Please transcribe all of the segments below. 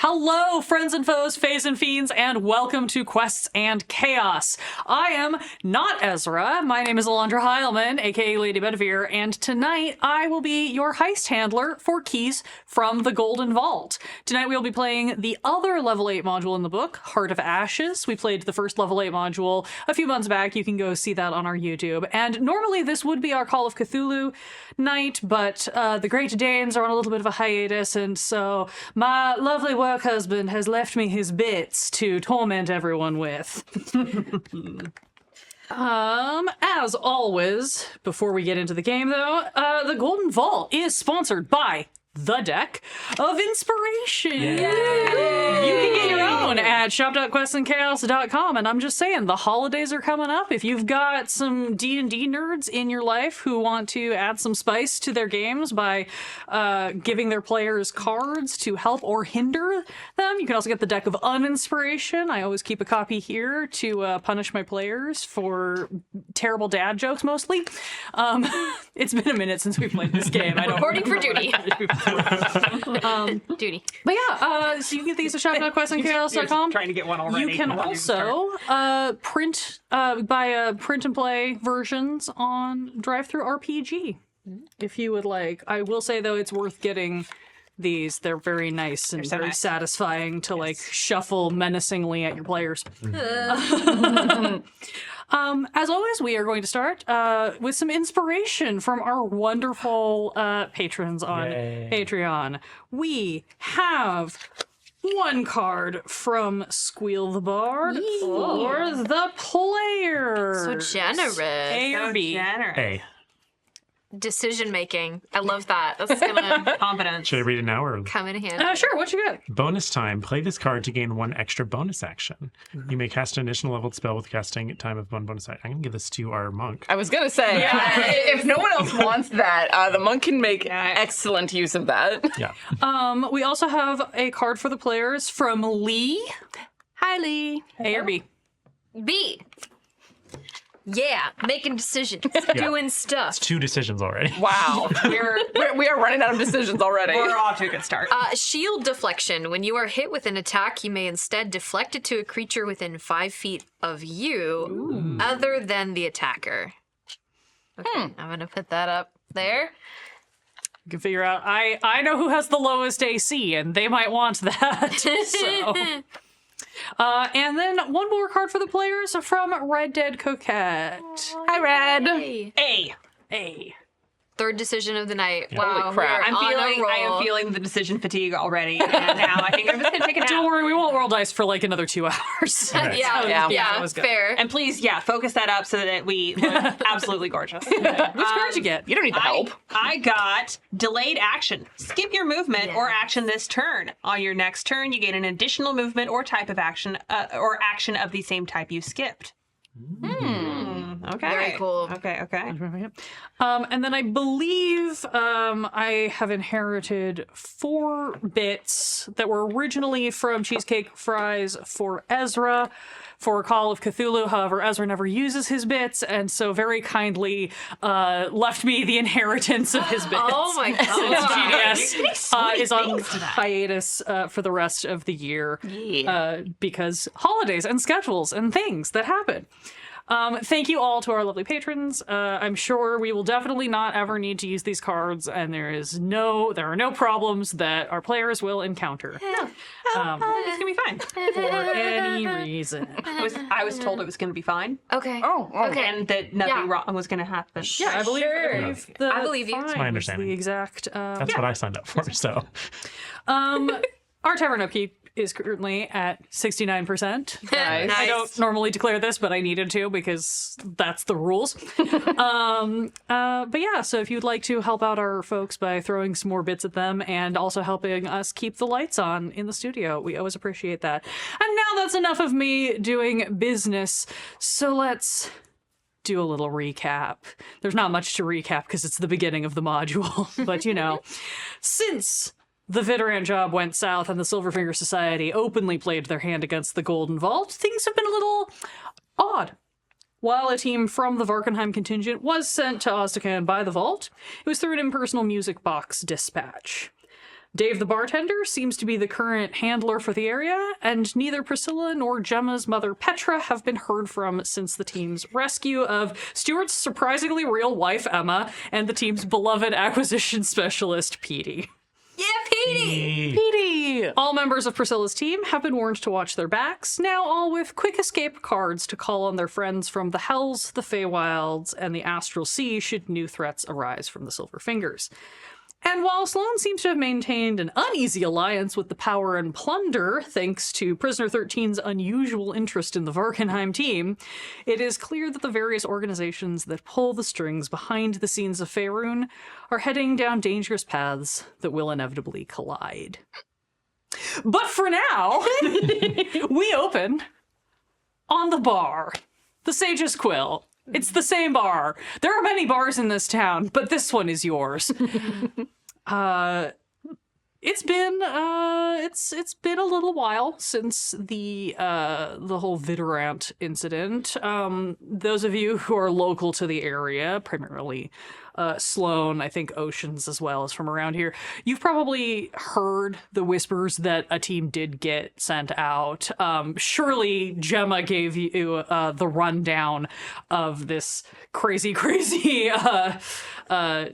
Hello, friends and foes, fays and fiends, and welcome to Quests and Chaos. I am not Ezra. My name is Alondra Heilman, aka Lady Bedivere, and tonight I will be your heist handler for keys from the Golden Vault. Tonight we will be playing the other level 8 module in the book, Heart of Ashes. We played the first level 8 module a few months back. You can go see that on our YouTube. And normally this would be our Call of Cthulhu night, but the Great Danes are on a little bit of a hiatus, and so my lovely work husband has left me his bits to torment everyone with. As always, before we get into the game though, the Golden Vault is sponsored by the Deck of Inspiration. Yay! You can get your own at shop.questandchaos.com, and I'm just saying, the holidays are coming up. If you've got some D&D nerds in your life who want to add some spice to their games by giving their players cards to help or hinder them, you can also get the Deck of Uninspiration. I always keep a copy here to punish my players for terrible dad jokes, mostly. It's been a minute since we played this game. I don't Reporting for duty. Duty. But yeah, so you can get these at shop.questandchaos.com. Trying to get one already. You can also buy print and play versions on Drive-Thru RPG if you would like. I will say though, it's worth getting these. They're very nice and very satisfying to like shuffle menacingly at your players. As always, we are going to start with some inspiration from our wonderful patrons on Patreon. We have one card from Squeal the Bard for the player. So generous. A or B? A. Decision making. I love that. That's gonna Confidence. Should I read it now or? come in handy. Sure, what you got? Bonus time. Play this card to gain one extra bonus action. You may cast an additional leveled spell with casting time of one bonus action. I'm going to give this to our monk. I was going to say, if no one else wants that, the monk can make excellent use of that. Yeah. We also have a card for the players from Lee. Hi, Lee. A or B? B. Yeah, making decisions, doing stuff. 2 decisions already. Wow. We are running out of decisions already. We're off to a good start. Shield deflection. When you are hit with an attack, you may instead deflect it to a creature within 5 feet of you, other than the attacker. Okay, I'm gonna put that up there. You can figure out, I know who has the lowest AC, and they might want that. So. And then one more card for the players from Red Dead Coquette. Hi, Red. Hey. A. Third decision of the night. Yeah. Wow, Holy crap. I am feeling the decision fatigue already, and now I think I'm just gonna take a nap. Don't worry, we won't roll dice for like another 2 hours. Okay. Yeah, fair. And please, focus that up so that we look absolutely gorgeous. Which card you get? You don't need the help. I got delayed action. Skip your movement or action this turn. On your next turn, you gain an additional movement or type of action, or action of the same type you skipped. Okay. Very cool. Okay. And then I believe I have inherited 4 bits that were originally from Cheesecake Fries for Ezra for Call of Cthulhu. However, Ezra never uses his bits, and so very kindly left me the inheritance of his bits. Oh my god. GDS is on hiatus for the rest of the year because holidays and schedules and things that happen. Thank you all to our lovely patrons. I'm sure we will definitely not ever need to use these cards, and there are no problems that our players will encounter. It's gonna be fine. For any reason. I was told it was gonna be fine, Okay. okay, and that nothing wrong was gonna happen. Yeah, I believe I believe you. That's my understanding. The exact. That's what I signed up for, so. Our tavern upkeep is currently at 69%. Nice. I don't normally declare this, but I needed to because that's the rules. But yeah, so if you'd like to help out our folks by throwing some more bits at them and also helping us keep the lights on in the studio, we always appreciate that. And now that's enough of me doing business, so let's do a little recap. There's not much to recap because it's the beginning of the module, but you know, since the Vidoran job went south and the Silverfinger Society openly played their hand against the Golden Vault, things have been a little odd. While a team from the Varkenheim contingent was sent to Ozdakhan by the Vault, it was through an impersonal music box dispatch. Dave the bartender seems to be the current handler for the area, and neither Priscilla nor Gemma's mother Petra have been heard from since the team's rescue of Stuart's surprisingly real wife Emma and the team's beloved acquisition specialist Petey. Yeah, Petey! Petey! All members of Priscilla's team have been warned to watch their backs, now all with quick escape cards to call on their friends from the Hells, the Feywilds, and the Astral Sea should new threats arise from the Silver Fingers. And while Sloane seems to have maintained an uneasy alliance with the Power and Plunder, thanks to Prisoner 13's unusual interest in the Varkenheim team, it is clear that the various organizations that pull the strings behind the scenes of Faerun are heading down dangerous paths that will inevitably collide. But for now, we open on the bar, the Sage's Quill. It's the same bar. There are many bars in this town, but this one is yours. It's been a little while since the whole Vidorant incident. Those of you who are local to the area, primarily Sloane, I think Oceans as well, is from around here. You've probably heard the whispers that a team did get sent out. Surely Gemma gave you the rundown of this crazy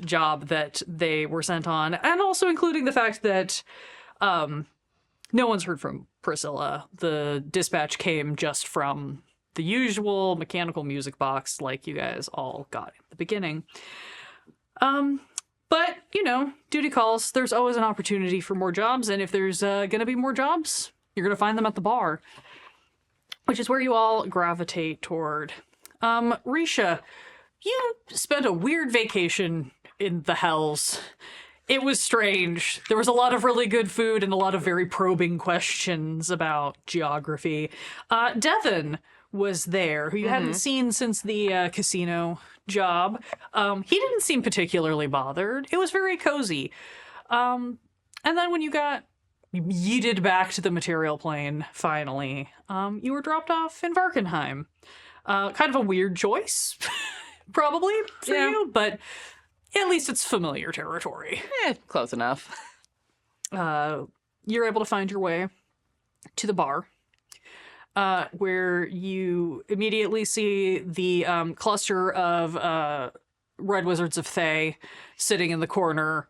job that they were sent on, and also including the fact that no one's heard from Priscilla. The dispatch came just from the usual mechanical music box like you guys all got at the beginning. But, you know, duty calls. There's always an opportunity for more jobs, and if there's going to be more jobs, you're going to find them at the bar, which is where you all gravitate toward. Risha, you spent a weird vacation in the Hells. It was strange. There was a lot of really good food and a lot of very probing questions about geography. Devin was there, who you hadn't seen since the casino job. He didn't seem particularly bothered. It was very cozy. And then when you got yeeted back to the material plane, finally, you were dropped off in Varkenheim. Kind of a weird choice, probably, for you, but at least it's familiar territory. Close enough. You're able to find your way to the bar, where you immediately see the cluster of Red Wizards of Thay sitting in the corner,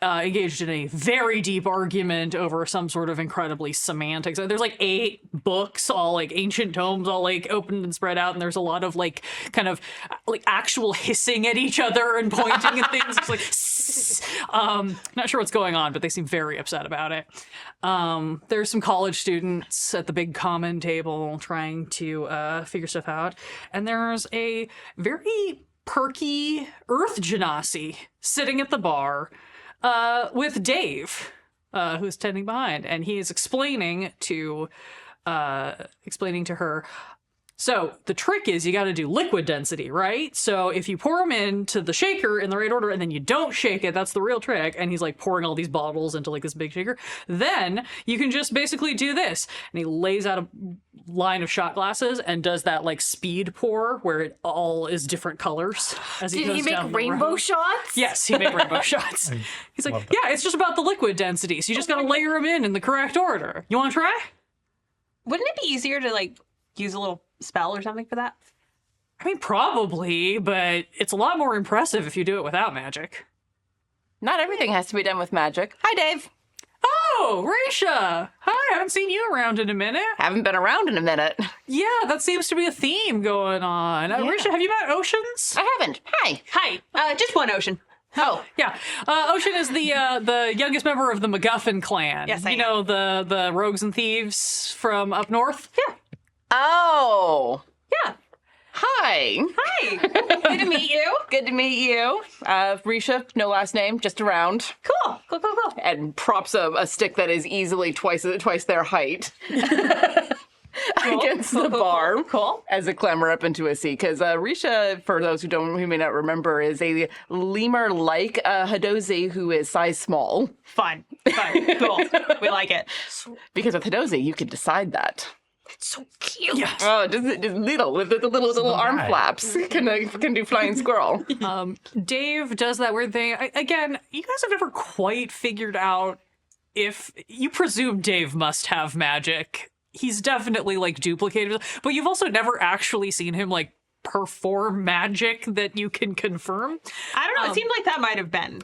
engaged in a very deep argument over some sort of incredibly semantics. There's like 8 books, all like ancient tomes, all like opened and spread out, and there's a lot of like kind of like actual hissing at each other and pointing at things. It's like, not sure what's going on, but they seem very upset about it. There's some college students at the big common table trying to figure stuff out, and there's a very perky Earth Genasi sitting at the bar, with Dave, who's tending behind, and he is explaining to her. So the trick is you got to do liquid density, right? So if you pour them into the shaker in the right order and then you don't shake it, that's the real trick. And he's like pouring all these bottles into like this big shaker. Then you can just basically do this. And he lays out a line of shot glasses and does that like speed pour where it all is different colors as he goes Did he down make the rainbow road. shots? Yes, he made rainbow shots. He's like, yeah, it's just about the liquid density. So you just got to layer them in the correct order. You want to try? Wouldn't it be easier to like use a little spell or something for that? I mean, probably, but it's a lot more impressive if you do it without magic. Not everything has to be done with magic. Hi, Dave. Oh, Risha! Hi, I haven't seen you around in a minute. Haven't been around in a minute. Yeah, that seems to be a theme going on. Risha, have you met Oceans? I haven't. Hi. Hi. Just one Ocean. Oh. Yeah. Ocean is the youngest member of the MacGuffin clan. Yes, I You know, the rogues and thieves from up north? Yeah. Oh. Yeah. Hi. Hi. Good to meet you. Good to meet you. Risha, no last name, just around. Cool. And props a stick that is easily twice their height against the bar. Cool. As they clamber up into a seat. Because Risha, for those who may not remember, is a lemur-like Hadozi who is size small. Fun. Cool. We like it. Because with Hadozi, you can decide that. It's so cute. Yeah. Oh, just little with the little arm guy. flaps. Can do flying squirrel. Dave does that weird thing. Again, you guys have never quite figured out if you presume Dave must have magic. He's definitely like duplicated, but you've also never actually seen him like perform magic that you can confirm. I don't know. It seemed like that might have been.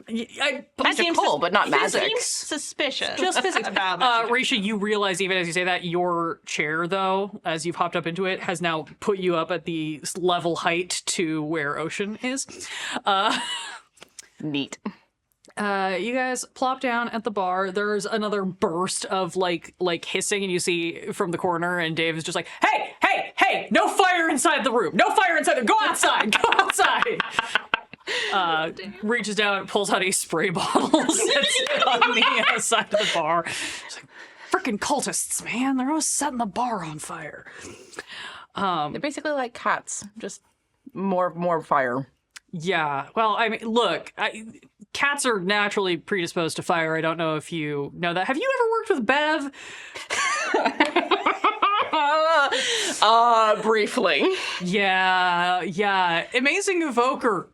Magical, but not magic. Seems suspicious. Just physics. about magic. Risha, you realize even as you say that, your chair, though, as you've hopped up into it, has now put you up at the level height to where Ocean is. Neat. You guys plop down at the bar. There's another burst of like hissing, and you see from the corner, and Dave is just like, "Hey, hey, hey! No fire inside the room! No fire inside the Go outside! Go outside!" Reaches down, pulls out a spray bottle, sets it on the side of the bar. He's like, "Freaking cultists, man! They're always setting the bar on fire." They're basically like cats, just more fire. Yeah. Well, I mean, look, cats are naturally predisposed to fire. I don't know if you know that. Have you ever worked with Bev? Briefly. Yeah. Amazing evoker.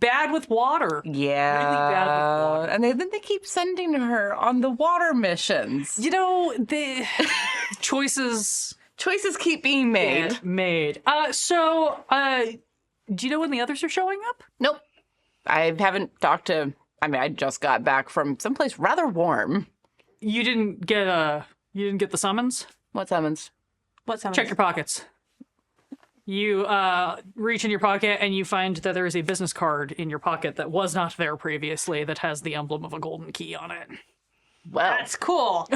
Bad with water. Yeah. Really bad with water. And then they keep sending her on the water missions. You know, the choices Choices keep being made. get made. Do you know when the others are showing up? Nope. I haven't talked to. I mean, I just got back from someplace rather warm. You didn't get the summons? What summons? What sounds? Check your pockets. You reach in your pocket and you find that there is a business card in your pocket that was not there previously that has the emblem of a golden key on it. Well, That's cool.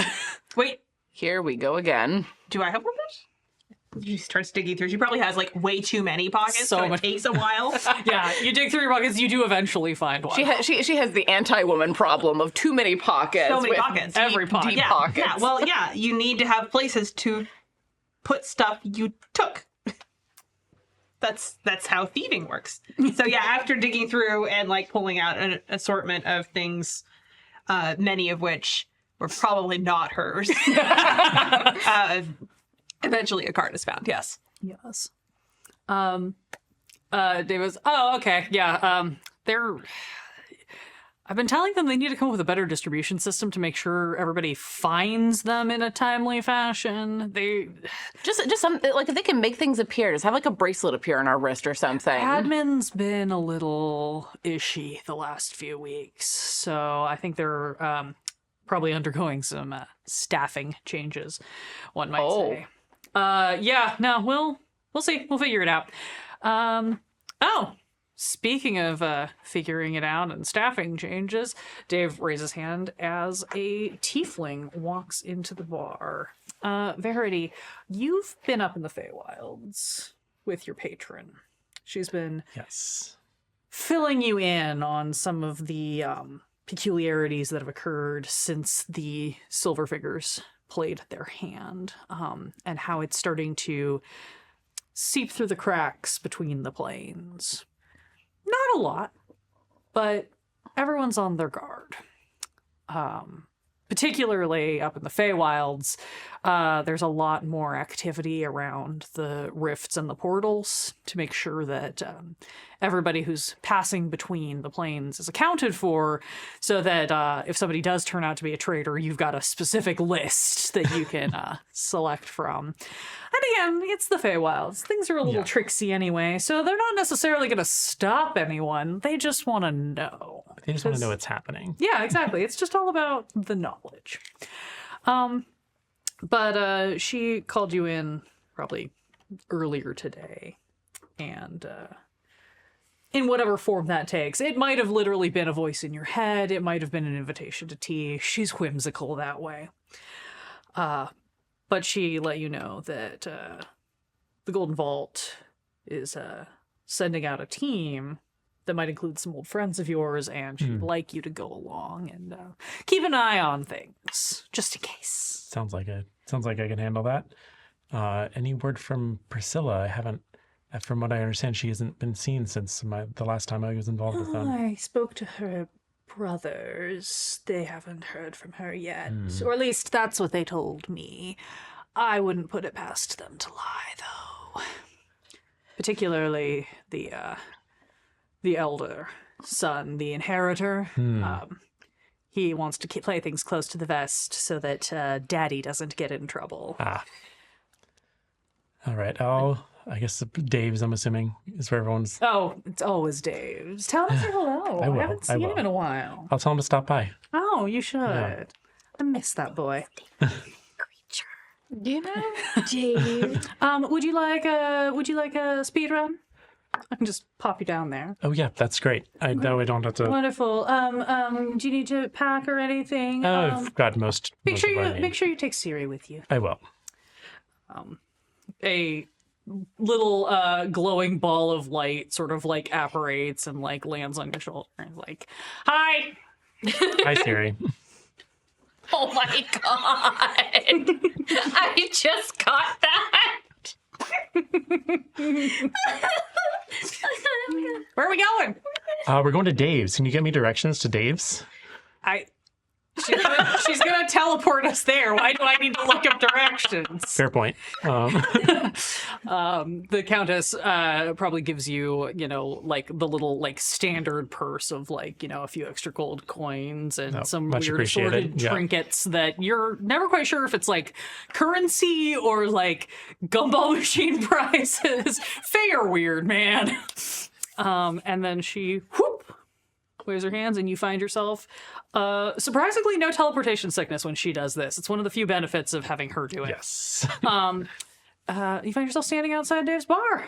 Wait, here we go again. do I help with this? She starts digging through. She probably has like way too many pockets, So so it many. takes a while. Yeah, you dig through your pockets, you do eventually find one. She has the anti-woman problem of too many pockets. So many with pockets. deep, Every pocket. deep Yeah, pockets. yeah. Well, yeah. You need to have places to put stuff you took. That's how thieving works. So yeah, after digging through and like pulling out an assortment of things, many of which were probably not hers, eventually a card is found. Yes. Yes. Dave was, oh, okay, yeah, I've been telling them they need to come up with a better distribution system to make sure everybody finds them in a timely fashion. Just some like if they can make things appear, just have like a bracelet appear on our wrist or something. Admin's been a little ishy the last few weeks, so I think they're probably undergoing some staffing changes, one might say. Yeah, no, we'll see. We'll figure it out. Speaking of figuring it out and staffing changes, Dave raises hand as a tiefling walks into the bar. Verity, you've been up in the Feywilds with your patron. She's been Yes. filling you in on some of the peculiarities that have occurred since the Silver Figures played their hand, and how it's starting to seep through the cracks between the planes. Not a lot, but everyone's on their guard. Particularly up in the Feywilds, there's a lot more activity around the rifts and the portals to make sure that everybody who's passing between the planes is accounted for, so that if somebody does turn out to be a traitor, you've got a specific list that you can select from. And again, it's the Feywilds. Things are a little tricksy anyway, so they're not necessarily going to stop anyone. They just want to know. They just want to know what's happening. Yeah, exactly. It's just all about the knowledge. But she called you in probably earlier today, and in whatever form that takes, it might have literally been a voice in your head. It might have been an invitation to tea. She's whimsical that way. But she let you know that the Golden Vault is sending out a team that might include some old friends of yours, and she'd like you to go along and keep an eye on things, just in case. Sounds like I can handle that. Any word from Priscilla? I haven't. From what I understand, she hasn't been seen since the last time I was involved with them. I spoke to her brothers. They haven't heard from her yet, or at least that's what they told me. I wouldn't put it past them to lie, though. Particularly the elder son, the inheritor. He wants to play things close to the vest so that Daddy doesn't get in trouble. Ah. All right. I guess Dave's, I'm assuming, is where everyone's. Oh, it's always Dave's. Tell him to say hello. I will, haven't I seen will. him in a while. I'll tell him to stop by. Oh, you should. Yeah. I miss that boy. You know, Dave. Would you like a speed run? I can just pop you down there. Oh, yeah, that's great. I know I don't have to. Wonderful. Do you need to pack or anything? I've got most. Make most sure of what I you need. make sure you take Siri with you. I will. A little glowing ball of light sort of like apparates and like lands on your shoulder. Like, hi. Hi, Siri. Oh my god! I just got that. Where are we going? We're going to Dave's. Can you get me directions to Dave's? She's gonna teleport us there. Why do I need to look up directions? Fair point. The Countess probably gives you, like the little like standard purse of like, a few extra gold coins and some much weird assorted appreciated. Yeah. trinkets that you're never quite sure if it's like currency or like gumball machine prizes. Fey are weird, man. And then she waves her hands and you find yourself surprisingly no teleportation sickness when she does this. It's one of the few benefits of having her do it. Yes. You find yourself standing outside Dave's bar.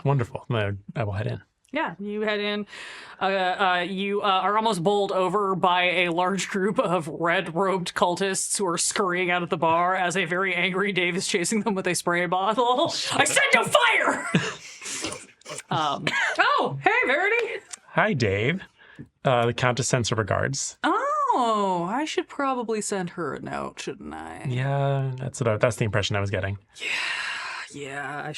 Wonderful. I will head in. Yeah, you head in. You are almost bowled over by a large group of red-robed cultists who are scurrying out of the bar as a very angry Dave is chasing them with a spray bottle. I said no fire! Oh, hey, Verity. Hi, Dave. The Countess sends her regards. Oh, I should probably send her a note, shouldn't I? Yeah, that's the impression I was getting. Yeah, I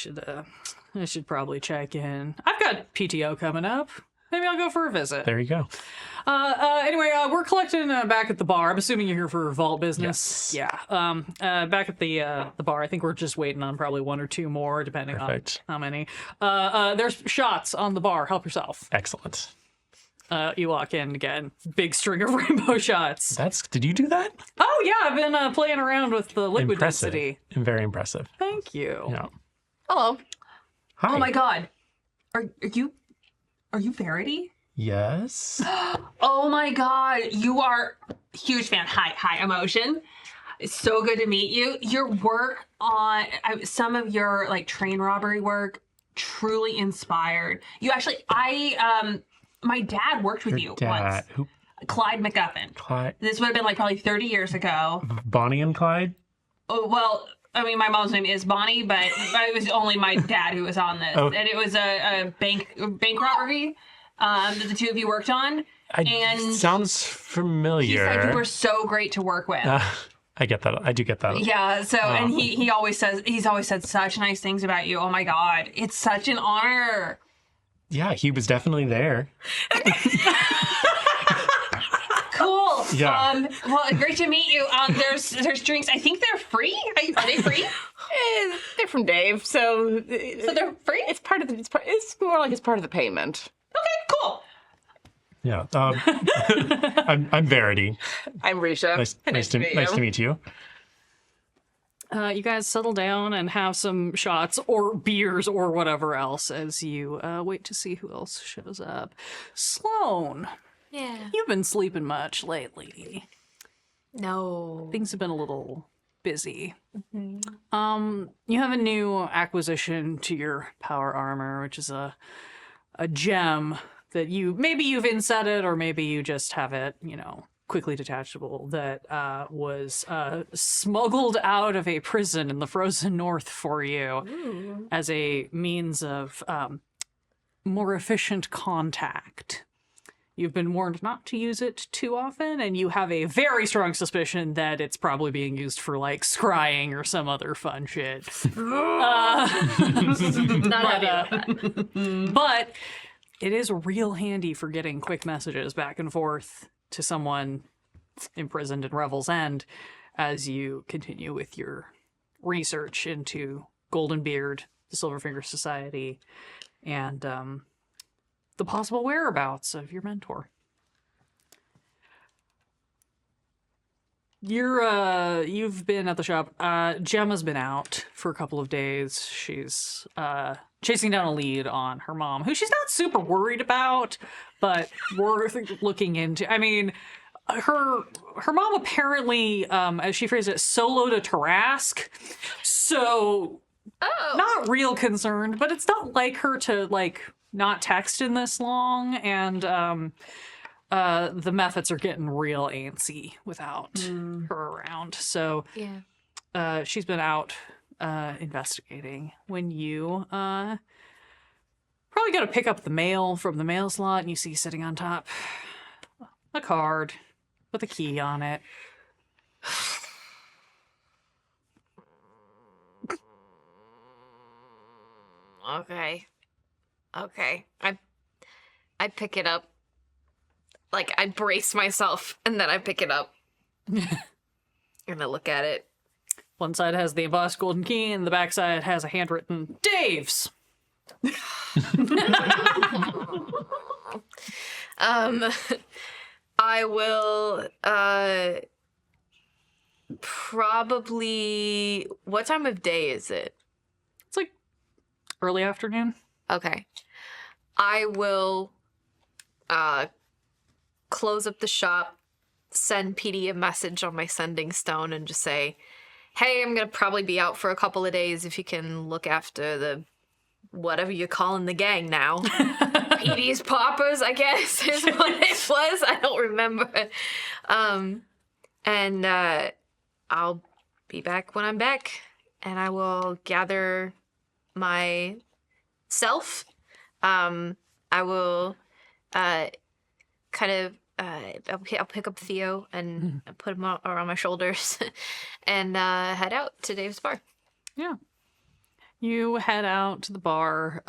should probably check in. I've got PTO coming up. Maybe I'll go for a visit. There you go. Anyway, we're collecting back at the bar. I'm assuming you're here for vault business. Yes. Yeah. Back at the bar. I think we're just waiting on probably one or two more, depending Perfect. on how many. There's shots on the bar. Help yourself. Excellent. You walk in again. Big string of rainbow shots. Did you do that? Oh yeah, I've been playing around with the liquid Impressive. density. Very impressive. Thank you. Yeah. Hello. Hi. Oh my god. Are you Verity? Yes. Oh my god. You are huge fan. Hi, Emotion. It's so good to meet you. Your work on some of your like train robbery work truly inspired. You actually my dad worked with you once. Who? Clyde McGuffin. Clyde. This would have been like probably 30 years ago. Bonnie and Clyde? Oh, well, I mean, my mom's name is Bonnie, but it was only my dad who was on this. Oh. And it was a bank robbery that the two of you worked on. And sounds he familiar. said you were so great to work with. I get that. I do get that. Yeah, so, and he's always said such nice things about you. Oh my God. It's such an honor. Yeah, he was definitely there. Cool. Yeah. Well, great to meet you. There's drinks. I think they're free. Are they free? They're from Dave, so they're free? It's part of the. It's more like it's part of the payment. Okay, cool. Yeah. I'm Verity. I'm Risha. Nice to meet you. You guys settle down and have some shots or beers or whatever else as you wait to see who else shows up. Sloan, Yeah. you've been sleeping much lately. No. Things have been a little busy. You have a new acquisition to your power armor, which is a gem that you've inset it, or maybe you just have it, quickly detachable, that was smuggled out of a prison in the frozen north for you as a means of more efficient contact. You've been warned not to use it too often, and you have a very strong suspicion that it's probably being used for like scrying or some other fun shit. But it is real handy for getting quick messages back and forth to someone imprisoned in Revel's End as you continue with your research into Goldenbeard, the Silverfinger Society, and the possible whereabouts of your mentor. You've been at the shop. Gemma's been out for a couple of days. She's chasing down a lead on her mom, who she's not super worried about, but we're looking into. I mean, her mom apparently, as she phrased it, soloed a Tarask, so not real concerned. But it's not like her to not text in this long, and the methods are getting real antsy without her around. So she's been out investigating. When you probably got to pick up the mail from the mail slot, and you see sitting on top a card with a key on it. Okay. I pick it up. I brace myself, and then I pick it up. And I look at it. One side has the embossed golden key, and the back side has a handwritten Dave's. I will probably. What time of day is it? It's early afternoon. Okay. I will close up the shop, send PD a message on my sending stone, and just say, hey, I'm going to probably be out for a couple of days if you can look after the whatever you're calling the gang now. PD's Paupers, I guess, is what it was. I don't remember. And I'll be back when I'm back, and I will gather myself. I will I'll pick up Theo and put him around my shoulders and head out to Dave's bar. Yeah. You head out to the bar,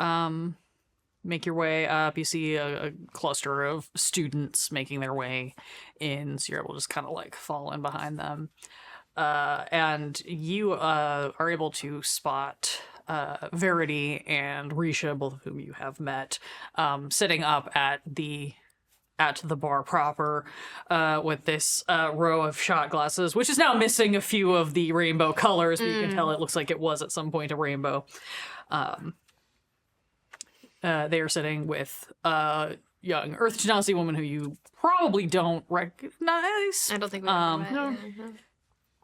make your way up. You see a cluster of students making their way in, so you're able to just kind of fall in behind them. And you are able to spot Verity and Risha, both of whom you have met, sitting up at the bar proper with this row of shot glasses, which is now missing a few of the rainbow colors, but you can tell it looks like it was at some point a rainbow. They are sitting with a young Earth Genasi woman who you probably don't recognize. I don't think we know.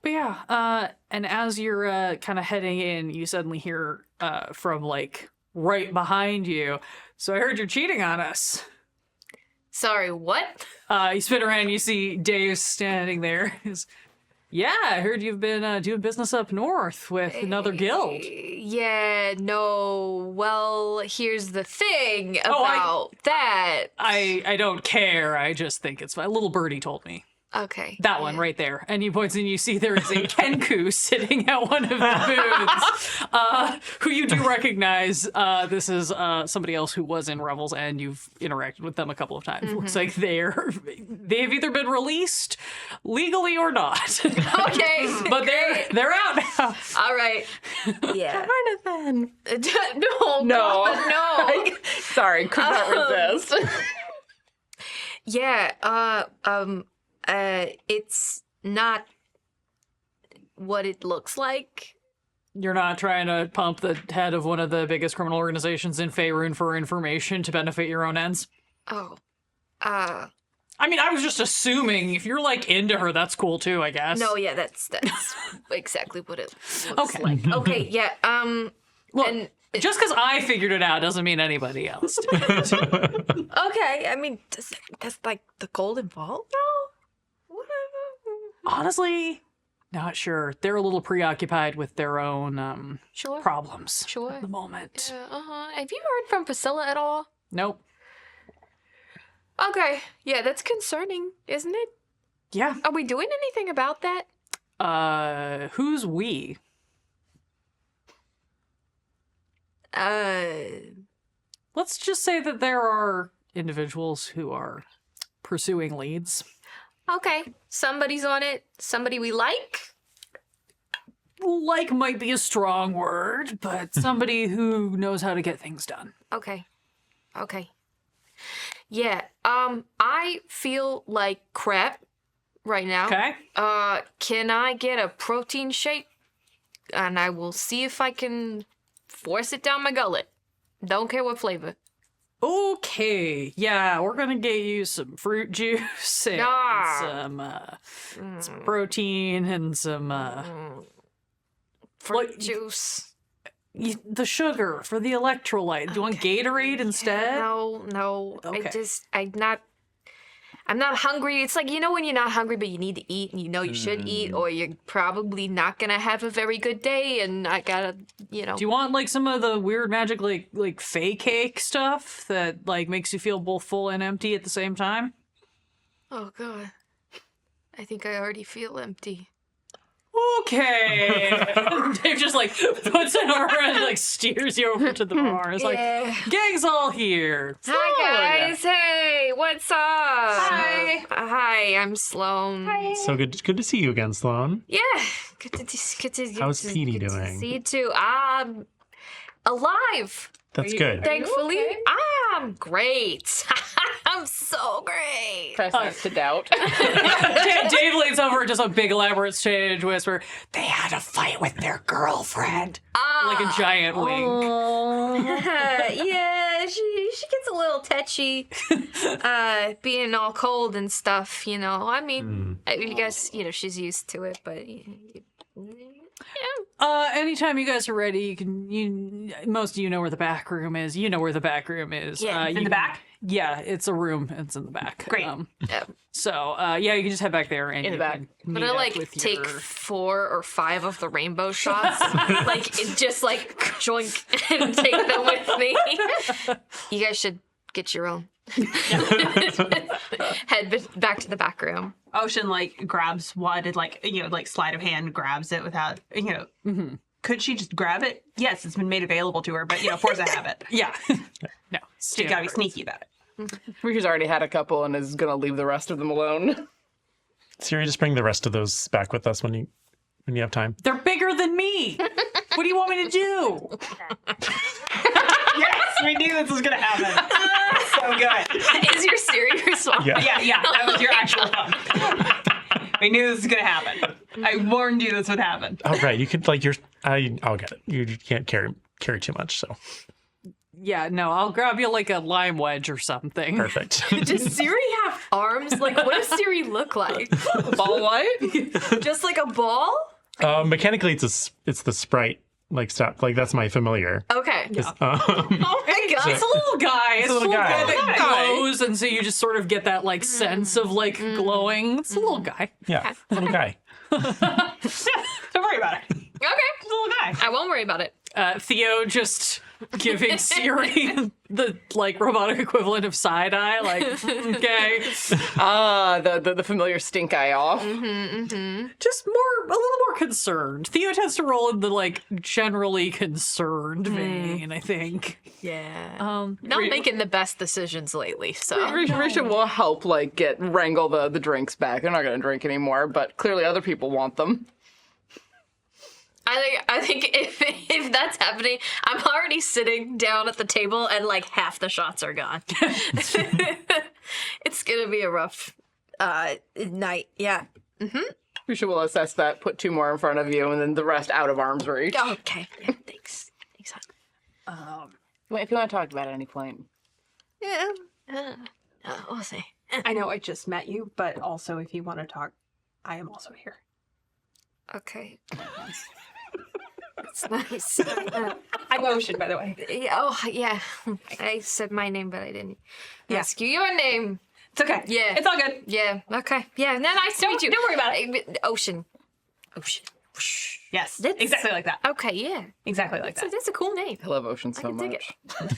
But yeah, and as you're kind of heading in, you suddenly hear from right behind you, so I heard you're cheating on us. Sorry, what? You spin around, you see Dave standing there. Yeah, I heard you've been doing business up north with another guild. Yeah, no. Well, here's the thing about that. I don't care. I just think it's fine. Little birdie told me. Okay. That one right there. And he points and you see there is a Kenku sitting at one of the booths, who you do recognize. This is somebody else who was in Revels, and you've interacted with them a couple of times. Looks like they've either been released legally or not. Okay. But they're out now. All right. Yeah. Darn it then. No. No. Sorry, could not resist. Yeah. It's not what it looks like. You're not trying to pump the head of one of the biggest criminal organizations in Faerun for information to benefit your own ends? Oh. I mean, I was just assuming if you're into her, that's cool too, I guess. No, yeah, that's exactly what it looks like. Okay, yeah. Look, and just because I figured it out doesn't mean anybody else did. okay, I mean, that's the Golden Vault, though? Honestly, not sure. They're a little preoccupied with their own Sure. problems Sure. at the moment. Have you heard from Priscilla at all? Nope. Okay, yeah, that's concerning, isn't it? Yeah. Are we doing anything about that? Who's we? Let's just say that there are individuals who are pursuing leads. Okay, somebody's on it. Somebody we like? like might be a strong word, but somebody who knows how to get things done. Okay. Yeah, I feel like crap right now. Okay. Can I get a protein shake? And I will see if I can force it down my gullet. Don't care what flavor. Okay. Yeah, we're gonna get you some fruit juice and some protein and some Fruit What- juice. the sugar for the electrolyte. Do you want Gatorade instead? No. Okay. I'm not hungry. It's like, when you're not hungry, but you need to eat and you should eat, or you're probably not going to have a very good day. And I gotta, Do you want like some of the weird magic like fey cake stuff that like makes you feel both full and empty at the same time? Oh, God. I think I already feel empty. Okay. Dave just like puts it over and like steers you over to the bar. It's like, gang's all here. Hi, guys. Hey, what's up? Hi. Hi, I'm Sloan. So good to see you again, Sloan. Yeah. Good to How's Petey good to doing? see you too. Alive. That's good. Thankfully, I'm great. I'm so great. Press X to doubt. Dave leans over and does a big elaborate stage whisper. They had a fight with their girlfriend. Like a giant wink. Yeah, she gets a little tetchy, being all cold and stuff. I mean, I guess she's used to it, but. Anytime you guys are ready, most of you know where the back room is. You know where the back room is. Yeah, In the back? Yeah, it's a room. It's in the back. Great. So, yeah, you can just head back there and In the you back. can I'm meet gonna up like with take your... 4 or 5 of the rainbow shots, like it just like joink and take them with me. You guys should get your own. Head back to the back room. Ocean grabs one and sleight of hand grabs it without Could she just grab it? Yes, it's been made available to her, but force a habit. Yeah. No. She gotta be sneaky about it. Risha's already had a couple and is gonna leave the rest of them alone. Siri, just bring the rest of those back with us when you have time. They're bigger than me. What do you want me to do? Yes, we knew this was gonna happen. So good. Is your Siri response? Yeah. Yeah, that was your actual phone. We knew this was gonna happen. I warned you this would happen. Oh, right. You could I'll get it. You can't carry too much, so Yeah, no, I'll grab you like a lime wedge or something. perfect. Does Siri have arms? Like, what does Siri look like? Ball white? Just like a ball? Mechanically, it's the sprite stuff. That's my familiar. Okay. Um, Oh my god. It's a little guy. It's a little guy that guy. glows, and so you just sort of get that sense of glowing. It's a little guy. yeah, little guy. Don't worry about it. Okay. It's a little guy. I won't worry about it. Theo just giving Siri the robotic equivalent of side eye. Okay, The familiar stink eye off. just a little more concerned. Theo tends to roll in the generally concerned vein, I think. Yeah. Not making the best decisions lately, so. Risha will help wrangle the drinks back. They're not gonna drink anymore, but clearly other people want them. I think if that's happening, I'm already sitting down at the table and half the shots are gone. It's gonna be a rough night. Yeah. Risha will assess that, put 2 more in front of you, and then the rest out of arm's reach. Okay. Yeah, thanks. Thanks, hon. Wait, if you want to talk about it at any point. Yeah. We'll see. I know I just met you, but also if you want to talk, I am also here. Okay. It's nice. I'm Ocean, by the way. Yeah. I said my name, but I didn't ask you your name. It's okay. Yeah. It's all good. Yeah. Okay. Yeah. No, nice to meet you. Don't worry about it. Ocean. Yes. That's- Exactly like that. Okay. Yeah. Exactly like that. That's a cool name. I love Ocean so can dig much.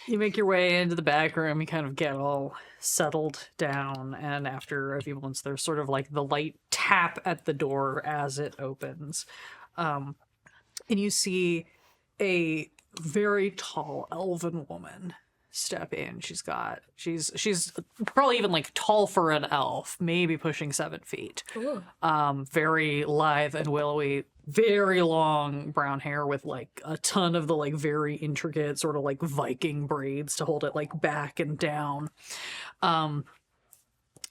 You make your way into the back room. You kind of get all settled down, and after a few moments, there's sort of the light tap at the door as it opens, and you see a very tall elven woman step in. She's probably even like tall for an elf, maybe pushing 7 feet. Ooh. Very lithe and willowy, very long brown hair with like a ton of the like very intricate sort of like Viking braids to hold it like back and down.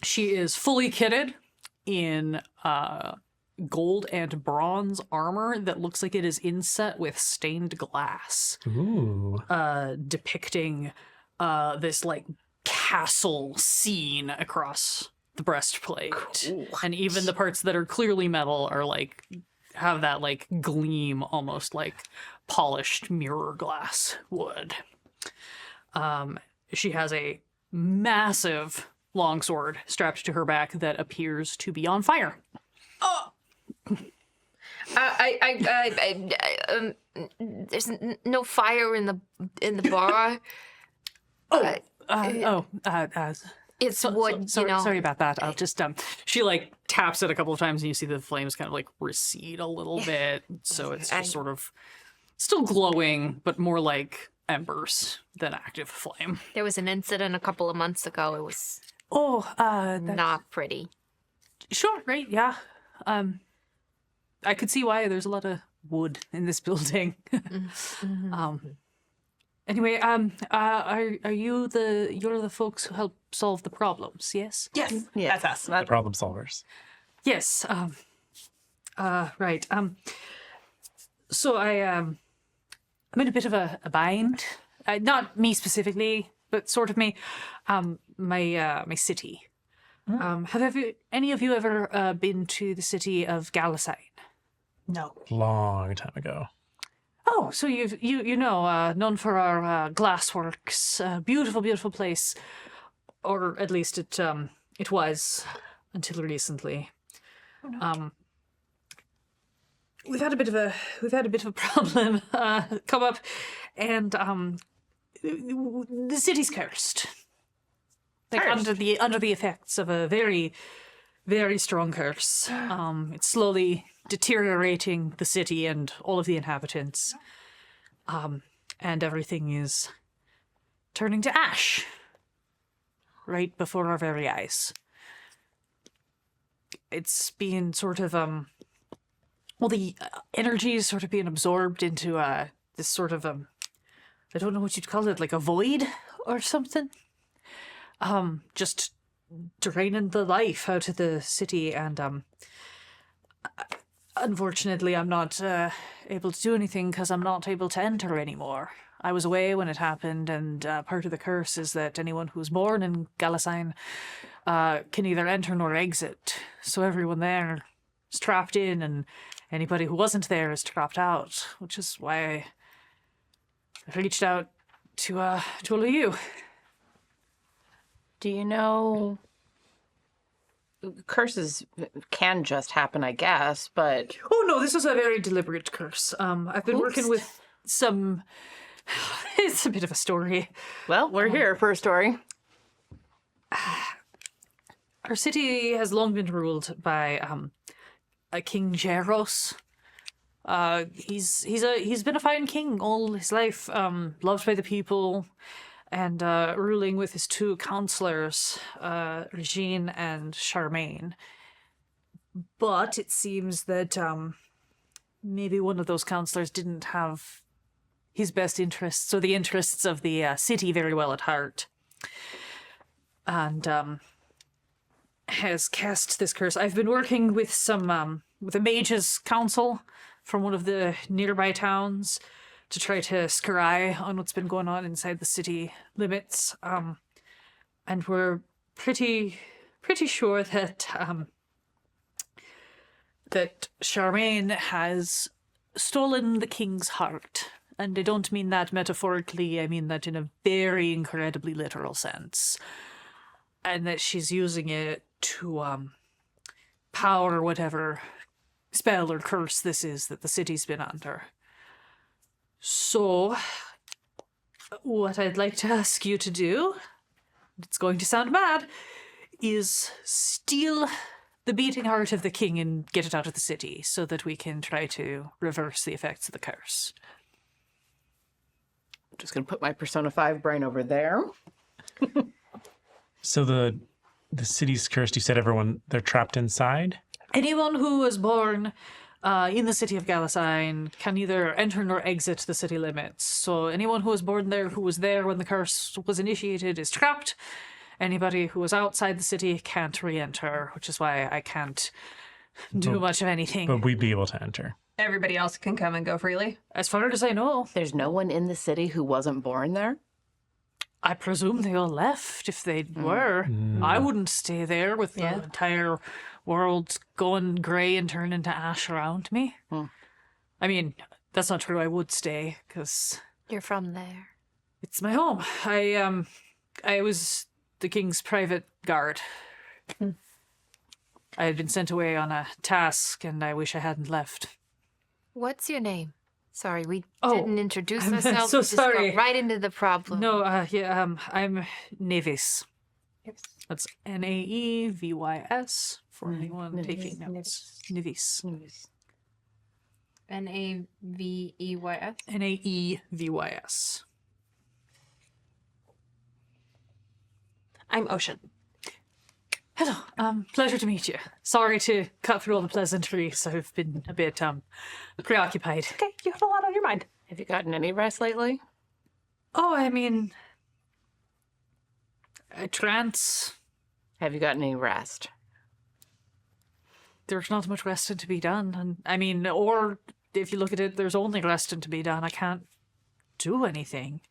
She is fully kitted in gold and bronze armor that looks like it is inset with stained glass, Ooh. depicting this like castle scene across the breastplate. Cool. And even the parts that are clearly metal are like have that like gleam, almost like polished mirror glass would. She has a massive longsword strapped to her back that appears to be on fire. There's no fire in the bar. It's wood, sorry, you know. sorry about that. I'll just she like taps it a couple of times and you see the flames kind of like recede a little bit. So it's just sort of still glowing, but more like embers than active flame. There was an incident a couple of months ago. It was That's not pretty. sure, right? Yeah. I could see why there's a lot of wood in this building. Anyway, are you're the folks who help solve the problems? Yes. Yes, Yes. that's us. The problem solvers. Yes. Right. So I'm in a bit of a bind. Not me specifically, but sort of me. My city. Have any of you ever been to the city of Ghalasine? No. Long time ago. Oh, so you know, known for our glassworks, beautiful, beautiful place, or at least it was until recently. We've had a bit of a problem come up, and the city's cursed. Like Cursed? under the effects of a very, very strong curse. It's slowly deteriorating the city and all of the inhabitants. And everything is turning to ash right before our very eyes. It's being sort of the energy is sort of being absorbed into this sort of I don't know what you'd call it, like a void or something. Just draining the life out of the city, and unfortunately I'm not able to do anything because I'm not able to enter anymore. I was away when it happened, and part of the curse is that anyone who's born in Ghalasine can neither enter nor exit. So everyone there is trapped in, and anybody who wasn't there is trapped out, which is why I reached out to all of you. Do you know? Curses can just happen, I guess, but Oh no, this was a very deliberate curse. I've been working with some. It's a bit of a story. well, we're here for a story. Our city has long been ruled by a King Jaros. He's been a fine king all his life, loved by the people, and ruling with his 2 counselors, Regine and Charmaine. But it seems that maybe one of those counselors didn't have his best interests or the interests of the city very well at heart, and has cast this curse. I've been working with some with a mage's council from one of the nearby towns to try to scry on what's been going on inside the city limits, and we're pretty sure that that Charmaine has stolen the king's heart. And I don't mean that metaphorically, I mean that in a very incredibly literal sense. And that she's using it to power whatever spell or curse this is that the city's been under. So, what I'd like to ask you to do, it's going to sound bad, is steal the beating heart of the king and get it out of the city so that we can try to reverse the effects of the curse. Just gonna put my Persona 5 brain over there. So the city's cursed. You said everyone, they're trapped inside? Anyone who was born in the city of Ghalasine can either enter nor exit the city limits. So anyone who was born there, who was there when the curse was initiated, is trapped. Anybody who was outside the city can't re-enter, which is why I can't do much of anything. But we'd be able to enter. Everybody else can come and go freely. As far as I know, There's no one in the city who wasn't born there? I presume they all left if they were. I wouldn't stay there with the entire world going grey and turning into ash around me. I mean, that's not true. I would stay because You're from there. it's my home. I was the king's private guard. I had been sent away on a task, and I wish I hadn't left. What's your name? Sorry, we Oh, didn't introduce I'm ourselves. so We just sorry. got right into the problem. No, I'm Nevis. That's Naevys for anyone taking notes. Nevis. Naveys. Naevys. I'm Ocean. Hello, pleasure to meet you. Sorry to cut through all the pleasantries. I've been a bit preoccupied. Okay, you have a lot on your mind. Have you gotten any rest lately? Oh, I mean, a trance. Have you gotten any rest? There's not much resting to be done, and I mean, or if you look at it, there's only resting to be done. I can't do anything.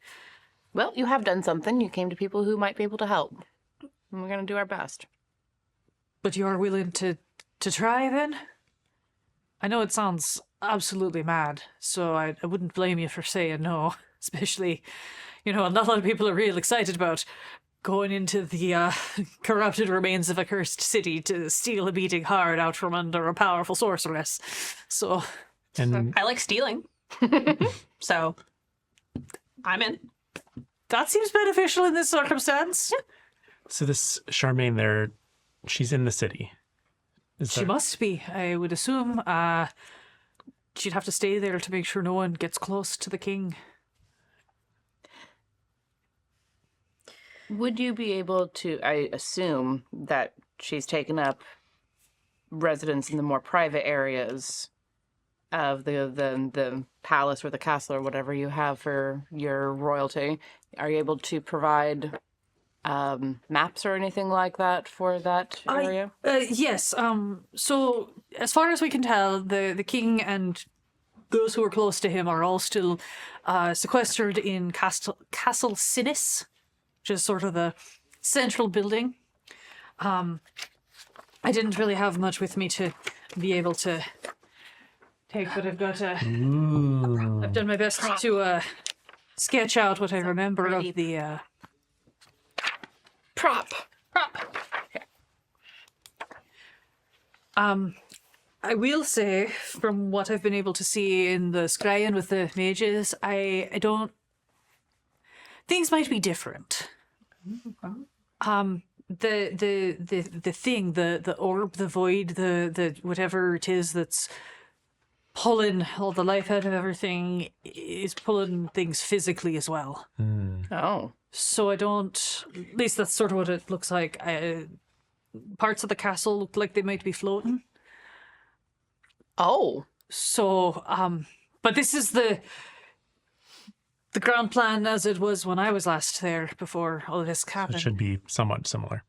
Well, you have done something. You came to people who might be able to help. And we're going to do our best. But you're willing to try then? I know it sounds absolutely mad, so I wouldn't blame you for saying no. Especially, not a lot of people are real excited about going into the corrupted remains of a cursed city to steal a beating heart out from under a powerful sorceress. So, And I like stealing. So, I'm in. that seems beneficial in this circumstance. so this Charmaine there, she's in the city. She must be, I would assume. She'd have to stay there to make sure no one gets close to the king. Would you be able to, I assume that she's taken up residence in the more private areas of the palace or the castle or whatever you have for your royalty. Are you able to provide maps or anything like that for that area? Yes. So, as far as we can tell, the king and those who are close to him are all still sequestered in Castle Sinis, which is sort of the central building. I didn't really have much with me to be able to take, but I've got I've done my best to sketch out what I remember of the Prop. I will say, from what I've been able to see in the scryen with the mages, I don't. Things might be different. The thing, the orb, the void, the whatever it is that's pulling all the life out of everything is pulling things physically as well. Oh. So I don't. At least that's sort of what it looks like. Parts of the castle look like they might be floating. Oh. So, but this is the ground plan as it was when I was last there before all this It happened. should be somewhat similar.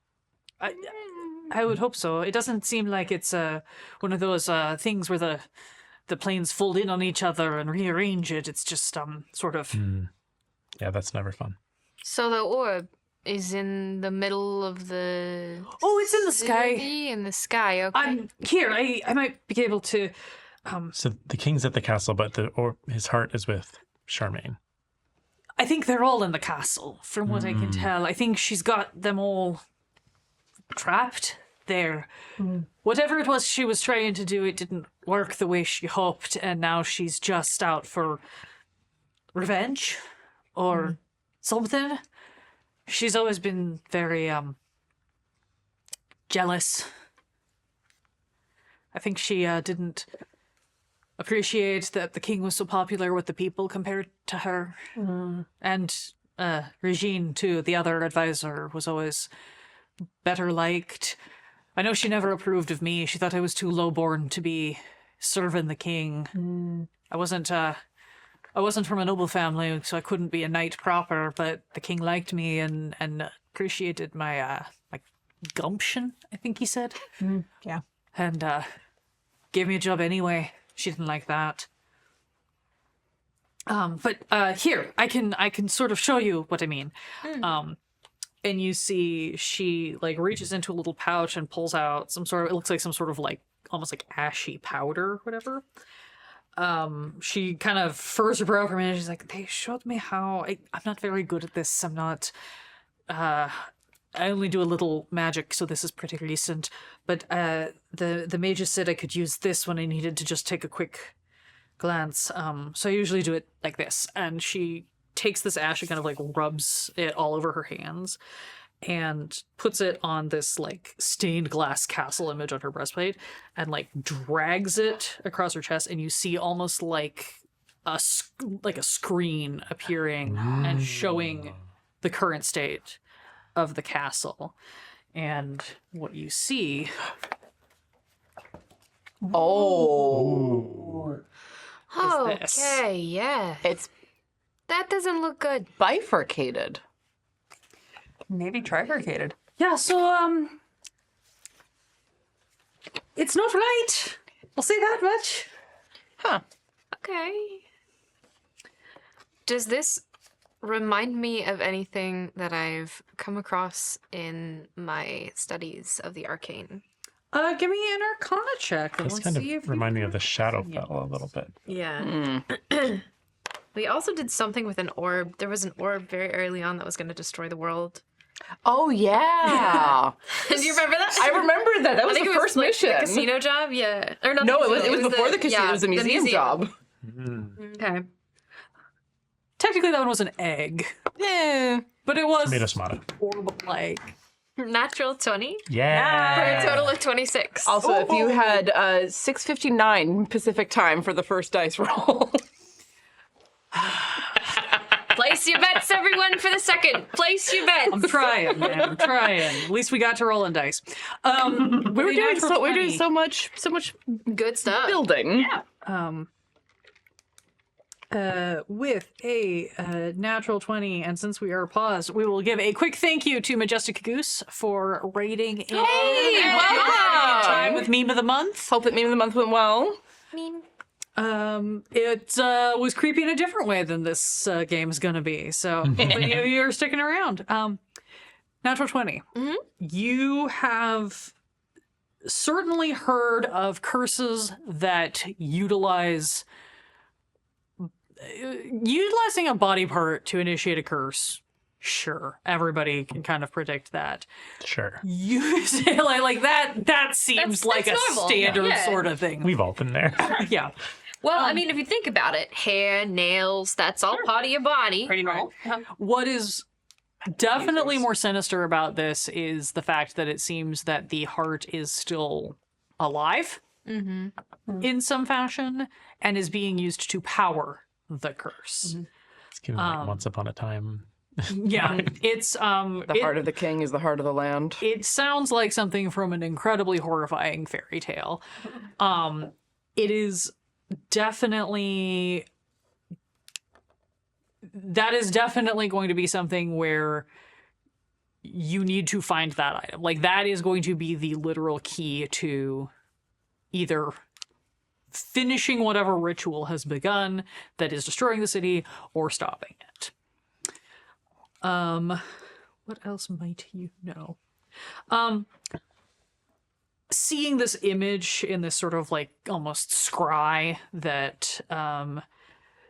I would hope so. It doesn't seem like it's one of those things where the planes fold in on each other and rearrange it. It's just sort of. Yeah, that's never fun. So the orb is in the middle of the. Oh, it's in the sky. city? In the sky. Okay. I'm here. I might be able to. So the king's at the castle, but his heart is with Charmaine. I think they're all in the castle, from what I can tell. I think she's got them all trapped there. Whatever it was she was trying to do, it didn't work the way she hoped, and now she's just out for revenge or something. She's always been very jealous. I think she didn't appreciate that the king was so popular with the people compared to her. And Regine, too, the other advisor, was always better liked. I know she never approved of me. She thought I was too lowborn to be serving the king. I wasn't from a noble family, so I couldn't be a knight proper, but the king liked me and appreciated my my gumption, I think he said. Yeah. And gave me a job anyway. She didn't like that. But here, I can sort of show you what I mean. And you see she like reaches into a little pouch and pulls out some sort of, it looks like some sort of like almost like ashy powder or whatever. She kind of furrows her brow for a minute. She's like, they showed me how I'm not very good at this. I'm not I only do a little magic, so this is pretty recent. But the mages said I could use this when I needed to just take a quick glance. So I usually do it like this. And she takes this ash and kind of like rubs it all over her hands and puts it on this like stained glass castle image on her breastplate and like drags it across her chest, and you see almost like a screen appearing and showing the current state of the castle. And what you see this. Okay, yeah. It's That doesn't look good. bifurcated. Maybe trifurcated. Yeah, so it's not right. I'll say that much. Huh. Okay. Does this remind me of anything that I've come across in my studies of the arcane? Give me an Arcana check. And This let's kind see if of you remind me can- of the Shadowfell a little bit. Yeah. We also did something with an orb. There was an orb very early on that was going to destroy the world. Oh, yeah. Do you remember that? I remember that. That was I think the it first like, mission. the casino job, yeah. Or not No, the it was casino, before the casino. yeah, It was a the museum job. Okay. Technically, that one was an egg, Yeah. but it was Tomato tomato. orb-like. Natural 20 for Yeah. a total of 26. Also, if you had 6:59 Pacific time for the first dice roll. Place your bets, everyone, for the second. Place your bets. I'm trying, man. I'm trying. At least we got to rolling dice. we were doing so much Good stuff. building. With a natural 20, and since we are paused, we will give a quick thank you to Majestic Goose for rating in time with Meme of the Month. Hope that Meme of the Month went well. It was creepy in a different way than this game is going to be. So you're sticking around. Natural 20. You have certainly heard of curses that utilizing a body part to initiate a curse. Sure, everybody can kind of predict that. Sure. Using like that seems like that's a normal. standard Yeah. sort of thing. We've all been there. Yeah. Well, I mean, if you think about it, hair, nails, that's all part of your body. Pretty normal. What is definitely more sinister about this is the fact that it seems that the heart is still alive in some fashion and is being used to power the curse. It's given like once upon a time. Yeah, it's The heart of the king is the heart of the land. it sounds like something from an incredibly horrifying fairy tale. It is definitely going to be something where you need to find that item. Like that is going to be the literal key to either finishing whatever ritual has begun that is destroying the city or stopping it. What else might you know? Seeing this image in this sort of like almost scry that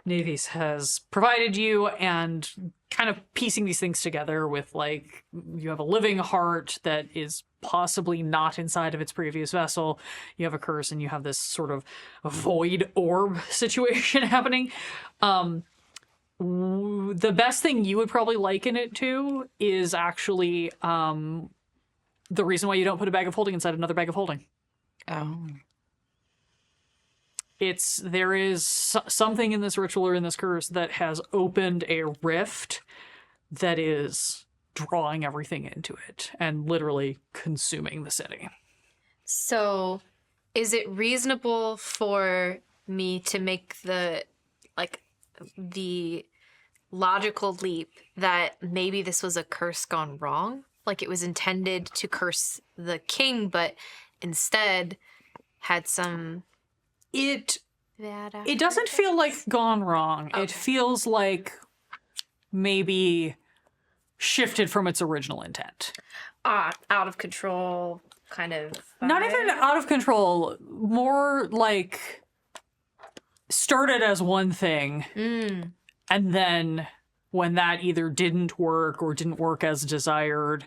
Navis has provided you, and kind of piecing these things together with like you have a living heart that is possibly not inside of its previous vessel, you have a curse, and you have this sort of void orb situation happening. The best thing you would probably liken it to is actually the reason why you don't put a bag of holding inside another bag of holding. Oh. there is something in this ritual or in this curse that has opened a rift that is drawing everything into it and literally consuming the city. So, is it reasonable for me to make the logical leap that maybe this was a curse gone wrong? Like it was intended to curse the king, but instead had some It bad It doesn't feel like gone wrong. Okay. It feels like maybe shifted from its original intent. out of control kind of Not vibe? even out of control, more like started as one thing, and then when that either didn't work or didn't work as desired,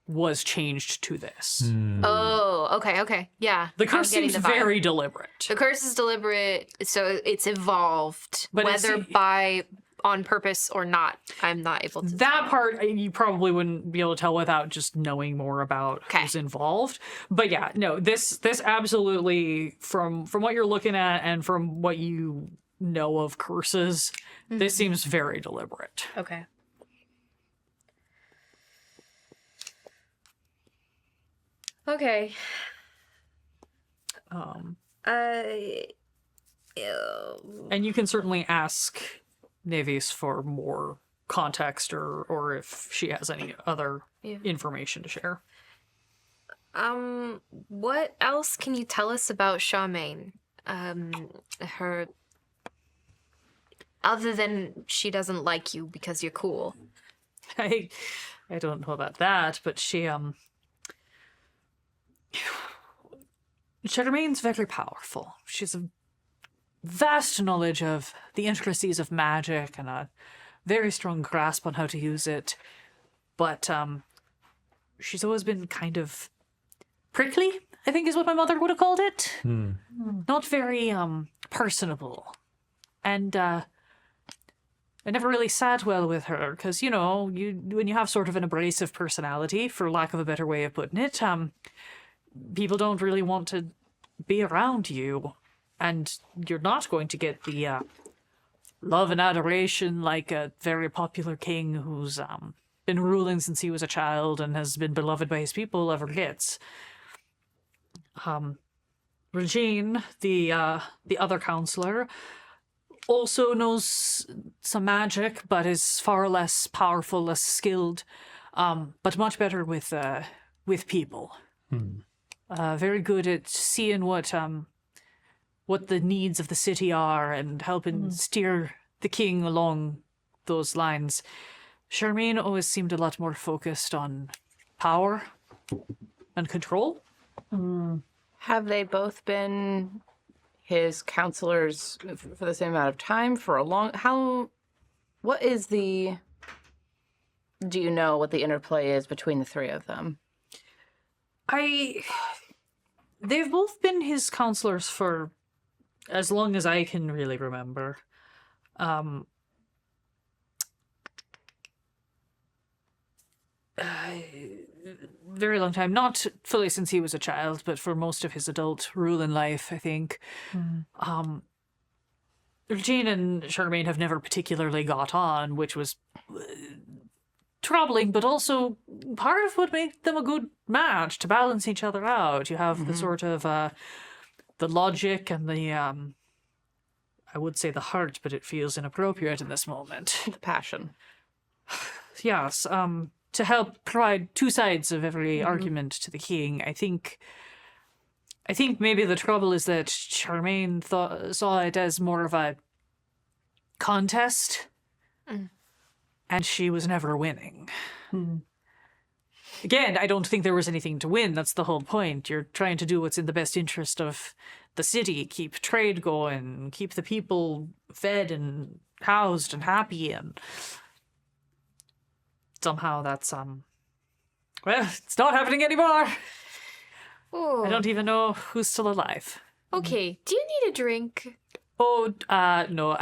was changed to this. Oh, okay, yeah. The I'm curse getting seems the vibe. very deliberate. The curse is deliberate, so it's evolved, But it's- whether by on purpose or not. I'm not able to. That tell. part you probably wouldn't be able to tell without just knowing more about Okay. who's involved. But yeah, no, this absolutely from what you're looking at and from what you know of curses, this seems very deliberate. Okay. Okay. Um, Ew. and you can certainly ask Navis for more context or if she has any other Yeah. information to share. What else can you tell us about Charmaine? Her. Other than she doesn't like you because you're cool. I don't know about that, but she remains very powerful. She's a vast knowledge of the intricacies of magic and a very strong grasp on how to use it. But she's always been kind of prickly, I think is what my mother would have called it. Not very personable. And I never really sat well with her because, you know, when you have sort of an abrasive personality, for lack of a better way of putting it, people don't really want to be around you, and you're not going to get the love and adoration like a very popular king who's been ruling since he was a child and has been beloved by his people ever gets. Regine, the other counselor, also knows some magic, but is far less powerful, less skilled, but much better with people. Very good at seeing what the needs of the city are and helping steer the king along those lines. Charmaine always seemed a lot more focused on power and control. Have they both been his counselors for the same amount of time for a long? What is the? Do you know what the interplay is between the three of them? They've both been his counselors for as long as I can really remember. Very long time. Not fully since he was a child, but for most of his adult ruling life, I think. Regine and Charmaine have never particularly got on, which was troubling, but also part of what made them a good match to balance each other out. You have the sort of the logic and the I would say the heart, but it feels inappropriate in this moment. The passion. Yes, to help provide two sides of every argument to the king. I think maybe the trouble is that Charmaine saw it as more of a contest, and she was never winning. Again, I don't think there was anything to win. That's the whole point. You're trying to do what's in the best interest of the city, keep trade going, keep the people fed and housed and happy, and somehow that's well, it's not happening anymore. Oh. I don't even know who's still alive. Okay. Do you need a drink? Oh, no.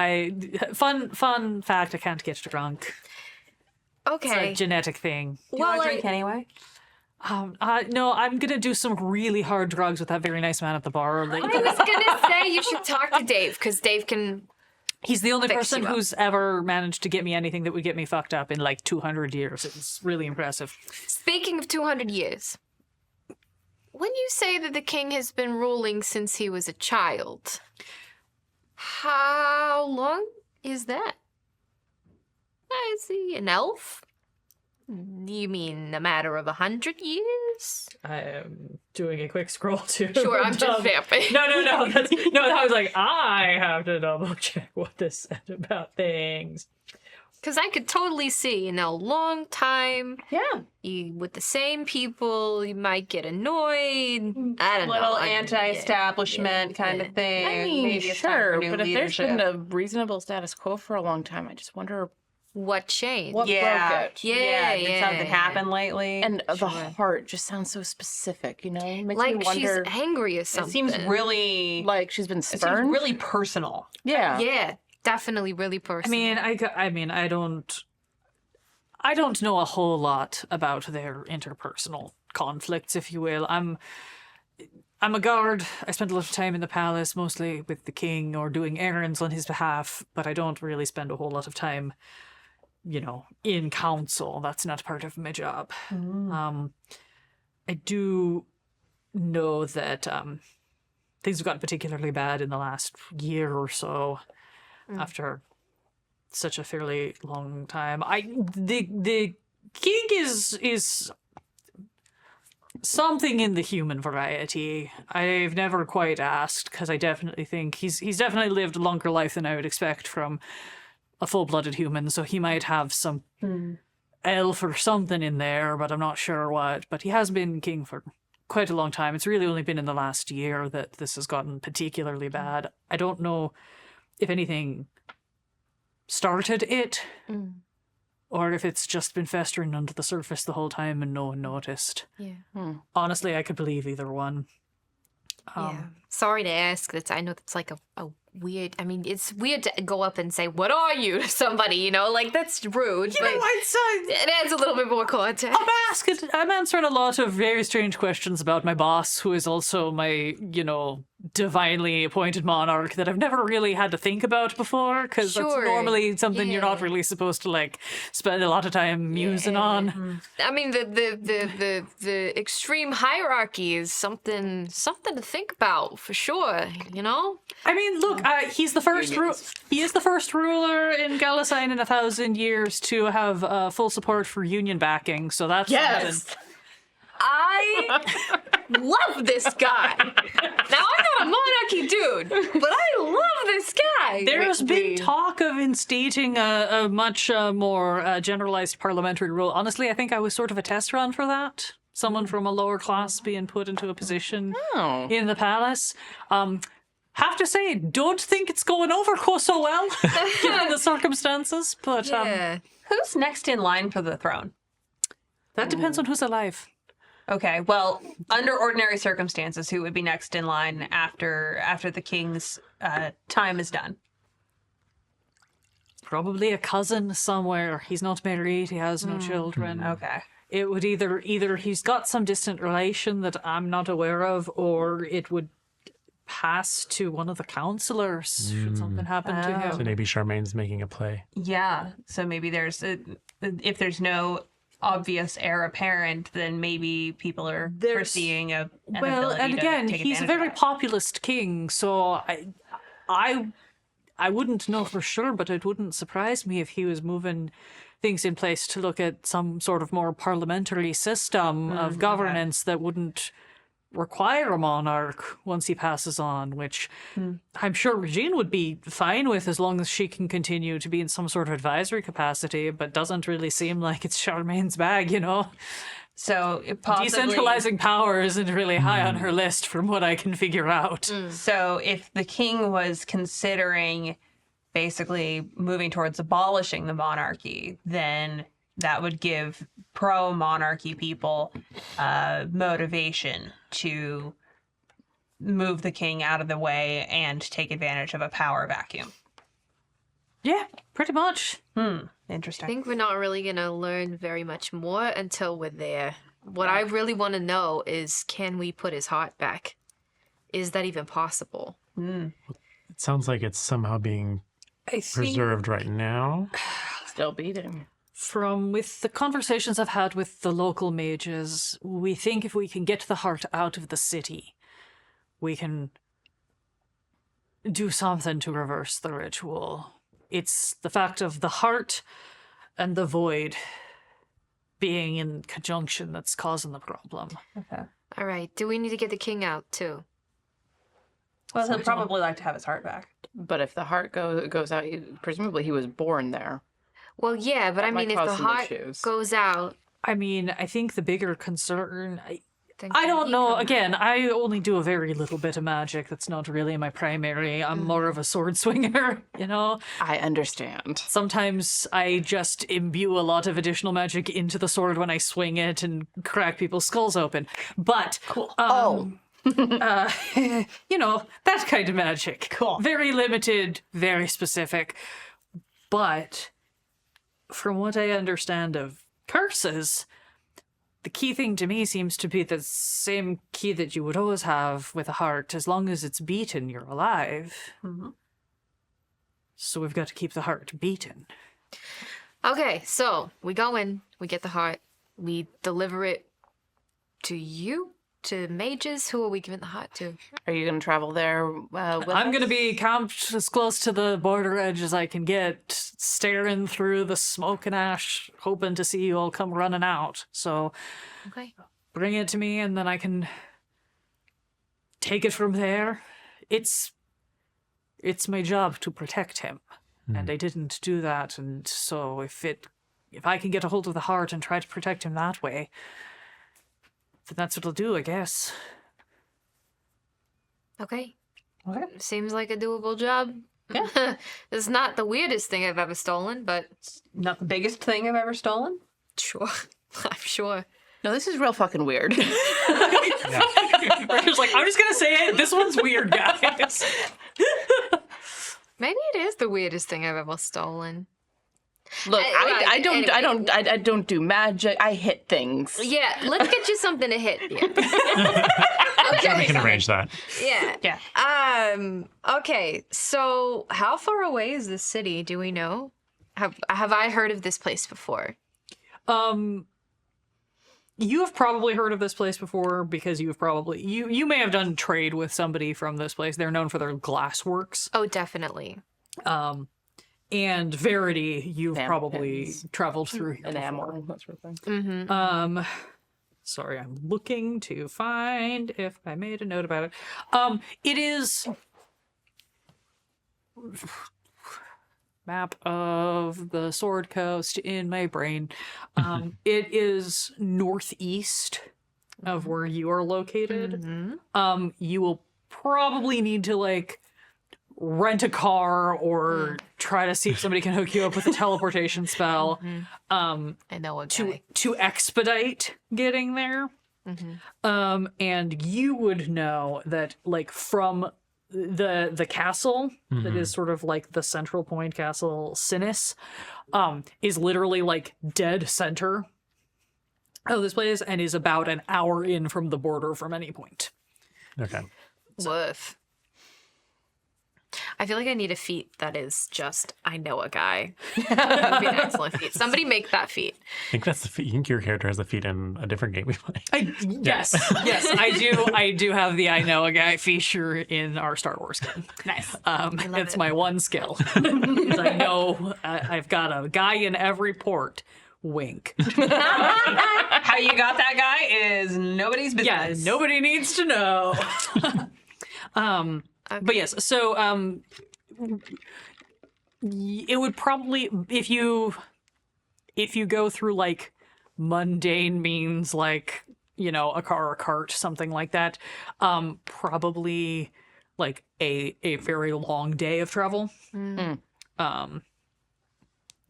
Fun fact, I can't get drunk. It's Okay. a genetic thing. Do you want to drink anyway? No, I'm gonna do some really hard drugs with that very nice man at the bar. Like, I was gonna say you should talk to Dave because Dave can. he's the only Fix person you up. who's ever managed to get me anything that would get me fucked up in like 200 years. It's really impressive. Speaking of 200 years, when you say that the king has been ruling since he was a child, how long is that? Is he an elf? You mean a matter of 100 years? I am doing a quick scroll too. Sure, I'm just vamping. No. I was like, I have to double check what this said about things. Because I could totally see, long time. Yeah. You with the same people, you might get annoyed. I don't know. Little I- anti-establishment kind of thing. I mean, Maybe it's time for sure, new but if there's leadership. been a reasonable status quo for a long time, I just wonder What changed? what broke it. Did something happen lately? And the heart just sounds so specific, Makes me Like she's wonder, angry or it something. seems really, like she's been it seems spurned. really personal. Yeah. Yeah, definitely really personal. I don't know a whole lot about their interpersonal conflicts, if you will. I'm a guard. I spend a lot of time in the palace, mostly with the king or doing errands on his behalf, but I don't really spend a whole lot of time, in council. That's not part of my job. I do know that things have gotten particularly bad in the last year or so after such a fairly long time. The king is something in the human variety. I've never quite asked because I definitely think he's definitely lived a longer life than I would expect from a full-blooded human, so he might have some elf or something in there, but I'm not sure what. But he has been king for quite a long time. It's really only been in the last year that this has gotten particularly bad. I don't know if anything started it or if it's just been festering under the surface the whole time and no one noticed. Yeah. Honestly, I could believe either one. Yeah. Sorry to ask. I know that's like a weird. I mean, it's weird to go up and say, "What are you?" to somebody. That's rude. But it adds a little bit more context. I'm answering a lot of very strange questions about my boss, who is also my, divinely appointed monarch that I've never really had to think about before, because that's Sure. normally something you're not Yeah. really supposed to spend a lot of time musing on. I mean, the extreme hierarchy is something to think about for sure. I mean, look, he is the first ruler in Ghalasine in 1,000 years to have full support for union backing. So that's something. I love this guy. Now, I'm not a monarchy dude, but I love this guy. There's been talk of instating a much more generalized parliamentary rule. Honestly, I think I was sort of a test run for that. Someone from a lower class being put into a position in the palace. Have to say, don't think it's going over so well, given the circumstances. But Yeah. Who's next in line for the throne? that depends on who's alive. Okay, well, under ordinary circumstances, who would be next in line after the king's time is done? Probably a cousin somewhere. He's not married. He has no children. Okay. It would either he's got some distant relation that I'm not aware of, or it would pass to one of the counselors should something happen to him. So maybe Charmaine's making a play. Yeah, so maybe if there's no obvious heir apparent, then maybe people are foreseeing an ability and to again, take he's a advantage very of that. populist king, so I wouldn't know for sure, but it wouldn't surprise me if he was moving things in place to look at some sort of more parliamentary system of governance that wouldn't require a monarch once he passes on, which I'm sure Regine would be fine with as long as she can continue to be in some sort of advisory capacity, but doesn't really seem like it's Charmaine's bag, So possibly, Decentralizing power isn't really high on her list from what I can figure out. So if the king was considering basically moving towards abolishing the monarchy, then that would give pro-monarchy people motivation to move the king out of the way and take advantage of a power vacuum. Yeah, pretty much. I Interesting. think we're not really going to learn very much more until we're there. What I really want to know is, can we put his heart back? Is that even possible? It sounds like it's somehow being I think preserved right now. Still beating. with the conversations I've had with the local mages, we think if we can get the heart out of the city, we can do something to reverse the ritual. It's the fact of the heart and the void being in conjunction that's causing the problem. Okay. All right. Do we need to get the king out too? Well, he'll probably like to have his heart back. But if the heart goes out, presumably he was born there. Well, yeah, but I might mean, if cause the some heart issues. goes out, I mean, I think the bigger concern... then I can don't he know. come Again, I only do a very little bit of magic. That's not really my primary. I'm more of a sword swinger, you know? I understand. Sometimes I just imbue a lot of additional magic into the sword when I swing it and crack people's skulls open. But, you know, that kind of magic. Cool. Very limited, very specific. But from what I understand of curses, the key thing to me seems to be the same key that you would always have with a heart. As long as it's beaten, you're alive. Mm-hmm. So we've got to keep the heart beaten. Okay, so we go in, we get the heart, we deliver it to you, to mages. Who are we giving the heart to? Are you going to travel there with I'm going to us? be camped as close to the border edge as I can get, staring through the smoke and ash, hoping to see you all come running out. So Okay. bring it to me, and then I can take it from there. It's my job to protect him, and I didn't do that. And so if I can get a hold of the heart and try to protect him that way, then that's what I'll do, I guess. Okay. Okay. Seems like a doable job. Yeah. It's not the weirdest thing I've ever stolen, but Not the biggest thing I've ever stolen. sure. I'm sure. No, this is real fucking weird. Rachel's like, I'm just gonna say it. This one's weird, guys. Maybe it is the weirdest thing I've ever stolen. Look, I Anyway. don't do magic. I hit things. Yeah, let's get you something to hit. Yeah. We can arrange that. Yeah. Yeah. Okay. So, how far away is this city? Do we know? Have I heard of this place before? You have probably heard of this place before because you may have done trade with somebody from this place. They're known for their glass works. Oh, definitely. And Verity, you've Vamp probably pins. traveled through here Enamel, before. that sort of thing. Mm-hmm. Sorry, I'm looking to find if I made a note about it. It is map of the Sword Coast in my brain. It is northeast of where you are located. You will probably need to rent a car or try to see if somebody can hook you up with a teleportation spell. I know a guy. to expedite getting there. And you would know that from the castle that is sort of like the central point castle, Sinis, is literally dead center of this place and is about an hour in from the border from any point. Okay. Woof. I feel like I need a feat that is just, I know a guy. That would be an excellent feat. Somebody make that feat. I think that's the feat. I think your character has the feat in a different game we play. Yes, I do. I do have the I know a guy feature in our Star Wars game. Nice. It's my one skill. Is I know I've got a guy in every port. Wink. How you got that guy is nobody's business. Yeah, nobody needs to know. But yes, so it would probably if you go through mundane means a car or cart, something like that, probably a very long day of travel.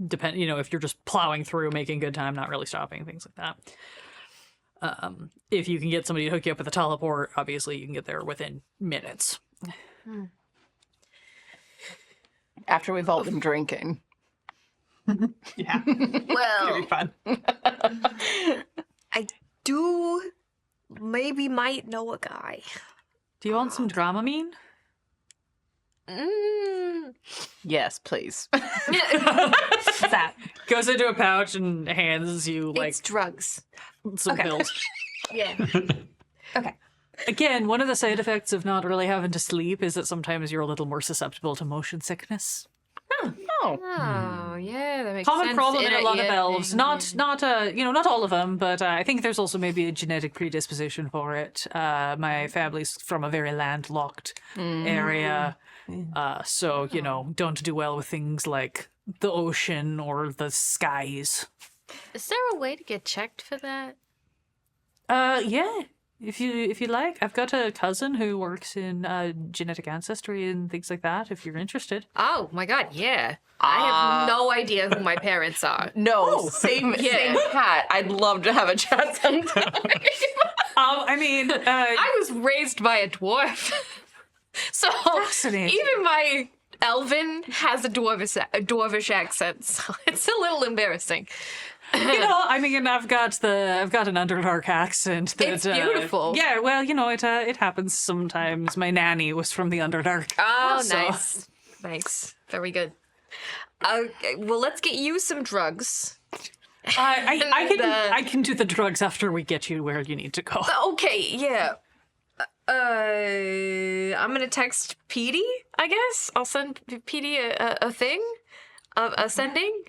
Depend, if you're just plowing through, making good time, not really stopping, things like that. If you can get somebody to hook you up with a teleport, obviously you can get there within minutes. After we've all been drinking. Yeah. It'll Well, be fun. might know a guy. Do you want some Dramamine? Yes, please. What's that? Goes into a pouch and hands you like It's drugs. some pills. Yeah. Okay. Again, one of the side effects of not really having to sleep is that sometimes you're a little more susceptible to motion sickness. Oh. Oh, yeah, that makes Common sense. problem in a lot of yeah, elves. yeah. Not not all of them, but I think there's also maybe a genetic predisposition for it. My family's from a very landlocked area, so don't do well with things like the ocean or the skies. Is there a way to get checked for that? Yeah. If you like, I've got a cousin who works in genetic ancestry and things like that. If you're interested. Oh my god, yeah. I have no idea who my parents are. No, same hat. I'd love to have a chat sometime. I was raised by a dwarf. So Fascinating. even my elven has a dwarvish accent, so it's a little embarrassing. I've got an Underdark accent. That, It's beautiful. Yeah, well, it happens sometimes. My nanny was from the Underdark. Oh, So- nice. Very good. Okay, well, let's get you some drugs. I can do the drugs after we get you where you need to go. Okay, yeah. I'm gonna text Petey, I guess. I'll send Petey a thing of a sending.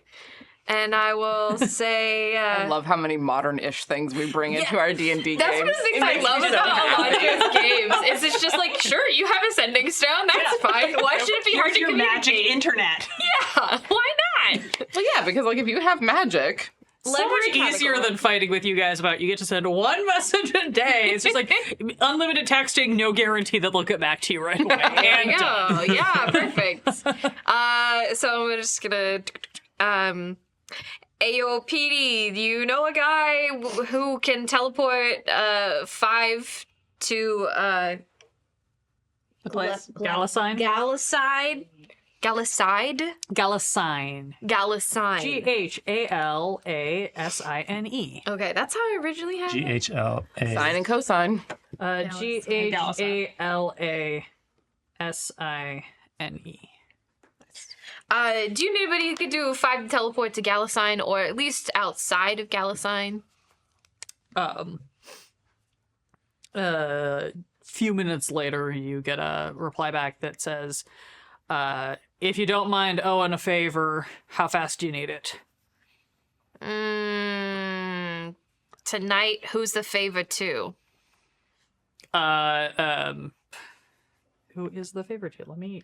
And I will say... I love how many modern-ish things we bring into our D&D games. That's one of the things I love about a lot of these games. Is it's just like, sure, you have a sending stone, that's fine. Why should it be hard Here's to your communicate? magic internet. Yeah, why not? Well, yeah, because if you have magic... So much easier than fighting with you guys about you get to send one message a day. It's just like unlimited texting, no guarantee that they'll get back to you right away. There we go. Yeah, perfect. So I'm just gonna... Ayo, PD, do you know a guy who can teleport 5 to The place. Ghalasine? Ghalasine? Ghalasine. Ghalasine. Ghalasine. Okay, that's how I originally had it. GHLA. Sine and cosine. Ghalasine. Do you know anybody who could do 5 to teleport to Ghalasine, or at least outside of Ghalasine? Few minutes later, you get a reply back that says, if you don't mind owing a favor, how fast do you need it? Tonight, who's the favor to? Who is the favor to? Let me...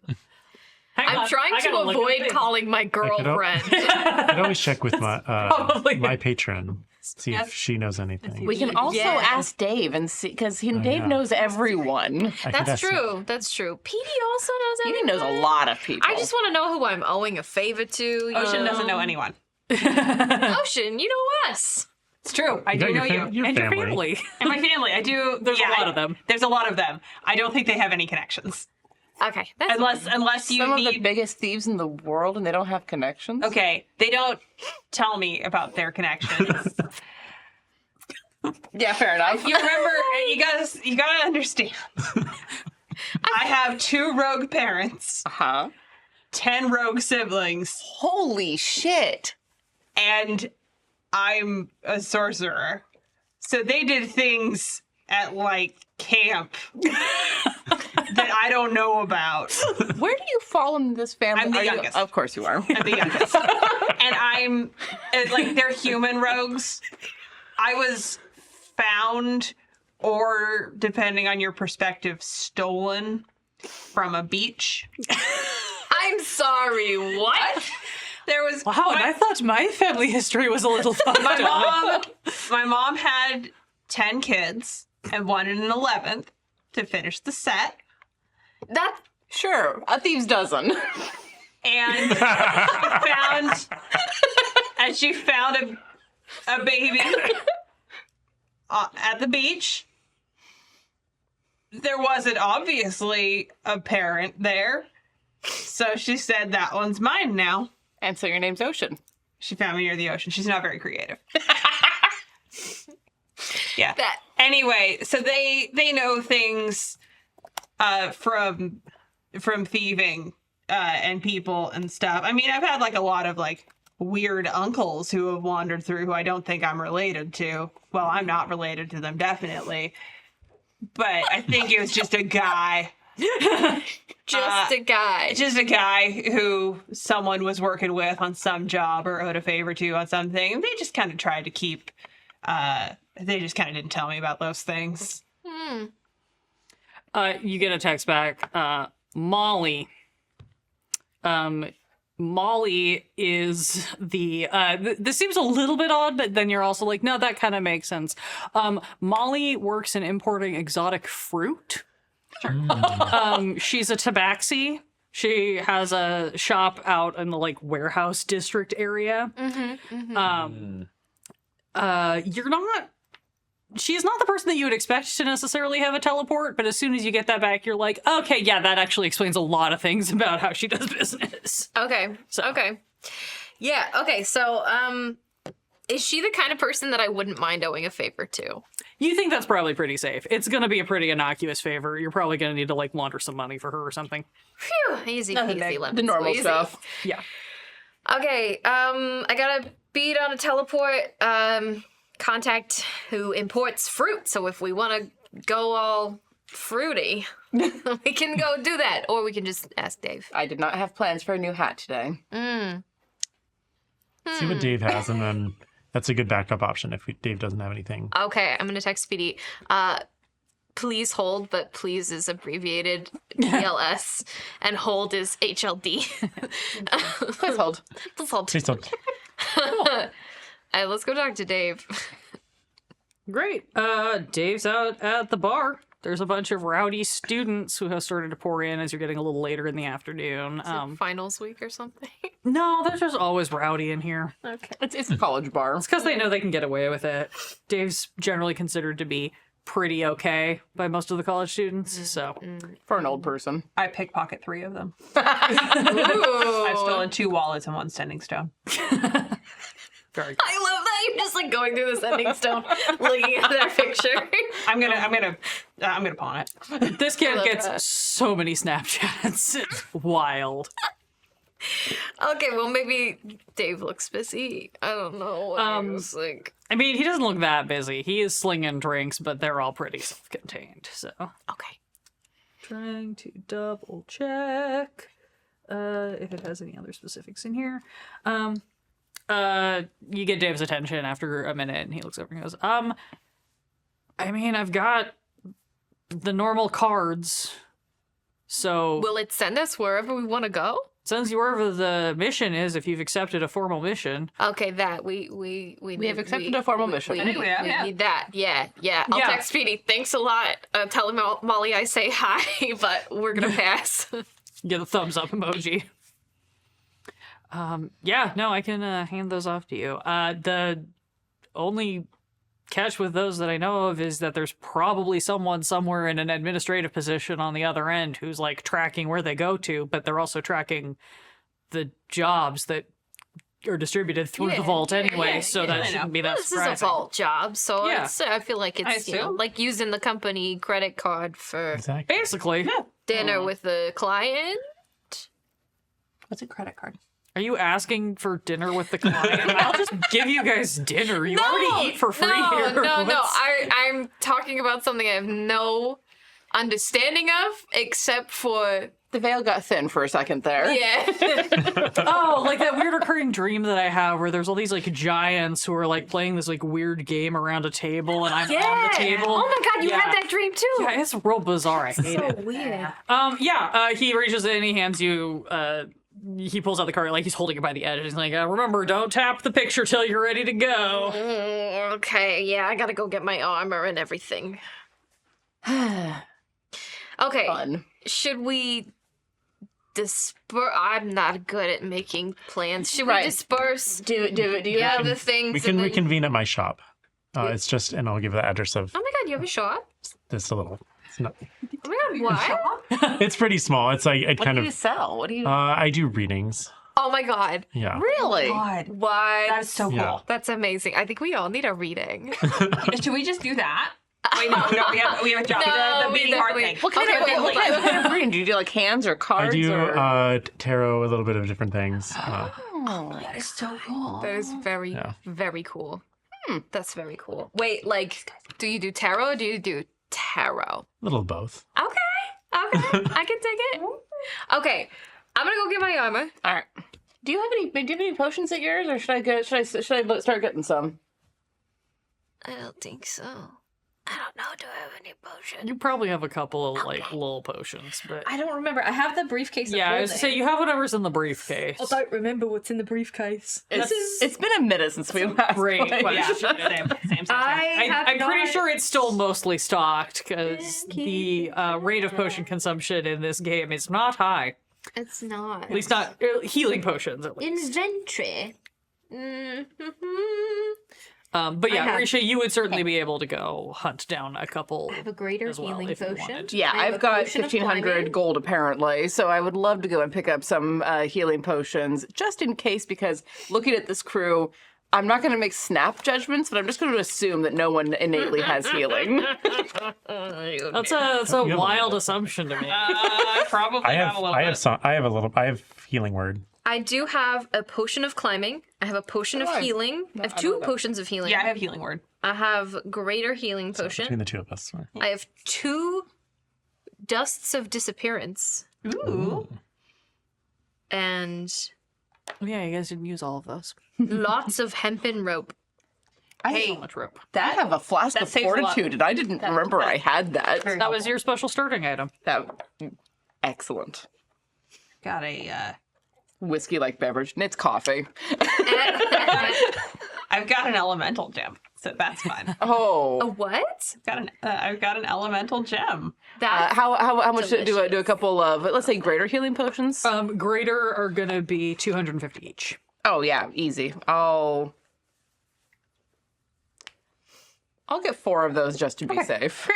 I'm trying to avoid calling my girlfriend. I could always check with my Probably. my patron, see if she knows anything. We can also ask Dave and see, because Dave knows everyone. I could That's ask- true. That's true. Petey also knows He everyone. knows a lot of people. I just want to know who I'm owing a favor to. you Ocean know. doesn't know anyone. Ocean, you know us. It's true. I You got do know your, you. your And family. your family. And my family. I do. There's a lot of them. There's a lot of them. I don't think they have any connections. Okay, that's Unless you Some of the need... biggest thieves in the world, and they don't have connections. Okay, they don't tell me about their connections. Yeah, fair enough. You remember, you gotta understand. I have 2 rogue parents, Huh? 10 rogue siblings, Holy shit! and I'm a sorcerer. So they did things at, like, camp that I don't know about. Where do you fall in this family? I'm the Are you- youngest. Of course you are. I'm the youngest. And I'm, like, they're human rogues. I was found, or depending on your perspective, stolen from a beach. I'm sorry, what? There was Wow, and I thought my family history was a little fucked up. my mom had 10 kids and wanted an 11th to finish the set. That Sure, a thieves dozen. And she found a baby at the beach. There wasn't obviously a parent there. So she said, that one's mine now. And so your name's Ocean. She found me near the ocean. She's not very creative. Yeah. That Anyway, so they know things from thieving and people and stuff. I mean, I've had like a lot of like weird uncles who have wandered through who I don't think I'm related to. Well, I'm not related to them, definitely. But I think it was just a guy. just a guy. Just a guy who someone was working with on some job or owed a favor to on something. They just kind of tried to keep, they just kind of didn't tell me about those things. You get a text back. Molly. Molly is the this seems a little bit odd, but then you're also like, no, that kind of makes sense. Molly works in importing exotic fruit. She's a tabaxi. She has a shop out in the like warehouse district area. You're not. She's not the person that you would expect to necessarily have a teleport, but as soon as you get that back, you're like, okay, yeah, that actually explains a lot of things about how she does business. Okay. Okay. Yeah. Okay. So, is she the kind of person that I wouldn't mind owing a favor to? You think that's probably pretty safe. It's going to be a pretty innocuous favor. You're probably going to need to like launder some money for her or something. Phew. Easy peasy. lemon The normal squeezy. stuff. Yeah. Okay. I got a beat on a teleport. Contact who imports fruit. So if we want to go all fruity, we can go do that, or we can just ask Dave. I did not have plans for a new hat today. See what Dave has, and then that's a good backup option if Dave doesn't have anything. Okay, I'm gonna text Speedy. Please hold, but please is abbreviated PLS, and hold is HLD. Please hold. Please hold. Please don't. Let's go talk to Dave. Great. Dave's out at the bar. There's a bunch of rowdy students who have started to pour in as you're getting a little later in the afternoon. Finals week or something. No, they're just always rowdy in here. Okay. It's a college bar. It's because they know they can get away with it. Dave's generally considered to be pretty okay by most of the college students, so. For an old person. I pickpocket 3 of them. I've stolen 2 wallets and 1 sending stone. Very good. I love that you're just like going through the sending stone, looking at their picture. I'm gonna pawn it. This kid love gets that. so many Snapchats. It's wild. Okay, well maybe Dave looks busy. I don't know what he was like. I mean, he doesn't look that busy. He is slinging drinks, but they're all pretty self-contained, so. Okay. Trying to double check if it has any other specifics in here. You get Dave's attention after a minute, and he looks over and goes, I mean, I've got the normal cards, so Will it send us wherever we want to go? sends you wherever the mission is if you've accepted a formal mission. Okay, that we have accepted a formal mission. I think we have, yeah. need that. Yeah. I'll Yeah. text Speedy. Thanks a lot. Tell him Molly I say hi, but we're gonna pass. Get the thumbs up emoji. Yeah, no, I can hand those off to you. The only catch with those that I know of is that there's probably someone somewhere in an administrative position on the other end who's like tracking where they go to, but they're also tracking the jobs that are distributed through the vault anyway, so that shouldn't be that This surprising. is a vault job, so Yeah. I feel like I it's assume. like using the company credit card for Exactly. Basically. dinner with the client. What's a credit card? Are you asking for dinner with the client? I'll just give you guys dinner. You already eat for free here. No. What's- I'm talking about something I have no understanding of, except for The veil got thin for a second there. yeah. Oh, like that weird recurring dream that I have where there's all these like giants who are like playing this like weird game around a table and I'm on the table. Oh my god, you Yeah. had that dream too. Yeah, it's real bizarre. I hate it. Weird. He reaches in, he hands you, he pulls out the card, like he's holding it by the edge. He's like, remember, don't tap the picture till you're ready to go. Okay, yeah, I gotta go get my armor and everything. Okay, Fun. should we disperse? I'm not good at making plans. Should we Right. disperse? Do you Yeah, have the things. We can and then- reconvene at my shop. It's just, and I'll give the address of Oh my god, you have a shop? this a little. It's not. Oh my god, what? It's pretty small. It's like it What kind do of. you sell? What do you I do readings. Oh my god. Yeah. Really? God, What? that's so cool. Yeah. That's amazing. I think we all need a reading. Should we just do that? Wait, no, we have a job. No, the we beating heart definitely- thing. What kind Okay, of wait, what kind of reading? Do you do like hands or I cards? do or... tarot, a little bit of different things. That is so cool. That is very, Yeah. very cool. That's very cool. Wait, like, do you do tarot or do you do tarot? A little of both. Okay. I can take it. Okay. I'm gonna go get my armor. All right. Do you have any potions at yours, or should I start getting some? I don't think so. I don't know. Do I have any potion? You probably have a couple of like little potions, but I don't remember. I have the briefcase. of yeah, I was holding. to say you have whatever's in the briefcase. I don't remember what's in the briefcase. It's been a minute since we last Great played. question. Yeah, same. I'm pretty sure it's still mostly stocked because the rate of potion consumption in this game is not high. It's not. At least not healing potions, at least. Inventory. But yeah, have- Risha, you would certainly be able to go hunt down a couple. I have a greater as well, healing if you potion. wanted. Yeah, I have I've a got potion of 1,500 climbing. gold apparently, so I would love to go and pick up some healing potions just in case. Because looking at this crew, I'm not going to make snap judgments, but I'm just going to assume that no one innately has healing. That's a wild assumption to me. Probably I not have a little I bit. have some I have healing word. I do have a potion of climbing. I have a potion of healing. I have two potions of healing. Yeah, I have healing word. I have greater healing potion. Between the two of us. I have 2 dusts of disappearance. Ooh. And Yeah, you guys didn't use all of those. lots of hempen rope. So much rope. I have a flask that of saves a lot. fortitude, and I didn't remember I had that. Very That was your special starting item. Excellent. Got a. Whiskey-like beverage, and it's coffee. I've got an elemental gem, so that's fine. Oh. A what? I've got an elemental gem. That How much do delicious. a couple of, let's say, greater healing potions? Greater are gonna be 250 each. Oh yeah, easy. I'll get 4 of those just to be safe.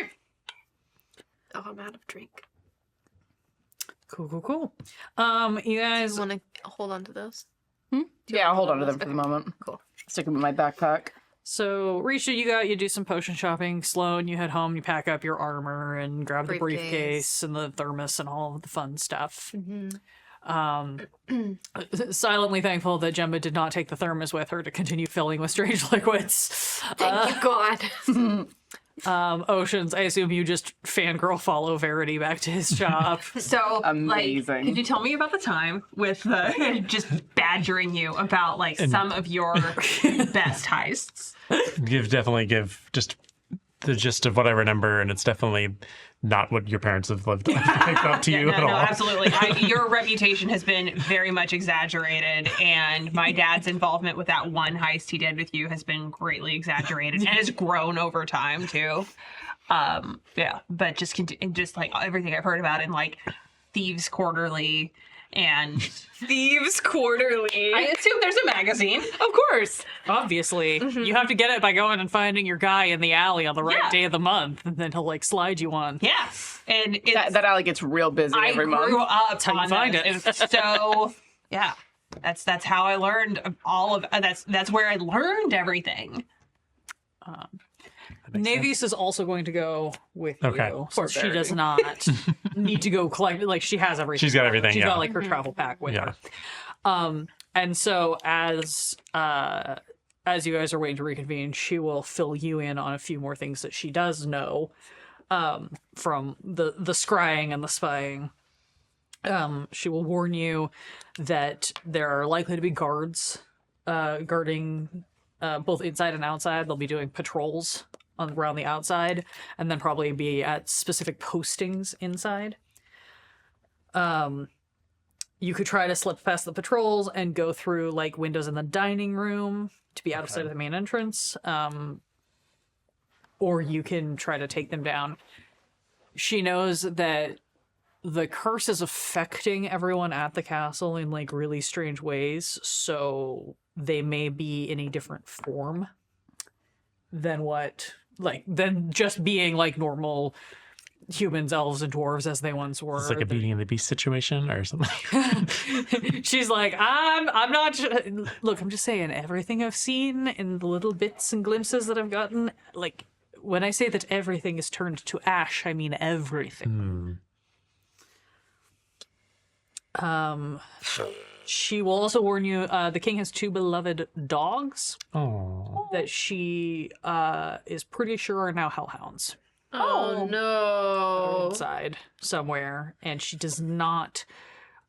Oh, I'm out of drink. Cool. You guys. Want to hold on to those? Yeah, I'll hold on to them for the moment. Cool. Stick them in my backpack. So, Risha, you do some potion shopping. Sloan, you head home, you pack up your armor and grab the Briefcase. briefcase and the thermos and all of the fun stuff. Silently thankful that Gemma did not take the thermos with her to continue filling with strange liquids. Thank you, God. Oceans, I assume you just fangirl follow Verity back to his shop. So, Amazing. like, could you tell me about the time with just badgering you about like some of your best heists? Definitely give just the gist of what I remember, and it's definitely not what your parents have lived up to you at No, all. absolutely. Your reputation has been very much exaggerated, and my dad's involvement with that one heist he did with you has been greatly exaggerated and has grown over time too. Yeah, but just like everything I've heard about in like Thieves Quarterly and Thieves Quarterly. I assume there's a magazine. Of course. Obviously, you have to get it by going and finding your guy in the alley on the right Yeah. day of the month, and then he'll like slide you on. Yeah, and it's, That alley gets real busy I every grew month. up how you on find this. it. It's so yeah, that's how I learned all of that's where I learned everything. Navius is also going to go with Okay. you. So she does not need to go collect. Like she has everything. She's got everything, She's yeah. got like her travel pack with Yeah. her. And so as you guys are waiting to reconvene, she will fill you in on a few more things that she does know from the scrying and the spying. She will warn you that there are likely to be guards guarding both inside and outside. They'll be doing patrols around the outside, and then probably be at specific postings inside. You could try to slip past the patrols and go through like windows in the dining room to be out of sight of the main entrance. Or you can try to take them down. She knows that the curse is affecting everyone at the castle in like really strange ways, so they may be in a different form than than just being like normal humans, elves, and dwarves as they once were. It's like a Beauty and the Beast situation or something. She's like, I'm not. Look, I'm just saying, everything I've seen in the little bits and glimpses that I've gotten, like, when I say that everything is turned to ash, I mean everything. She will also warn you, the king has 2 beloved dogs Oh. that she is pretty sure are now hellhounds. Oh no. Inside somewhere, and she does not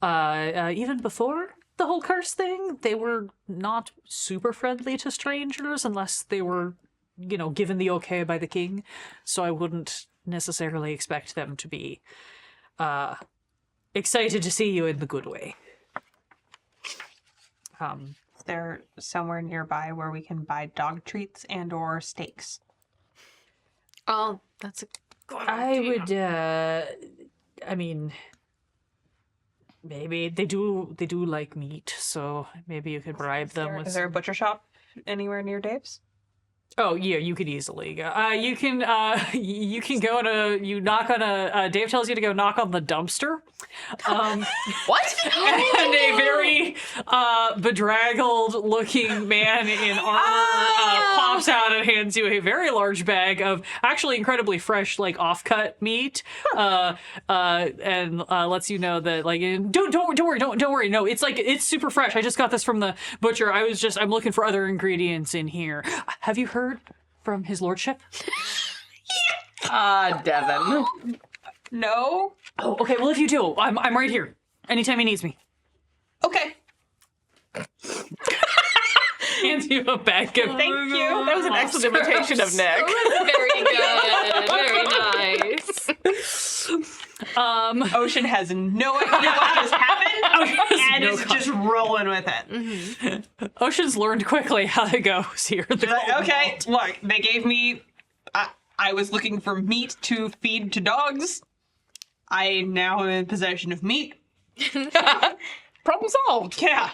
even before the whole curse thing, they were not super friendly to strangers unless they were, you know, given the okay by the king. So I wouldn't necessarily expect them to be excited to see you in the good way. Is there somewhere nearby where we can buy dog treats and or steaks? Oh, that's a good I idea. would I mean, maybe they do like meat, so maybe you could bribe them with Is there a butcher shop anywhere near Dave's? Oh yeah, you could easily go. You can go to, you knock on a Dave tells you to go knock on the dumpster. What? And a very bedraggled looking man in armor pops out and hands you a very large bag of actually incredibly fresh, like offcut meat, and lets you know that, like, don't worry, no, it's like, it's super fresh. I just got this from the butcher. I'm looking for other ingredients in here. Have you heard from his lordship? Devin. No. Oh, okay. Well, if you do, I'm right here anytime he needs me. Okay. Hands you a bag of. Thank you. That was an excellent imitation of Nick. Very good. Very nice. Ocean has no idea what just happened and no is just rolling with it. Ocean's learned quickly how it goes here. at the Like, Golden okay, Vault. look, they gave me. I was looking for meat to feed to dogs. I now am in possession of meat. Problem solved. Yeah,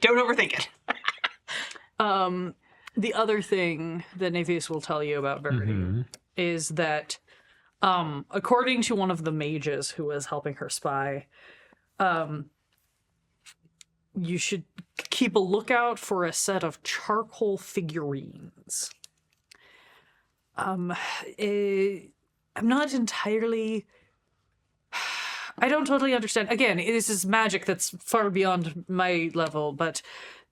don't overthink it. The other thing that Navius will tell you about Verity is that, according to one of the mages who was helping her spy, you should keep a lookout for a set of charcoal figurines. I'm not entirely. I don't totally understand. Again, this is magic that's far beyond my level, but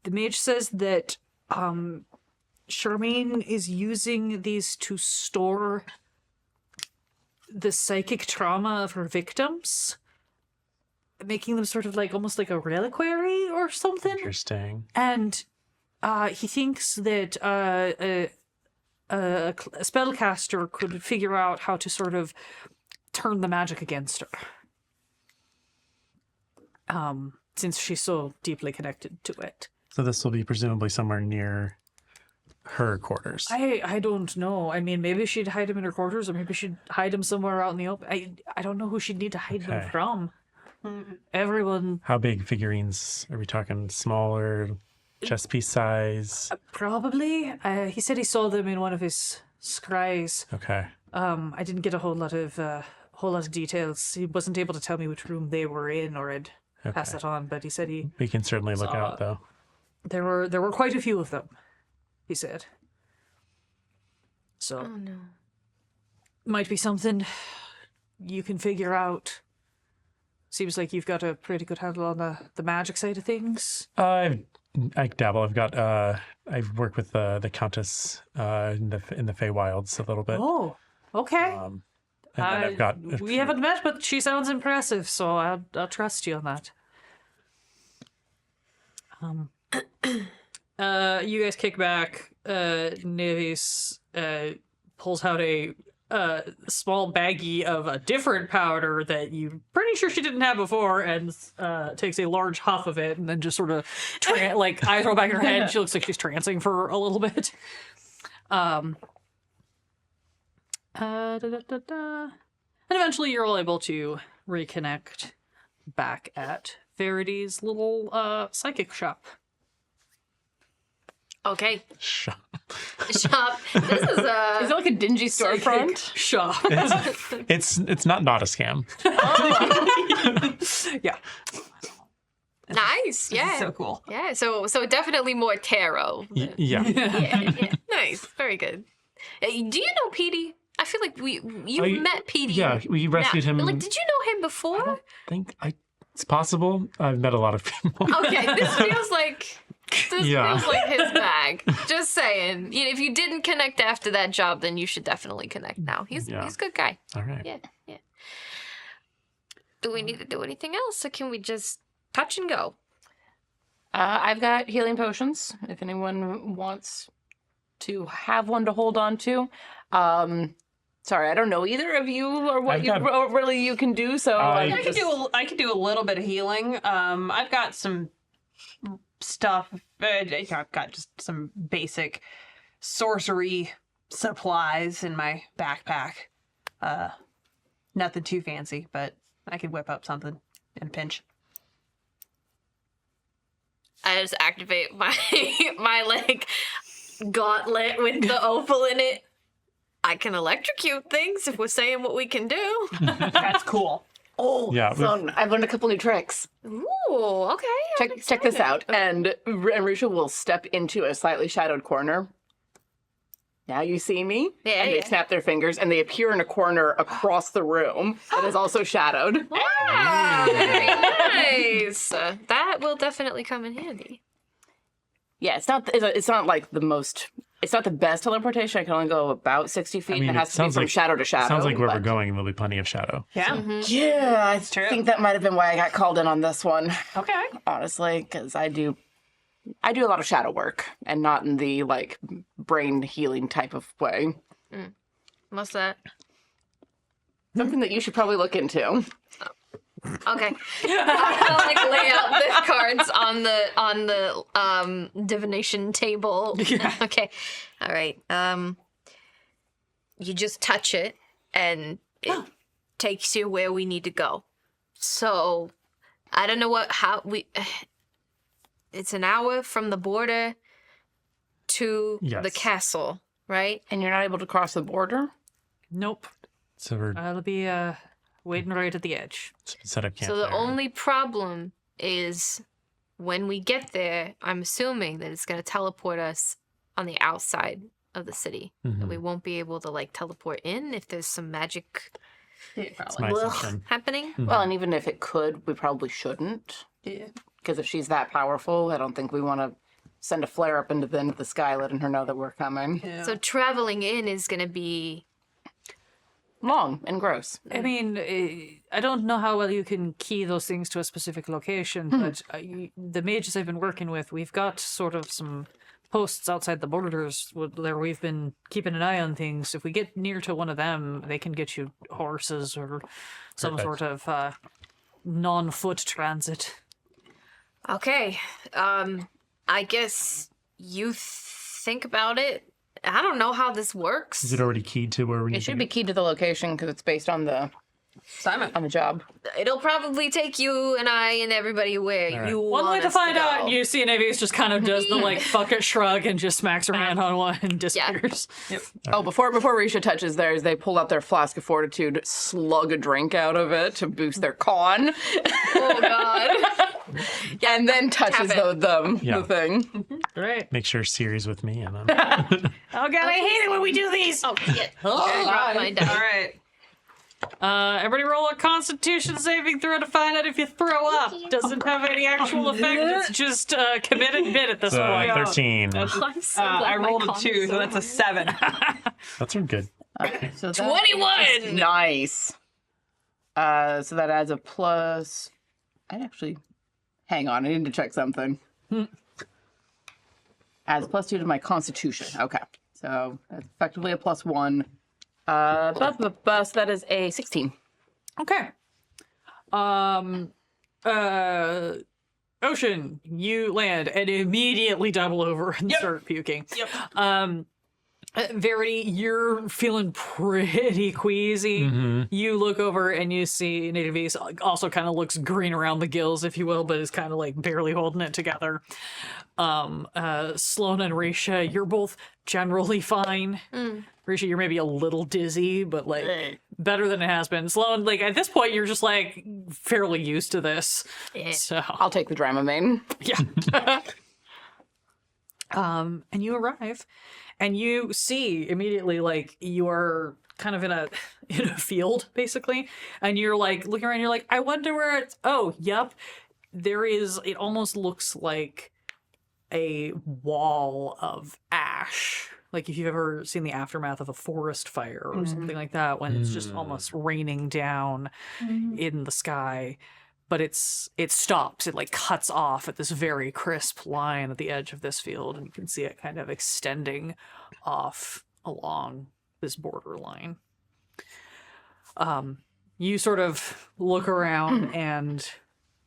the mage says that Charmaine is using these to store the psychic trauma of her victims, making them sort of like almost like a reliquary or something. Interesting. And he thinks that a spellcaster could figure out how to sort of turn the magic against her. Since she's so deeply connected to it. So this will be presumably somewhere near her quarters. I don't know. I mean, maybe she'd hide him in her quarters, or maybe she'd hide him somewhere out in the open. I don't know who she'd need to hide them Okay. from. Everyone, How big figurines? Are we talking smaller, chess piece size? probably. He said he saw them in one of his scries. Okay. I didn't get a whole lot of details. He wasn't able to tell me which room they were in, or I'd pass Okay. it on. But he said We can certainly look Saw- out, though. there were quite a few of them. He said. So Oh no. might be something you can figure out. Seems like you've got a pretty good handle on the magic side of things. I dabble. I've got. I've worked with the Countess in the Feywilds a little bit. Oh, okay. And then I've got. We haven't met, but she sounds impressive, so I'll trust you on that. You guys kick back. Navis pulls out a small baggie of a different powder that you're pretty sure she didn't have before, and takes a large huff of it, and then just sort of like eyes roll back in her head. She looks like she's trancing for a little bit. And eventually you're all able to reconnect back at Verity's little psychic shop. Okay. Shop. Shop. This is Is it like a dingy storefront? Shop. It's not a scam. Yeah. nice. Yeah. So cool. Yeah. So definitely more tarot. Yeah. Yeah. Nice. Very good. Do you know Petey? I feel like you met Petey. Yeah, we rescued him. Like, did you know him before? It's possible. I've met a lot of people. Okay, this feels like Yeah. feels like his bag. Just saying. If you didn't connect after that job, then you should definitely connect now. He's a good guy. All right. Yeah. Do we need to do anything else, or can we just touch and go? I've got healing potions. If anyone wants to have one to hold on to. Sorry, I don't know either of you or what what really you can do. So I I could do a little bit of healing. I've got some stuff. I've got just some basic sorcery supplies in my backpack. Nothing too fancy, but I could whip up something in a pinch. I just activate my like gauntlet with the opal in it. I can electrocute things if we're saying what we can do. That's cool. Oh, Yeah, so I've learned a couple new tricks. Ooh, okay. Check this out. And Risha will step into a slightly shadowed corner. Now you see me. Yeah, and they yeah. snap their fingers and they appear in a corner across the room that is also shadowed. Ah, very nice. That will definitely come in handy. Yeah, it's not like the most. It's not the best teleportation. I can only go about 60 feet, and it has to be from shadow to shadow. Sounds like where we're but- going, there'll be plenty of shadow. Yeah. Yeah, I true. think that might have been why I got called in on this one. Okay. Honestly, because I do a lot of shadow work, and not in the like brain healing type of way. What's that? Something that you should probably look into. Okay. I'll like lay out the cards on the divination table. Yeah. Okay. All right. You just touch it and it takes you where we need to go. So I don't know it's an hour from the border to Yes. the castle, right? And you're not able to cross the border? Nope. So we're I'll be waiting right at the edge. set up camp So the there. only problem is when we get there, I'm assuming that it's going to teleport us on the outside of the city. And we won't be able to like teleport in if there's some magic It's my assumption. happening. Well, and even if it could, we probably shouldn't. Yeah. Because if she's that powerful, I don't think we want to send a flare up into the sky letting her know that we're coming. Yeah. So traveling in is going to be Long and gross. I mean, I don't know how well you can key those things to a specific location, but the mages I've been working with, we've got sort of some posts outside the borders where we've been keeping an eye on things. If we get near to one of them, they can get you horses or some Perfect. sort of non-foot transit. okay. I guess you think about it. I don't know how this works. Is it already keyed to where we need It should to be keyed to the location because it's based on the Simon. job. It'll probably take you and I and everybody where right. you One way want to us find go. out, you see Navius just kind of does the like fuck it shrug and just smacks her hand on one and disappears. Oh, before Risha touches theirs, they pull out their flask of fortitude, slug a drink out of it to boost their con, Oh God. and then touches Tap it. Yeah. the thing. Right. make sure Siri's with me and then Oh god, I hate it when we do these. Oh shit. I dropped my die. All right. Everybody roll a Constitution saving throw to find out if you throw up. Doesn't have any actual effect. It's just committed bit at this so point. 13. I'm so glad I my rolled a con 2, is so that's a 7. That's good. So 21. Nice. So that adds a plus. I actually. Hang on, I need to check something. Adds +2 to my Constitution. Okay, so that's effectively a +1. So that is a 16. Okay. Ocean, you land and immediately double over and start puking. Yep. Verity, you're feeling pretty queasy. You look over and you see Native East also kind of looks green around the gills, if you will, but is kind of like barely holding it together. Sloan and Risha, you're both generally fine. Risha, you're maybe a little dizzy, but like better than it has been. Sloan, like at this point, you're just like fairly used to this. So I'll take the Dramamine. yeah. And you arrive, and you see immediately like you are kind of in a field basically, and you're like looking around. You're like, I wonder where it's. Oh, yep. There is. It almost looks like a wall of ash. Like if you've ever seen the aftermath of a forest fire or something like that, when it's just almost raining down in the sky. But it stops. It like cuts off at this very crisp line at the edge of this field, and you can see it kind of extending off along this border line. You sort of look around, and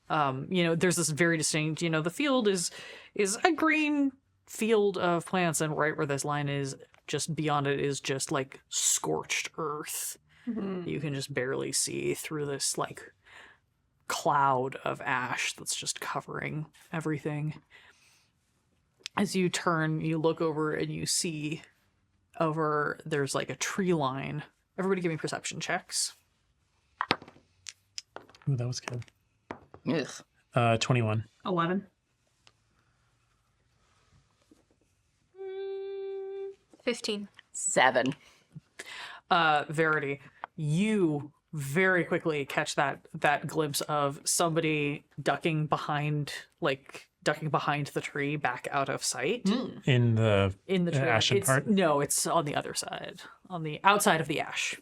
there's this very distinct. The field is a green field of plants, and right where this line is, just beyond it, is just like scorched earth. You can just barely see through this like cloud of ash that's just covering everything. As you turn, you look over and you see over there's like a tree line. Everybody give me perception checks. Ooh, that was good. Yes. 21. 11. 15. 7. Verity, you very quickly catch that glimpse of somebody ducking behind the tree back out of sight. In the In the tree. ashen part? No, it's on the other side, on the outside of the ash.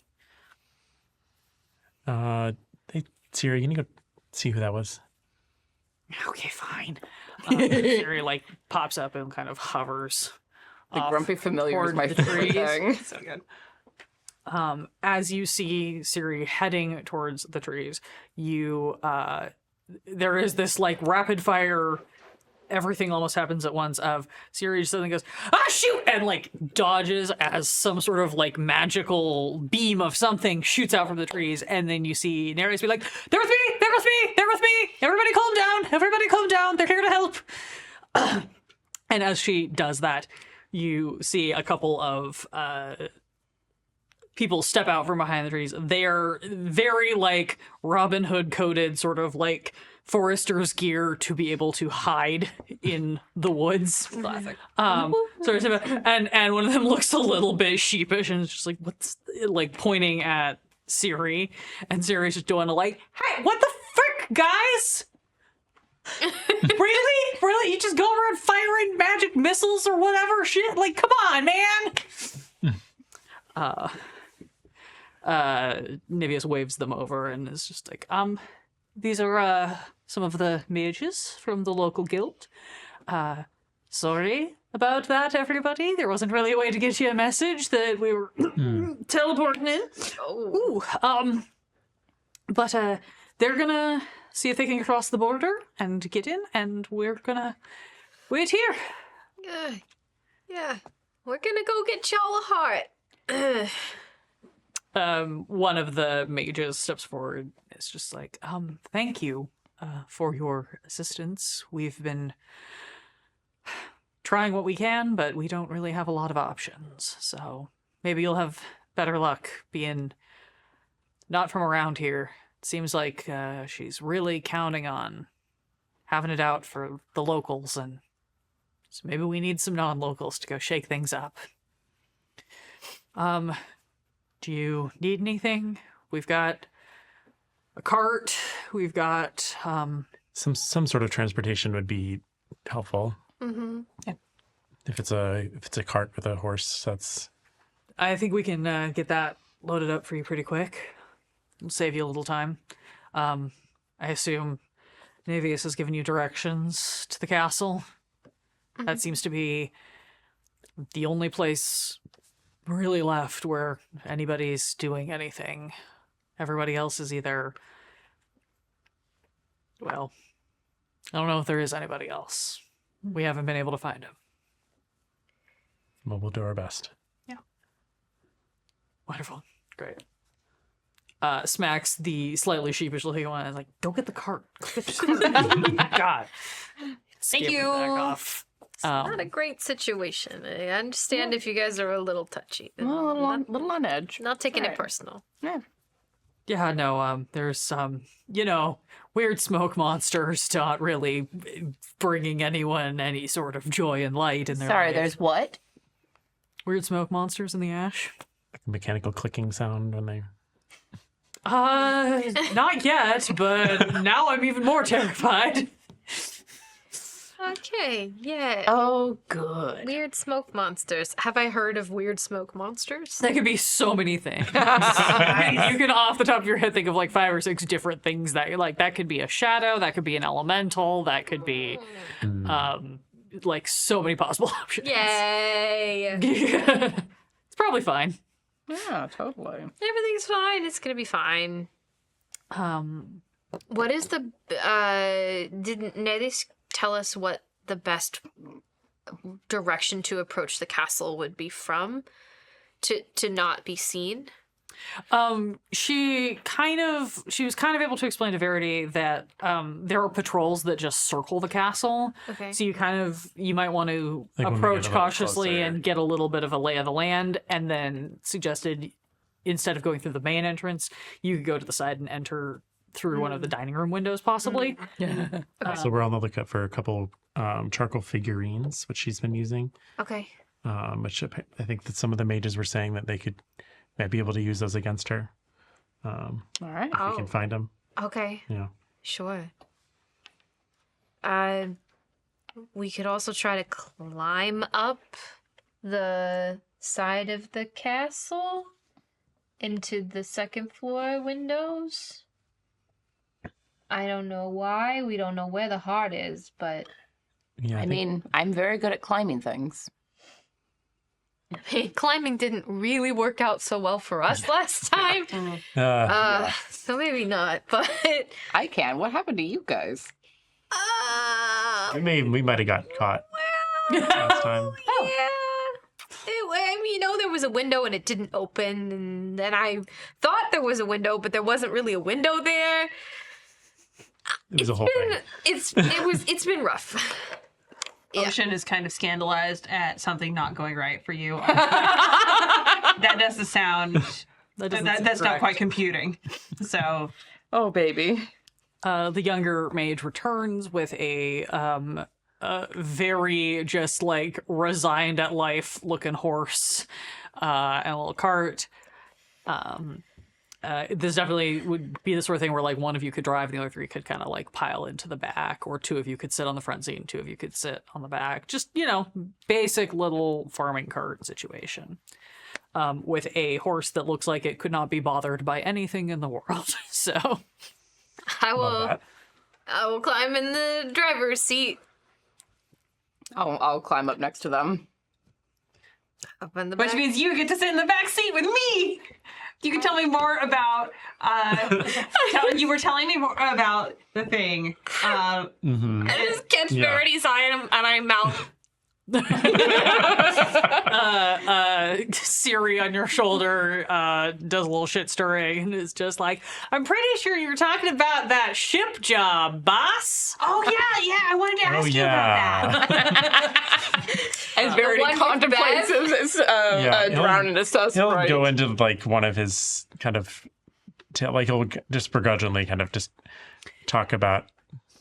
Hey, Siri, can you go see who that was? Okay, fine. Siri like pops up and kind of hovers. The off grumpy familiar is toward my the favorite trees. thing. So good. As you see Siri heading towards the trees, there is this like rapid fire, everything almost happens at once of Siri just suddenly goes, ah, shoot! And like dodges as some sort of like magical beam of something shoots out from the trees. And then you see Nereus be like, they're with me! They're with me! They're with me! Everybody calm down! Everybody calm down! They're here to help! And as she does that, you see a couple of people step out from behind the trees. They're very like Robin Hood coded, sort of like forester's gear to be able to hide in the woods. Classic. And one of them looks a little bit sheepish and is just like, what's like pointing at Siri, and Siri's just doing a like, hey, what the frick, guys? Really? You just go around firing magic missiles or whatever shit? Like, come on, man. Niveus waves them over and is just like, these are some of the mages from the local guild. Sorry about that, everybody. There wasn't really a way to get you a message that we were teleporting in. But they're gonna see if they can cross the border and get in, and we're gonna wait here. Yeah. We're gonna go get Chala Heart. One of the mages steps forward. It's just like, thank you for your assistance. We've been trying what we can, but we don't really have a lot of options. So maybe you'll have better luck being not from around here. It seems like she's really counting on having it out for the locals, and so maybe we need some non-locals to go shake things up. Do you need anything? We've got a cart. We've got Some sort of transportation would be helpful. Mm-hmm. Yeah. If it's a cart with a horse, that's. I think we can get that loaded up for you pretty quick. It'll save you a little time. I assume Navius has given you directions to the castle. That seems to be the only place really left where anybody's doing anything. Everybody else is either... Well, I don't know if there is anybody else. We haven't been able to find him. Well, we'll do our best. Yeah. Wonderful. Great. Smacks the slightly sheepish looking one and is like, go get the cart. Go get the cart. God. Thank you. Back off. Not a great situation. I understand if you guys are a little touchy. Well, little on edge. Not taking it Right. personal. Yeah. Yeah, no, there's some, weird smoke monsters not really bringing anyone any sort of joy and light in their Sorry, life. there's what? Weird smoke monsters in the ash? Mechanical clicking sound when they. Not yet, but now I'm even more terrified. Okay, yeah. Oh, good. Weird smoke monsters. Have I heard of weird smoke monsters? That could be so many things. You can, off the top of your head, think of like 5 or 6 different things that could be a shadow, that could be an elemental, that could be, like so many possible options. Yay! It's probably fine. Yeah, totally. Everything's fine. It's gonna be fine. What is the did Nedis tell us what the best direction to approach the castle would be from to not be seen? She was kind of able to explain to Verity that there are patrols that just circle the castle. Okay. So you might want to Like when we approach get a little cautiously closer. and get a little bit of a lay of the land, and then suggested instead of going through the main entrance, you could go to the side and enter through one of the dining room windows, possibly. So we're on the lookout for a couple charcoal figurines, which she's been using. Okay. Which I think that some of the mages were saying that they might be able to use those against her. All right. If we can find them. Okay. Yeah. Sure. We could also try to climb up the side of the castle into the second floor windows. I don't know why. We don't know where the heart is, but Yeah. I mean, I'm very good at climbing things. climbing didn't really work out so well for us last time. So maybe not, but I can. What happened to you guys? we might have got caught last time. yeah. I mean, there was a window and it didn't open, and then I thought there was a window, but there wasn't really a window there. It was a whole thing. It's been rough. Ocean is kind of scandalized at something not going right for you. That doesn't sound. That's not correct. quite computing. So Oh, baby. The younger mage returns with a very just like resigned at life looking horse and a little cart. This definitely would be the sort of thing where like one of you could drive, the other 3 could kind of like pile into the back, or 2 of you could sit on the front seat and 2 of you could sit on the back. Just, basic little farming cart situation. With a horse that looks like it could not be bothered by anything in the world. So I Love that. will climb in the driver's seat. I'll climb up next to them. Up in the which back. means you get to sit in the back seat with me. You can tell me more about. You were telling me more about the thing. I just catch Yeah. Verity's eye and I mouth. Siri on your shoulder does a little shit stirring and is just like, I'm pretty sure you're talking about that ship job, boss. Oh yeah, I wanted to ask you about that. As Verity one with contemplates Bev? his he'll- drown in a He'll Sprite. go into like one of his kind of, he'll just begrudgingly kind of just talk about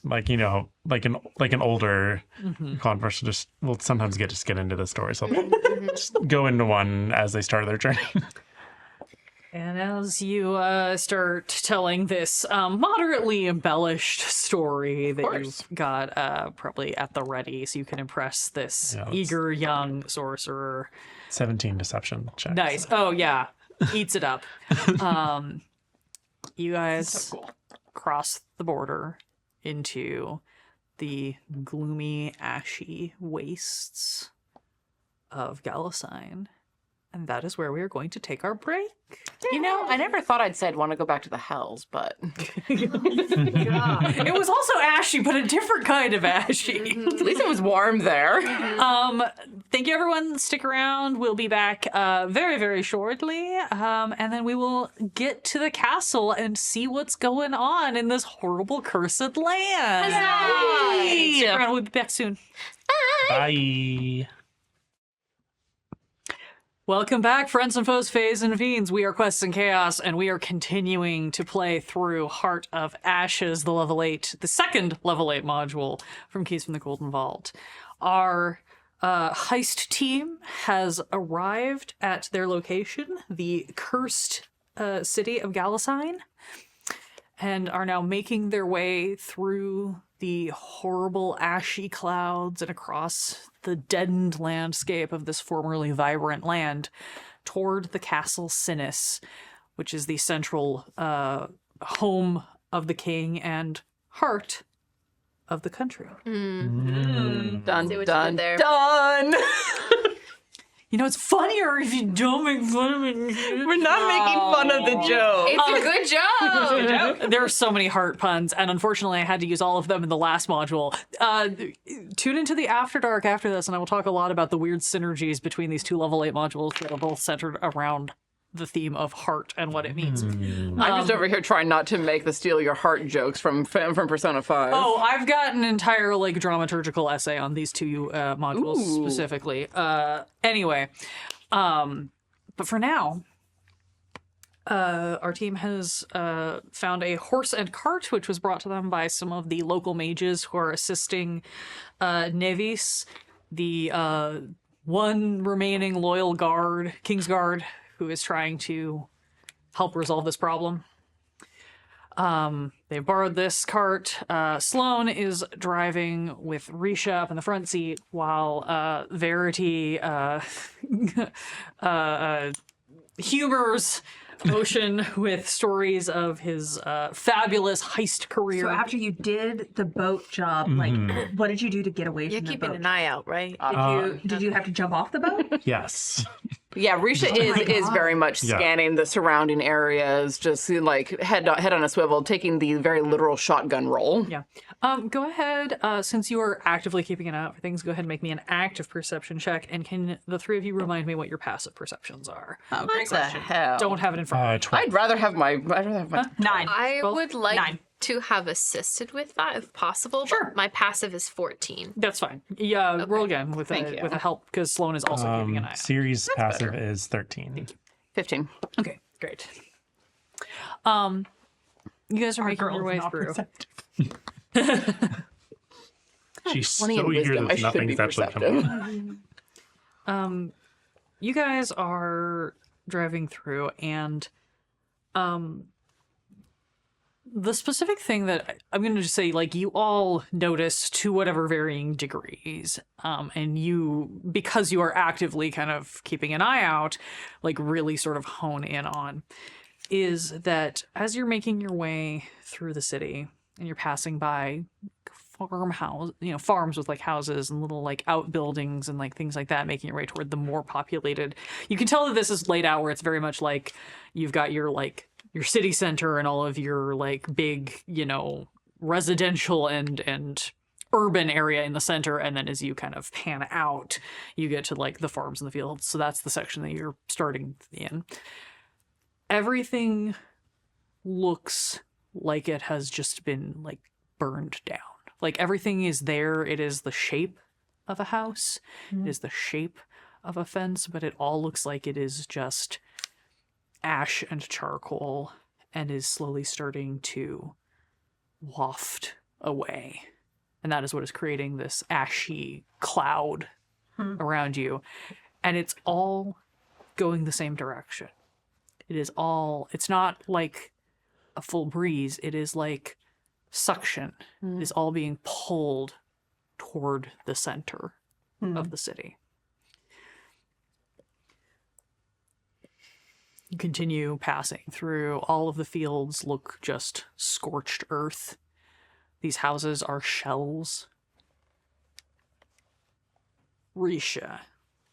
like like an older converse. We'll sometimes get into the story, so just go into one as they start their journey. And as you start telling this moderately embellished story that you've got probably at the ready so you can impress this Yeah, let's- eager young sorcerer. 17 deception checks. Nice. Oh, yeah. Eats it up. You guys cross the border into the gloomy, ashy wastes of Ghalasine. And that is where we are going to take our break. You know, I never thought I'd say I'd want to go back to the Hells, but It was also ashy, but a different kind of ashy. at least it was warm there. Thank you, everyone. Stick around. We'll be back very, very shortly. And then we will get to the castle and see what's going on in this horrible, cursed land. Huzzah! Stick around. We'll be back soon. Bye. Welcome back, friends and foes, fays and fiends. We are Quests and Chaos, and we are continuing to play through Heart of Ashes, the level 8, the second level 8 module from Keys from the Golden Vault. Our heist team has arrived at their location, the cursed city of Ghalasine, and are now making their way through the horrible ashy clouds and across the deadened landscape of this formerly vibrant land toward the Castle Sinis, which is the central home of the king and heart of the country. Done, See what you done, did there. done. You know, it's funnier if you don't make fun of it. We're not making fun of the joke. It's a good joke. There are so many heart puns, and unfortunately I had to use all of them in the last module. Tune into the After Dark after this, and I will talk a lot about the weird synergies between these two level 8 modules that are both centered around the theme of heart and what it means. I'm just over here trying not to make the steal your heart jokes from Persona 5. Oh, I've got an entire like dramaturgical essay on these two modules specifically. Anyway, but for now, our team has found a horse and cart, which was brought to them by some of the local mages who are assisting Nevis, the one remaining loyal guard, Kingsguard, who is trying to help resolve this problem. They borrowed this cart. Sloane is driving with Risha up in the front seat, while Verity humors Ocean with stories of his fabulous heist career. So after you did the boat job, like, what did you do to get away You're from the keeping boat? an eye out, right? Did you have to jump off the boat? Yes. Yeah, Risha is very much Yeah. scanning the surrounding areas, just like head on a swivel, taking the very literal shotgun roll. Yeah. Go ahead, since you are actively keeping an eye out for things, go ahead and make me an active perception check, and can the three of you remind me what your passive perceptions are? Oh, great What the question. hell? Don't have it in front of you. 12. I'd rather have my. 9. I would like 9. to have assisted with that if possible. Sure. But my passive is 14. That's fine. Yeah, roll again with Thank you. a help, because Sloane is also keeping an eye out. Series passive is 13. 15. Okay, great. You guys are making your way through. She's 20 so in eager wisdom. I that should nothing's be actually coming up. You guys are driving through, and the specific thing that I'm going to just say, like, you all notice to whatever varying degrees, and you, because you are actively kind of keeping an eye out, like really sort of hone in on, is that as you're making your way through the city and you're passing by farms with like houses and little like outbuildings and like things like that, making your way toward the more populated, you can tell that this is laid out where it's very much like you've got your city center and all of your like big, residential and urban area in the center, and then as you kind of pan out, you get to like the farms and the fields. So that's the section that you're starting in. Everything looks like it has just been like burned down. Like everything is there. It is the shape of a house. It is the shape of a fence, but it all looks like it is just ash and charcoal and is slowly starting to waft away. And that is what is creating this ashy cloud around you. And it's all going the same direction. It's not like a full breeze. It is like suction. It is all being pulled toward the center of the city. You continue passing through. All of the fields look just scorched earth. These houses are shells. Risha,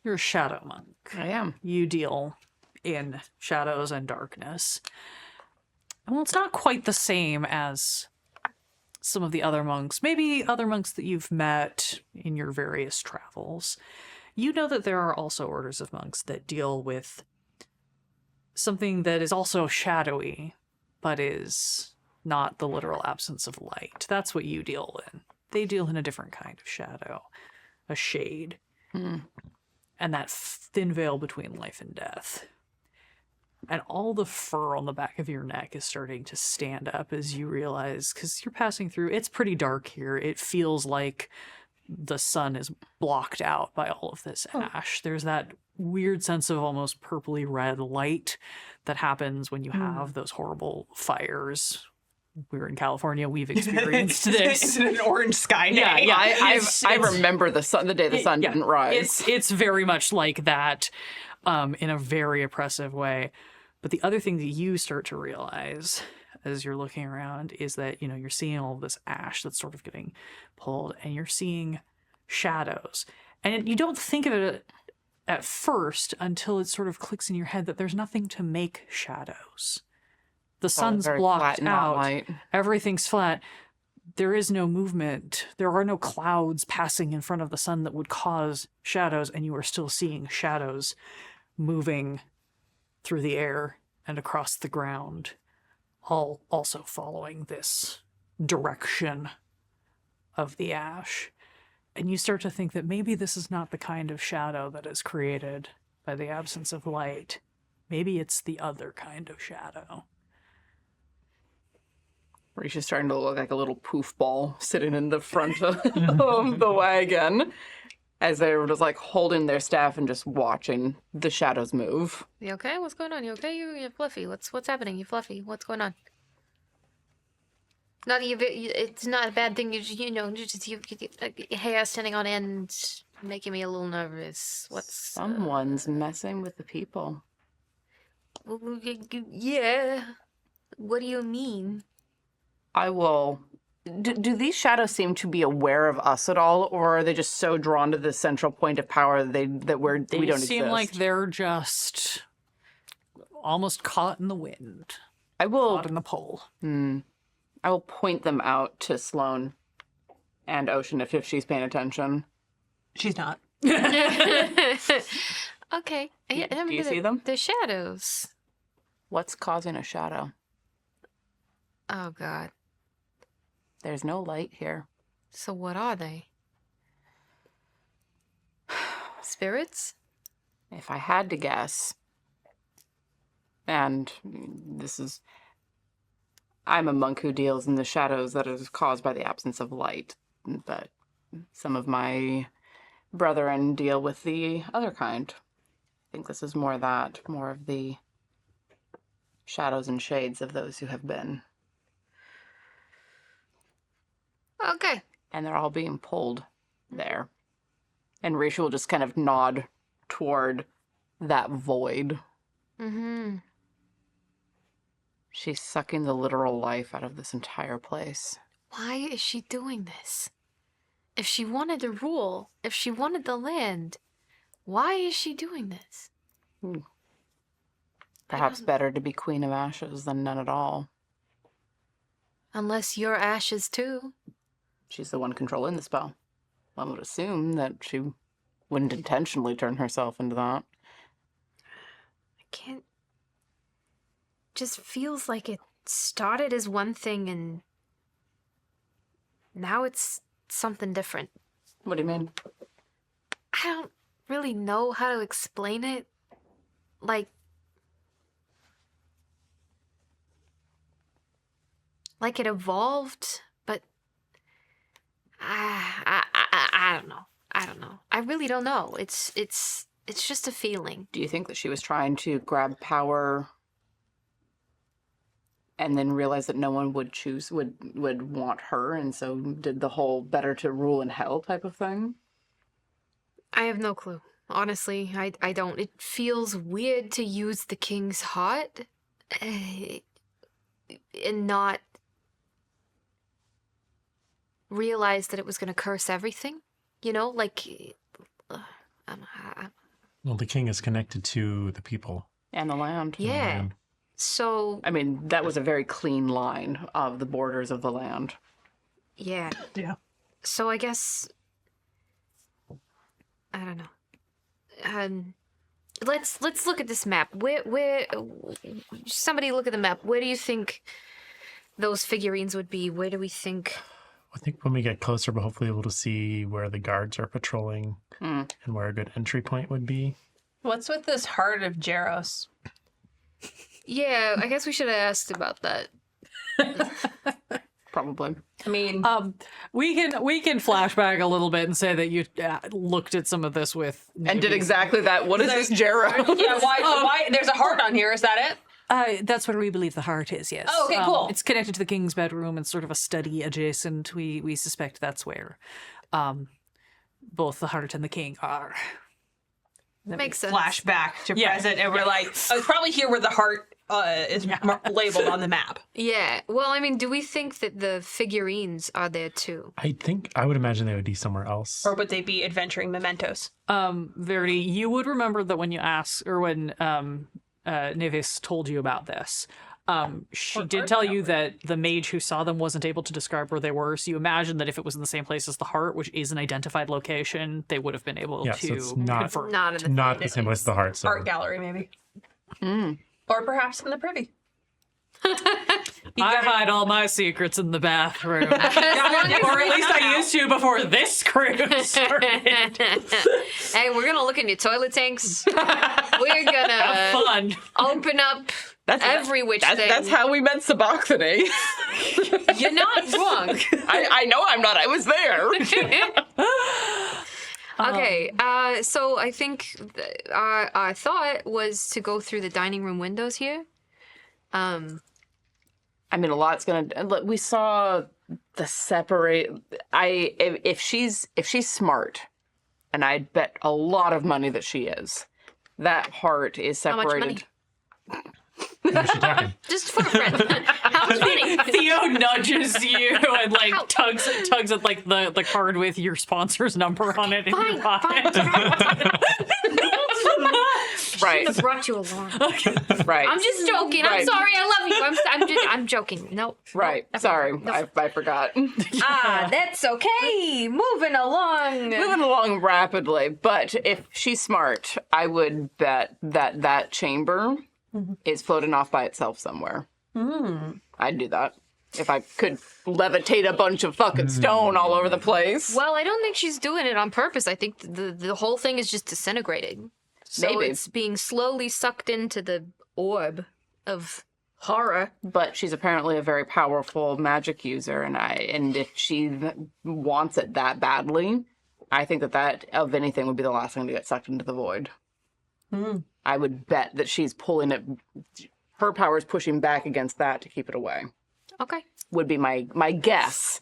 you're a shadow monk. I am. You deal in shadows and darkness. Well, it's not quite the same as some of the other monks, maybe other monks that you've met in your various travels. You know that there are also orders of monks that deal with something that is also shadowy, but is not the literal absence of light. That's what you deal in. They deal in a different kind of shadow, a shade, and that thin veil between life and death. And all the fur on the back of your neck is starting to stand up as you realize, because you're passing through, it's pretty dark here. It feels like the sun is blocked out by all of this ash. There's that weird sense of almost purpley red light that happens when you have those horrible fires. We're in California. We've experienced this. It's an orange sky day. Yeah. I remember the day the sun didn't rise. It's very much like that, in a very oppressive way. But the other thing that you start to realize as you're looking around is that, you're seeing all of this ash that's sort of getting pulled, and you're seeing shadows. And you don't think of it at first until it sort of clicks in your head that there's nothing to make shadows. The sun's very blocked flat and not out. light. Everything's flat. There is no movement. There are no clouds passing in front of the sun that would cause shadows, and you are still seeing shadows moving through the air and across the ground, all also following this direction of the ash. And you start to think that maybe this is not the kind of shadow that is created by the absence of light. Maybe it's the other kind of shadow. Risha's starting to look like a little poof ball sitting in the front of the wagon as they were just like holding their staff and just watching the shadows move. You okay? What's going on? You okay? You're fluffy. What's happening? You fluffy. What's going on? Not you. It's not a bad thing. You hair standing on end, making me a little nervous. Someone's messing with the people. Yeah. What do you mean? I will. Do these shadows seem to be aware of us at all, or are they just so drawn to the central point of power we don't exist? They seem like they're just almost caught in the wind, caught in the pole. I will point them out to Sloane and Ocean if she's paying attention. She's not. Okay. Do you see them? The shadows. What's causing a shadow? Oh, God. There's no light here. So what are they? Spirits? If I had to guess, and I'm a monk who deals in the shadows that is caused by the absence of light, but some of my brethren deal with the other kind. I think this is more of the shadows and shades of those who have been. Okay. And they're all being pulled there. And Risha will just kind of nod toward that void. Mm-hmm. She's sucking the literal life out of this entire place. Why is she doing this? If she wanted to rule, if she wanted the land, why is she doing this? Perhaps better to be Queen of Ashes than none at all. Unless you're ashes too. She's the one controlling the spell. One would assume that she wouldn't intentionally turn herself into that. I can't... Just feels like it started as one thing and now it's something different. What do you mean? I don't really know how to explain it. Like it evolved, but I don't know. I really don't know. It's just a feeling. Do you think that she was trying to grab power and then realized that no one would want her, and so did the whole better to rule in hell type of thing? I have no clue. Honestly, I don't. It feels weird to use the king's heart and not realize that it was going to curse everything. You know, like... Well, the king is connected to the people. And the land. Yeah. So, I mean, that was a very clean line of the borders of the land. yeah. Yeah. So I guess I don't know. Let's look at this map. Where somebody look at the map. Where do you think those figurines would be? Where do we think? I think when we get closer, we'll hopefully be able to see where the guards are patrolling and where a good entry point would be. What's with this heart of Jaros? Yeah, I guess we should have asked about that. Probably. I mean, We can flashback a little bit and say that you looked at some of this with And did exactly that. What is this, Jarrow? yeah, why? There's a heart on here. Is that it? That's where we believe the heart is. Yes. Oh, okay, cool. It's connected to the king's bedroom and sort of a study adjacent. We suspect that's where, both the heart and the king are. Makes sense. Flashback to Yeah. present, and we're like, it's probably here where the heart is labeled on the map. Yeah. Well, I mean, do we think that the figurines are there too? I would imagine they would be somewhere else. Or would they be adventuring mementos? Verity, you would remember that when you asked, or when Nevis told you about this, she did tell you that the mage who saw them wasn't able to describe where they were, so you imagine that if it was in the same place as the heart, which is an identified location, they would have been able Yeah, to so it's not confirm. Not in the not the same place as the heart. So Art gallery, maybe. Or perhaps in the privy. I hide all my secrets in the bathroom. As long as Or at least I used to before this crew started. Hey, we're gonna look in your toilet tanks. We're gonna Fun. open up every which thing. That's how we met Sabachthani. You're not wrong. I know I'm not. I was there. Okay, so I think our thought was to go through the dining room windows here. I mean, a lot's gonna. We saw the separate. If she's smart, and I'd bet a lot of money that she is. That heart is How much separated. money? who's she talking? Just for a friend. How much money? Theo nudges you and like tugs at like the card with your sponsor's number on it in your pocket. Right, I brought you along. right. I'm just joking. I'm Right. sorry. I love you. I'm joking. No. Right. Sorry, I forgot. That's okay. Moving along. Moving along rapidly, but if she's smart, I would bet that chamber is floating off by itself somewhere. I'd do that. If I could levitate a bunch of fucking stone all over the place. Well, I don't think she's doing it on purpose. I think the whole thing is just disintegrating. So Maybe. it's being slowly sucked into the orb of horror. But she's apparently a very powerful magic user, and if she wants it that badly, I think that of anything would be the last thing to get sucked into the void. I would bet that she's pulling it. Her power is pushing back against that to keep it away. Okay. Would be my guess.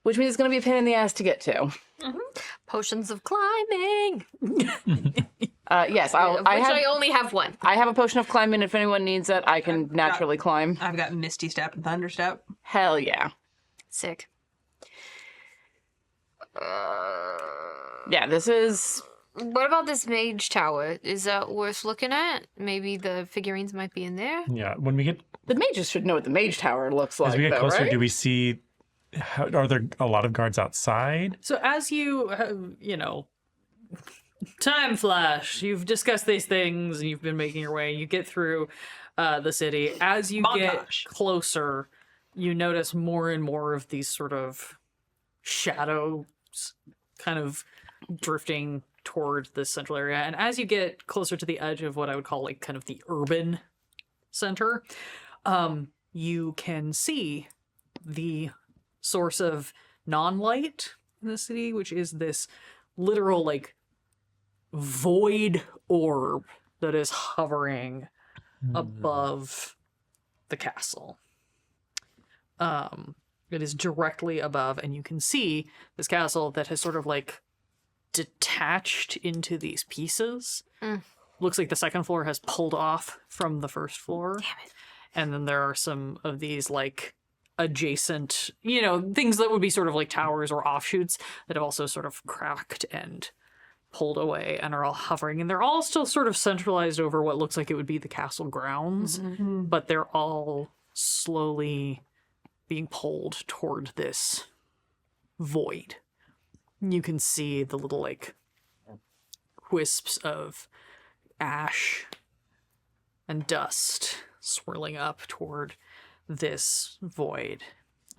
Which means it's going to be a pain in the ass to get to. Potions of climbing. Yes, I only have one. I have a potion of climbing. If anyone needs it, I can naturally climb. I've got Misty Step and Thunder Step. Hell yeah. Sick. Yeah, this is... What about this mage tower? Is that worth looking at? Maybe the figurines might be in there. Yeah, when we get The mages should know what the mage tower looks like, as we get though, closer, right? do we see? Are there a lot of guards outside? So as you, time flash, you've discussed these things and you've been making your way. You get through the city. As you get Montage. closer, you notice more and more of these sort of shadows kind of drifting toward the central area. And as you get closer to the edge of what I would call like kind of the urban center, you can see the source of non-light in the city, which is this literal like void orb that is hovering above the castle. It is directly above, and you can see this castle that has sort of like detached into these pieces. Looks like the second floor has pulled off from the first floor. Damn it. And then there are some of these like adjacent, things that would be sort of like towers or offshoots that have also sort of cracked and pulled away and are all hovering, and they're all still sort of centralized over what looks like it would be the castle grounds, but they're all slowly being pulled toward this void. You can see the little like wisps of ash and dust swirling up toward this void.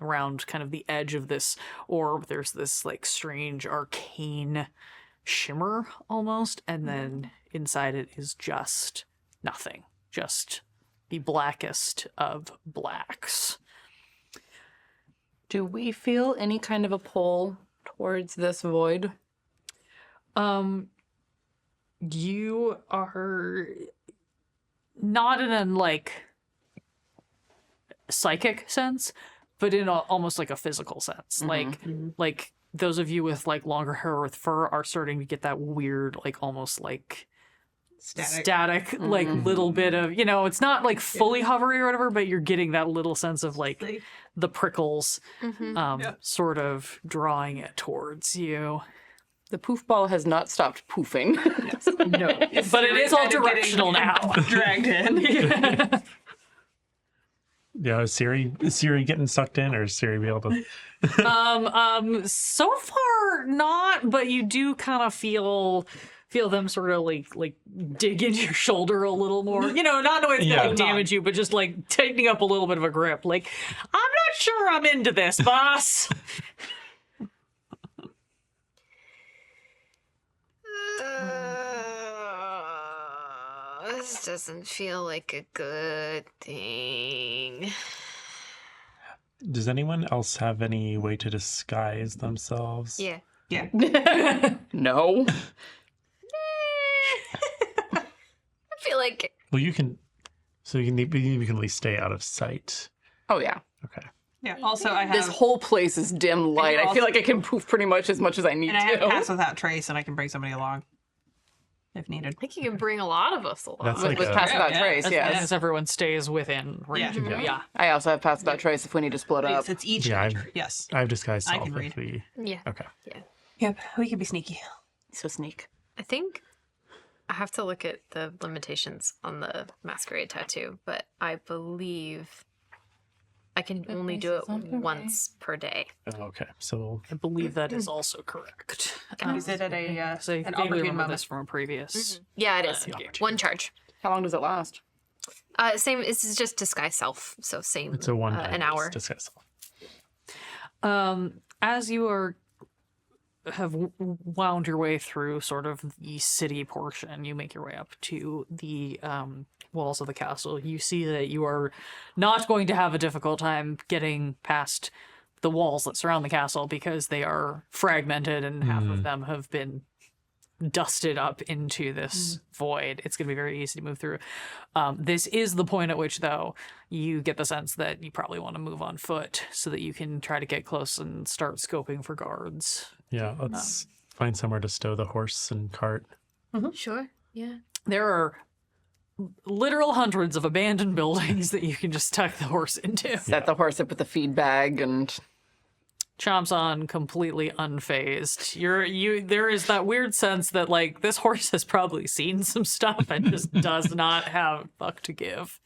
Around kind of the edge of this orb, there's this like strange arcane shimmer almost, and then inside it is just nothing, just the blackest of blacks. Do we feel any kind of a pull towards this void? You are not in a like psychic sense, but in almost like a physical sense. Like those of you with like longer hair with fur are starting to get that weird, like almost like static like little bit of, you know, it's not like fully hovery or whatever, but you're getting that little sense of like the prickles sort of drawing it towards you. The poof ball has not stopped poofing. No, but it is all directional now. Dragged in. Yeah, is Siri getting sucked in, or is Siri be able to? So far not, but you do kind of feel them sort of like dig into your shoulder a little more. You know, not knowing it's gonna damage you, but just like tightening up a little bit of a grip. Like, I'm not sure I'm into this, boss. This doesn't feel like a good thing. Does anyone else have any way to disguise themselves? Yeah. No. I feel like Well, you can. So you can at least stay out of sight. Oh, yeah. Okay. Yeah. Also, I have This whole place is dim light. I feel like I can poof pretty much as much as I need and I have to. pass without trace, and I can bring somebody along if needed. I think you can bring a lot of us along. That's With like pass without yeah, trace, As yes. long as everyone stays within range. Yeah. Yeah. I also have pass without trace if we need to split up. It's each. Yeah, Yes. I have disguised I self. can if read. we... Yeah. Okay. Yep. We can be sneaky. So sneak. I think I have to look at the limitations on the masquerade tattoo, but I believe I can only do it once per day. Oh, okay. So I believe that is also correct. Is it at a So you an vaguely opportune remember moment? this from a previous. Yeah, it is. Okay. One charge. How long does it last? Same. This is just disguise self. So same. it's a one time an hour. disguise self. As you have wound your way through sort of the city portion, you make your way up to the walls of the castle. You see that you are not going to have a difficult time getting past the walls that surround the castle because they are fragmented and half of them have been dusted up into this void. It's going to be very easy to move through. This is the point at which, though, you get the sense that you probably want to move on foot so that you can try to get close and start scoping for guards. Yeah, let's find somewhere to stow the horse and cart. Sure. Yeah. There are literal hundreds of abandoned buildings that you can just tuck the horse into. Set the horse up with a feed bag and... Chomps on, completely unfazed. There is that weird sense that like this horse has probably seen some stuff and just does not have a fuck to give.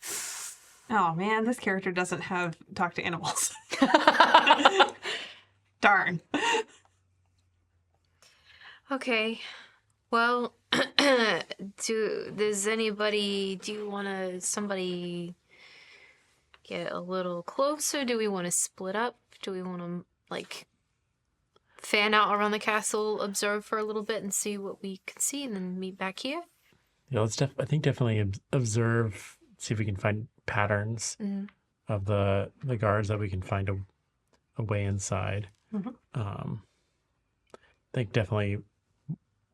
Oh man, this character doesn't have talk to animals. Darn. Okay. Well, do you want to somebody get a little closer? Do we want to split up? Do we want to like fan out around the castle, observe for a little bit and see what we can see and then meet back here? Yeah, let's definitely observe, see if we can find patterns of the guards, that we can find a way inside. I think definitely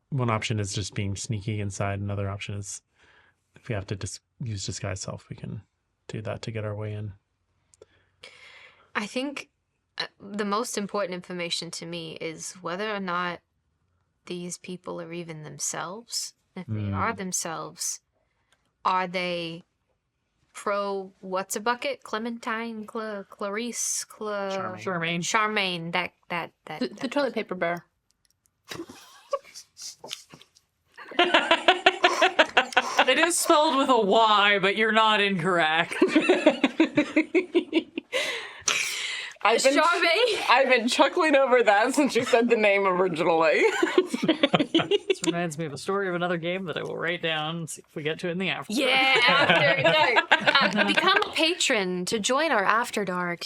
one option is just being sneaky inside. Another option is if we have to use disguise self, we can do that to get our way in. I think the most important information to me is whether or not these people are even themselves. If they are themselves, are they pro what's a bucket? Clementine, Clarice, Charmaine. That The toilet paper bear. It is spelled with a Y, but you're not incorrect. I've been chuckling over that since you said the name originally. This reminds me of a story of another game that I will write down and see if we get to it in the after. Yeah, After Dark. Become a patron to join our After Dark.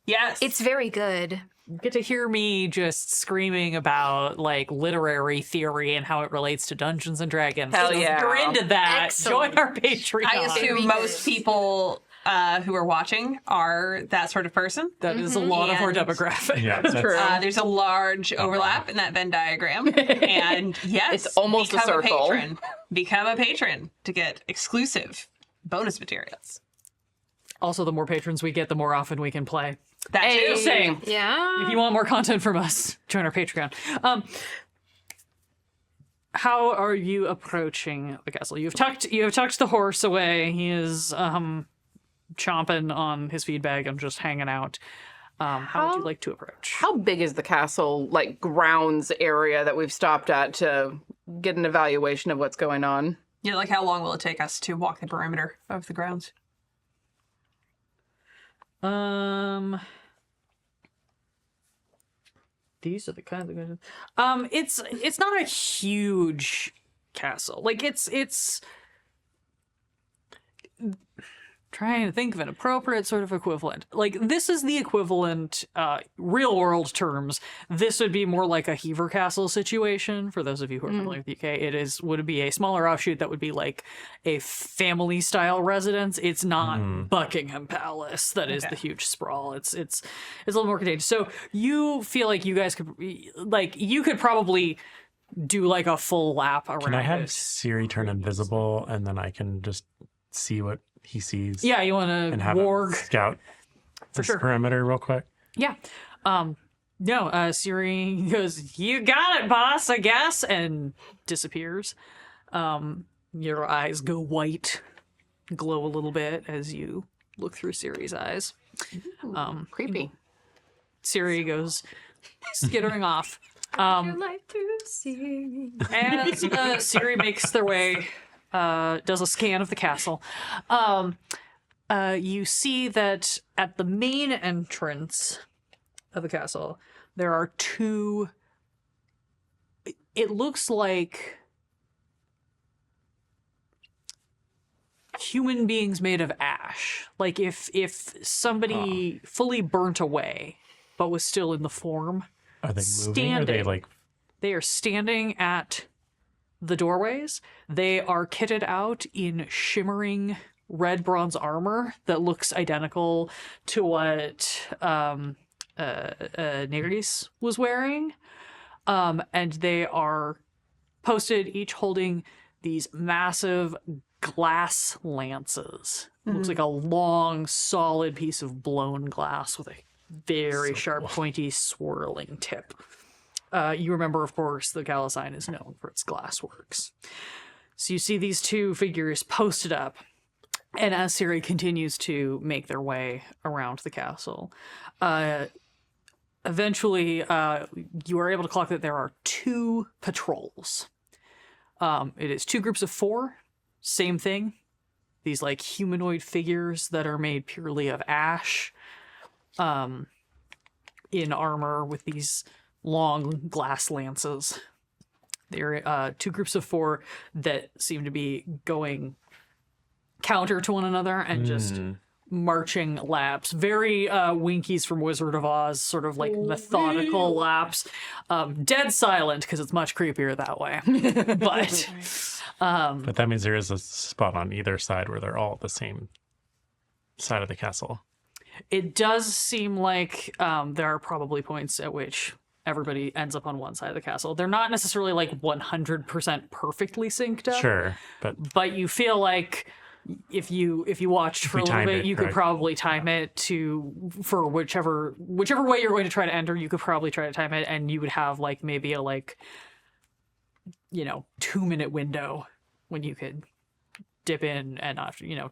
Yes. It's very good. You get to hear me just screaming about like literary theory and how it relates to Dungeons and Dragons. Hell So yeah. If you're into that, Excellent. join our Patreon. I assume most people who are watching are that sort of person. That is a lot of our And- demographic. Yeah, that's True. There's a large overlap in that Venn diagram. And yes, It's almost a become circle. patron. Become a patron to get exclusive bonus materials. Also, the more patrons we get, the more often we can play. That too. Just saying. Yeah. If you want more content from us, join our Patreon. How are you approaching the castle? You have tucked the horse away. He is chomping on his feed bag and just hanging out. How would you like to approach? How big is the castle, like, grounds area that we've stopped at to get an evaluation of what's going on? Yeah, like how long will it take us to walk the perimeter of the grounds? These are the kinds of it's not a huge castle. Like it's trying to think of an appropriate sort of equivalent. Like this is the equivalent, real world terms. This would be more like a Hever Castle situation. For those of you who are familiar with the UK, would be a smaller offshoot that would be like a family style residence. It's not Buckingham Palace. That is the huge sprawl. It's a little more contained. So you feel like you guys could probably do like a full lap around. Can I have it. Siri turn invisible and then I can just see what he sees? Yeah, you want And to have warg. him scout this sure. perimeter real quick. Yeah. No, Siri goes, "You got it, boss, I guess," and disappears. Your eyes go white, glow a little bit as you look through Siri's eyes. Creepy. Siri goes skittering off. Life through Siri. As Siri makes their way, does a scan of the castle, you see that at the main entrance of the castle, there are two. It looks like human beings made of ash. Like if somebody fully burnt away, but was still in the form. Are they moving? Or are they Standing. like They are standing at the doorways. They are kitted out in shimmering red bronze armor that looks identical to what Nerys was wearing. And they are posted, each holding these massive glass lances. Looks like a long, solid piece of blown glass with a very sharp, pointy, swirling tip. You remember, of course, the Ghalasine is known for its glassworks. So you see these two figures posted up, and as Siri continues to make their way around the castle, eventually you are able to clock that there are two patrols. It is two groups of four, same thing. These like humanoid figures that are made purely of ash, in armor with these long glass lances. They're two groups of four that seem to be going counter to one another and just marching laps. Very Winkies from Wizard of Oz, sort of like methodical laps. Dead silent because it's much creepier that way. But that means there is a spot on either side where they're all at the same side of the castle. It does seem like there are probably points at which everybody ends up on one side of the castle. They're not necessarily like 100% perfectly synced up. Sure, but You feel like if you watched for a little timed bit, it, you could correct. probably time it for whichever way you're going to try to enter. You could probably try to time it, and you would have like maybe a 2-minute window when you could dip in and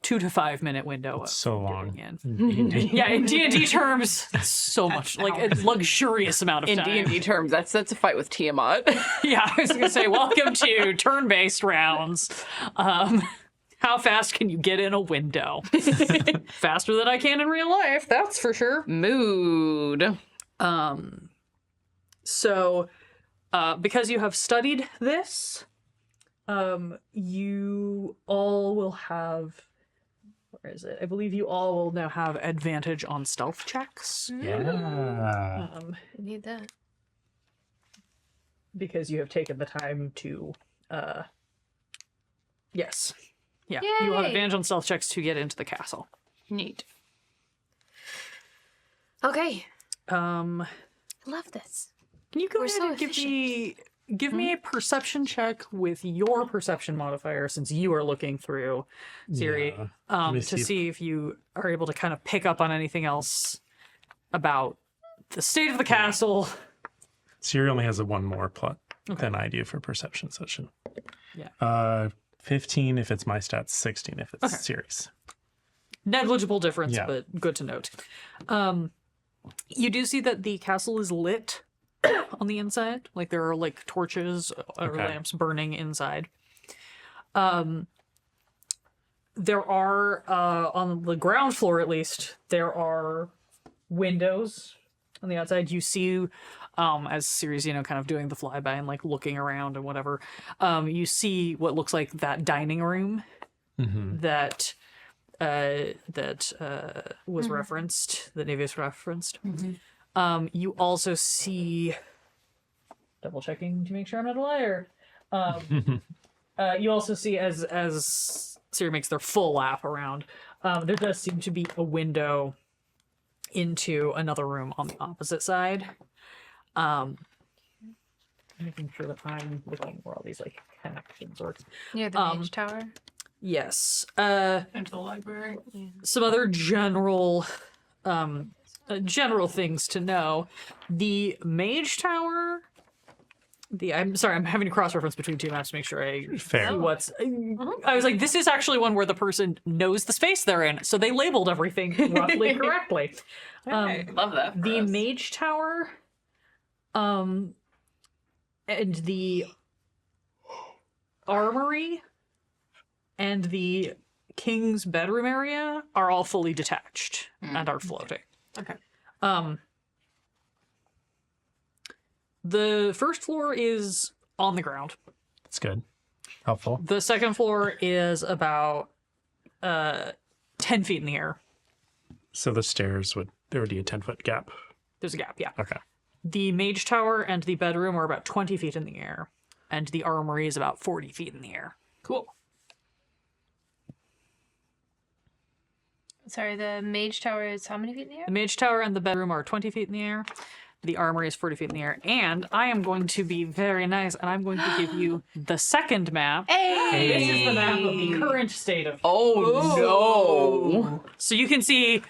2 to 5 minute window. So long. In. D&D. Yeah, in D&D terms, it's so much like a luxurious amount of In time. D&D terms, that's a fight with Tiamat. Yeah, I was gonna say, welcome to turn-based rounds. How fast can you get in a window? Faster than I can in real life, that's for sure. Mood. So, because you have studied this, you all will have. Where is it? I believe you all will now have advantage on stealth checks. Yeah. I need that. Because you have taken the time to. Yes. Yeah. You will have Yay! advantage on stealth checks to get into the castle. Neat. Okay. Can Love this. you go We're ahead so and give me a perception check with your perception modifier, since you are looking through Siri, Yeah. Let me to see if- see if you are able to kind of pick up on anything else about the state of the castle. Siri only has a 1 more plot than I do for perception session. Yeah. 15 if it's my stats, 16 if it's Siri's. Negligible difference, Yeah. but good to note. You do see that the castle is lit on the inside. Like there are like torches or Okay. lamps burning inside. There are on the ground floor, at least, there are windows on the outside. You see, as Siri's, kind of doing the flyby and like looking around and whatever. You see what looks like that dining room that was referenced, that Navius referenced. You also see, double checking to make sure I'm not a liar. You also see as Siri makes their full lap around, there does seem to be a window into another room on the opposite side. Making sure that I'm looking where all these like connections work. Near the mage tower. Yes. Into the library. Some other general things to know. The mage tower. I'm sorry, I'm having to cross-reference between two maps to make sure I Fair. see what's. I was like, this is actually one where the person knows the space they're in, so they labeled everything roughly correctly. Love that. The mage tower, and the armory, and the king's bedroom area are all fully detached and are floating. Okay. The first floor is on the ground. That's good. Helpful. The second floor is about 10 feet in the air. So the stairs there would be a 10-foot gap. There's a gap, yeah. Okay. The mage tower and the bedroom are about 20 feet in the air, and the armory is about 40 feet in the air. Cool. Sorry, the mage tower is how many feet in the air? The mage tower and the bedroom are 20 feet in the air. The armory is 40 feet in the air. And I am going to be very nice, and I'm going to give you the second map. Hey! This is the map of the current state of. Oh, no. So you can see,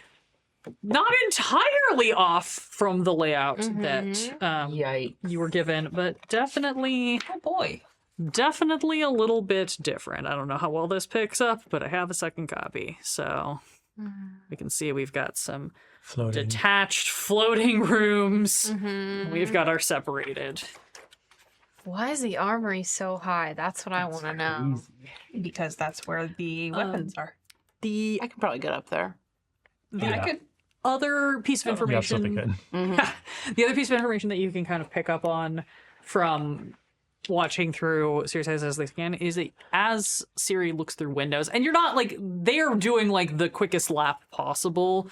not entirely off from the layout that Yikes. you were given, but definitely Oh boy. a little bit different. I don't know how well this picks up, but I have a second copy. So we can see we've got some Floating. detached floating rooms. We've got our separated. Why is the armory so high? That's what I want to know. Because that's where the weapons are. The I can probably get up there. Yeah. other piece of Yeah, something information, good. the other piece of information that you can kind of pick up on from watching through Siri's eyes as they scan is that as Siri looks through windows, and you're not like, they're doing like the quickest lap possible,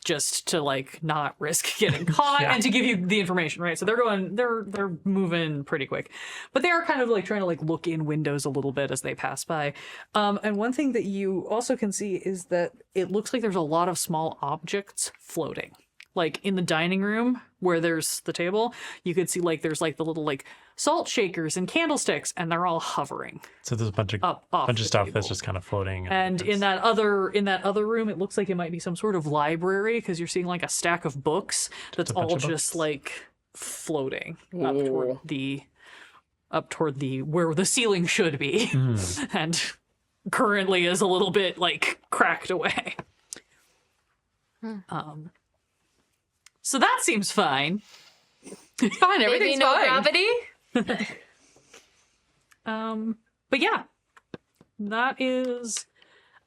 just to like not risk getting caught Yeah. and to give you the information, right? So they're moving pretty quick, but they are kind of like trying to like look in windows a little bit as they pass by. And one thing that you also can see is that it looks like there's a lot of small objects floating. Like in the dining room where there's the table, you could see like there's like the little like salt shakers and candlesticks, and they're all hovering So there's a bunch of up off the stuff that's table. just kind of floating. And in that other room, it looks like it might be some sort of library, because you're seeing like a stack of books that's a bunch all of just books. like floating up Ooh. toward the where the ceiling should be. And currently is a little bit like cracked away. So that seems fine. Fine, Maybe everything's no fine. gravity? But yeah, that is.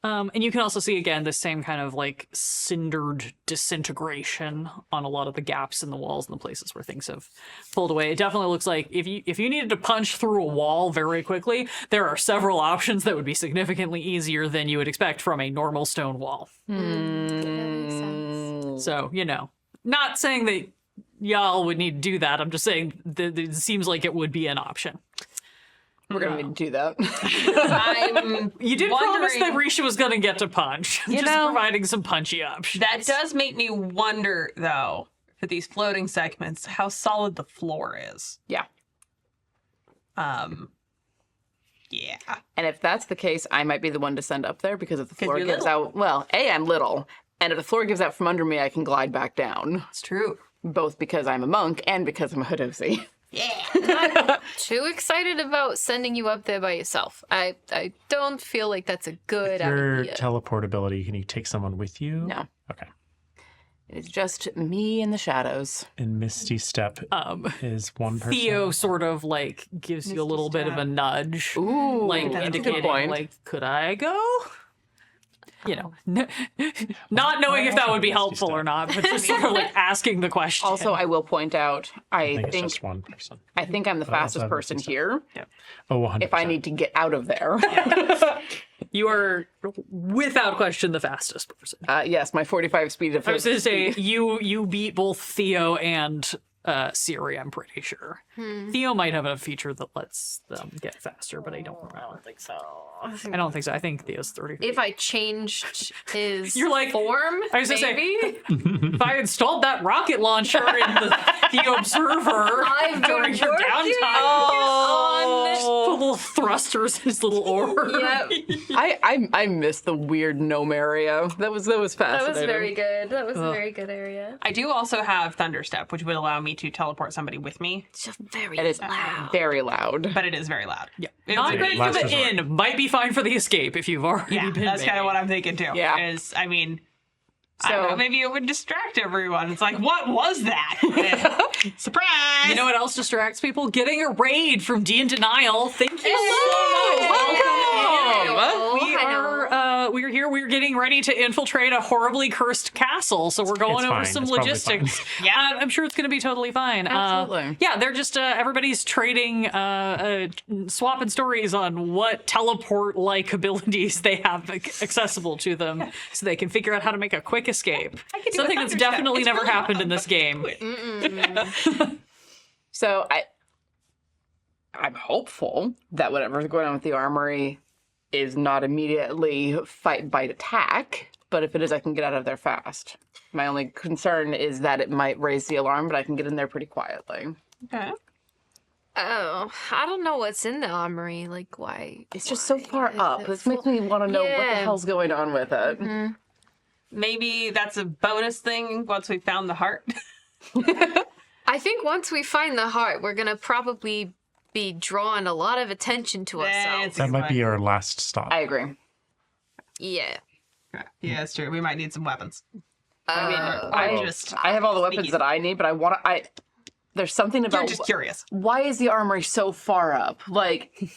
And you can also see again the same kind of like cindered disintegration on a lot of the gaps in the walls and the places where things have pulled away. It definitely looks like if you needed to punch through a wall very quickly, there are several options that would be significantly easier than you would expect from a normal stone wall. That makes sense. So, not saying that y'all would need to do that. I'm just saying that it seems like it would be an option. We're going to need to do that. I'm You did promise that wondering- Risha was going to get to punch. Just providing some punchy options. That does make me wonder, though, for these floating segments, how solid the floor is. Yeah. Yeah. And if that's the case, I might be the one to send up there because if the floor you're gives little. out, well, A, I'm little. And if the floor gives out from under me, I can glide back down. It's true. Both because I'm a monk and because I'm a Hodosi. Too excited about sending you up there by yourself. I don't feel like that's a good Your idea. teleportability, can you take someone with you? No. Okay. It's just me in the shadows. And Misty Step is one person. Theo sort of like gives you a little bit of a nudge, Ooh, like that's a good indicating, point. like, could I go? Not knowing if that would be helpful or not, but just sort of like asking the question. Also, I will point out, I I think it's think just one person. I'm the also fastest have person Misty here. Oh, 100%. If I need to get out of there. You are without question the fastest person. Yes, my 45 speed of I was going to say you beat both Theo and Siri. I'm pretty sure. Theo might have a feature that lets them get faster, but I don't think so. I don't think so. I think Theo's 30. If I changed his You're like- form, I was gonna say- maybe? If I installed that rocket launcher in the observer I've during been your working downtime, on... put little thrusters in his little orb. Yep, I miss the weird gnome area. That was that fascinating. was very good. That was a very good area. I do also have Thunderstep, which would allow me to teleport somebody with me, It's just very It is loud. very loud. but it is very loud. Yeah. It Not was- great for last the resort. inn. Might be fine for the escape if you've already Yeah, been that's kind of what I'm thinking too. Yeah. Is, I mean, I don't So- know, maybe it would distract everyone. It's like, what was that? Surprise! You know what else distracts people? Getting a raid from D and Denial. Thank you so much. Oh, We are here. We're getting ready to infiltrate a horribly cursed castle, so we're going It's over fine. some It's probably logistics. fine. Yeah, I'm sure it's going to be totally fine. Absolutely. Yeah, they're just everybody's trading, swapping stories on what teleport-like abilities they have accessible to them, so they can figure out how to make a quick escape. could do Something a that's Thunderstep. definitely It's never really happened in fun. this game. So I'm hopeful that whatever's going on with the armory is not immediately fight, bite, attack. But if it is, I can get out of there fast. My only concern is that it might raise the alarm, but I can get in there pretty quietly. Okay. Oh, I don't know what's in the armory. Like, why? It's just so far is up. it This makes me want to know what the Yeah. hell's going on with it. Maybe that's a bonus thing once we found the heart. I think once we find the heart, we're gonna probably be drawing a lot of attention to ourselves. That might be our last stop. I agree. Yeah. Yeah, it's true. We might need some weapons. I have all the weapons that I need, but there's something You're about just curious. why is the armory so far up? Like,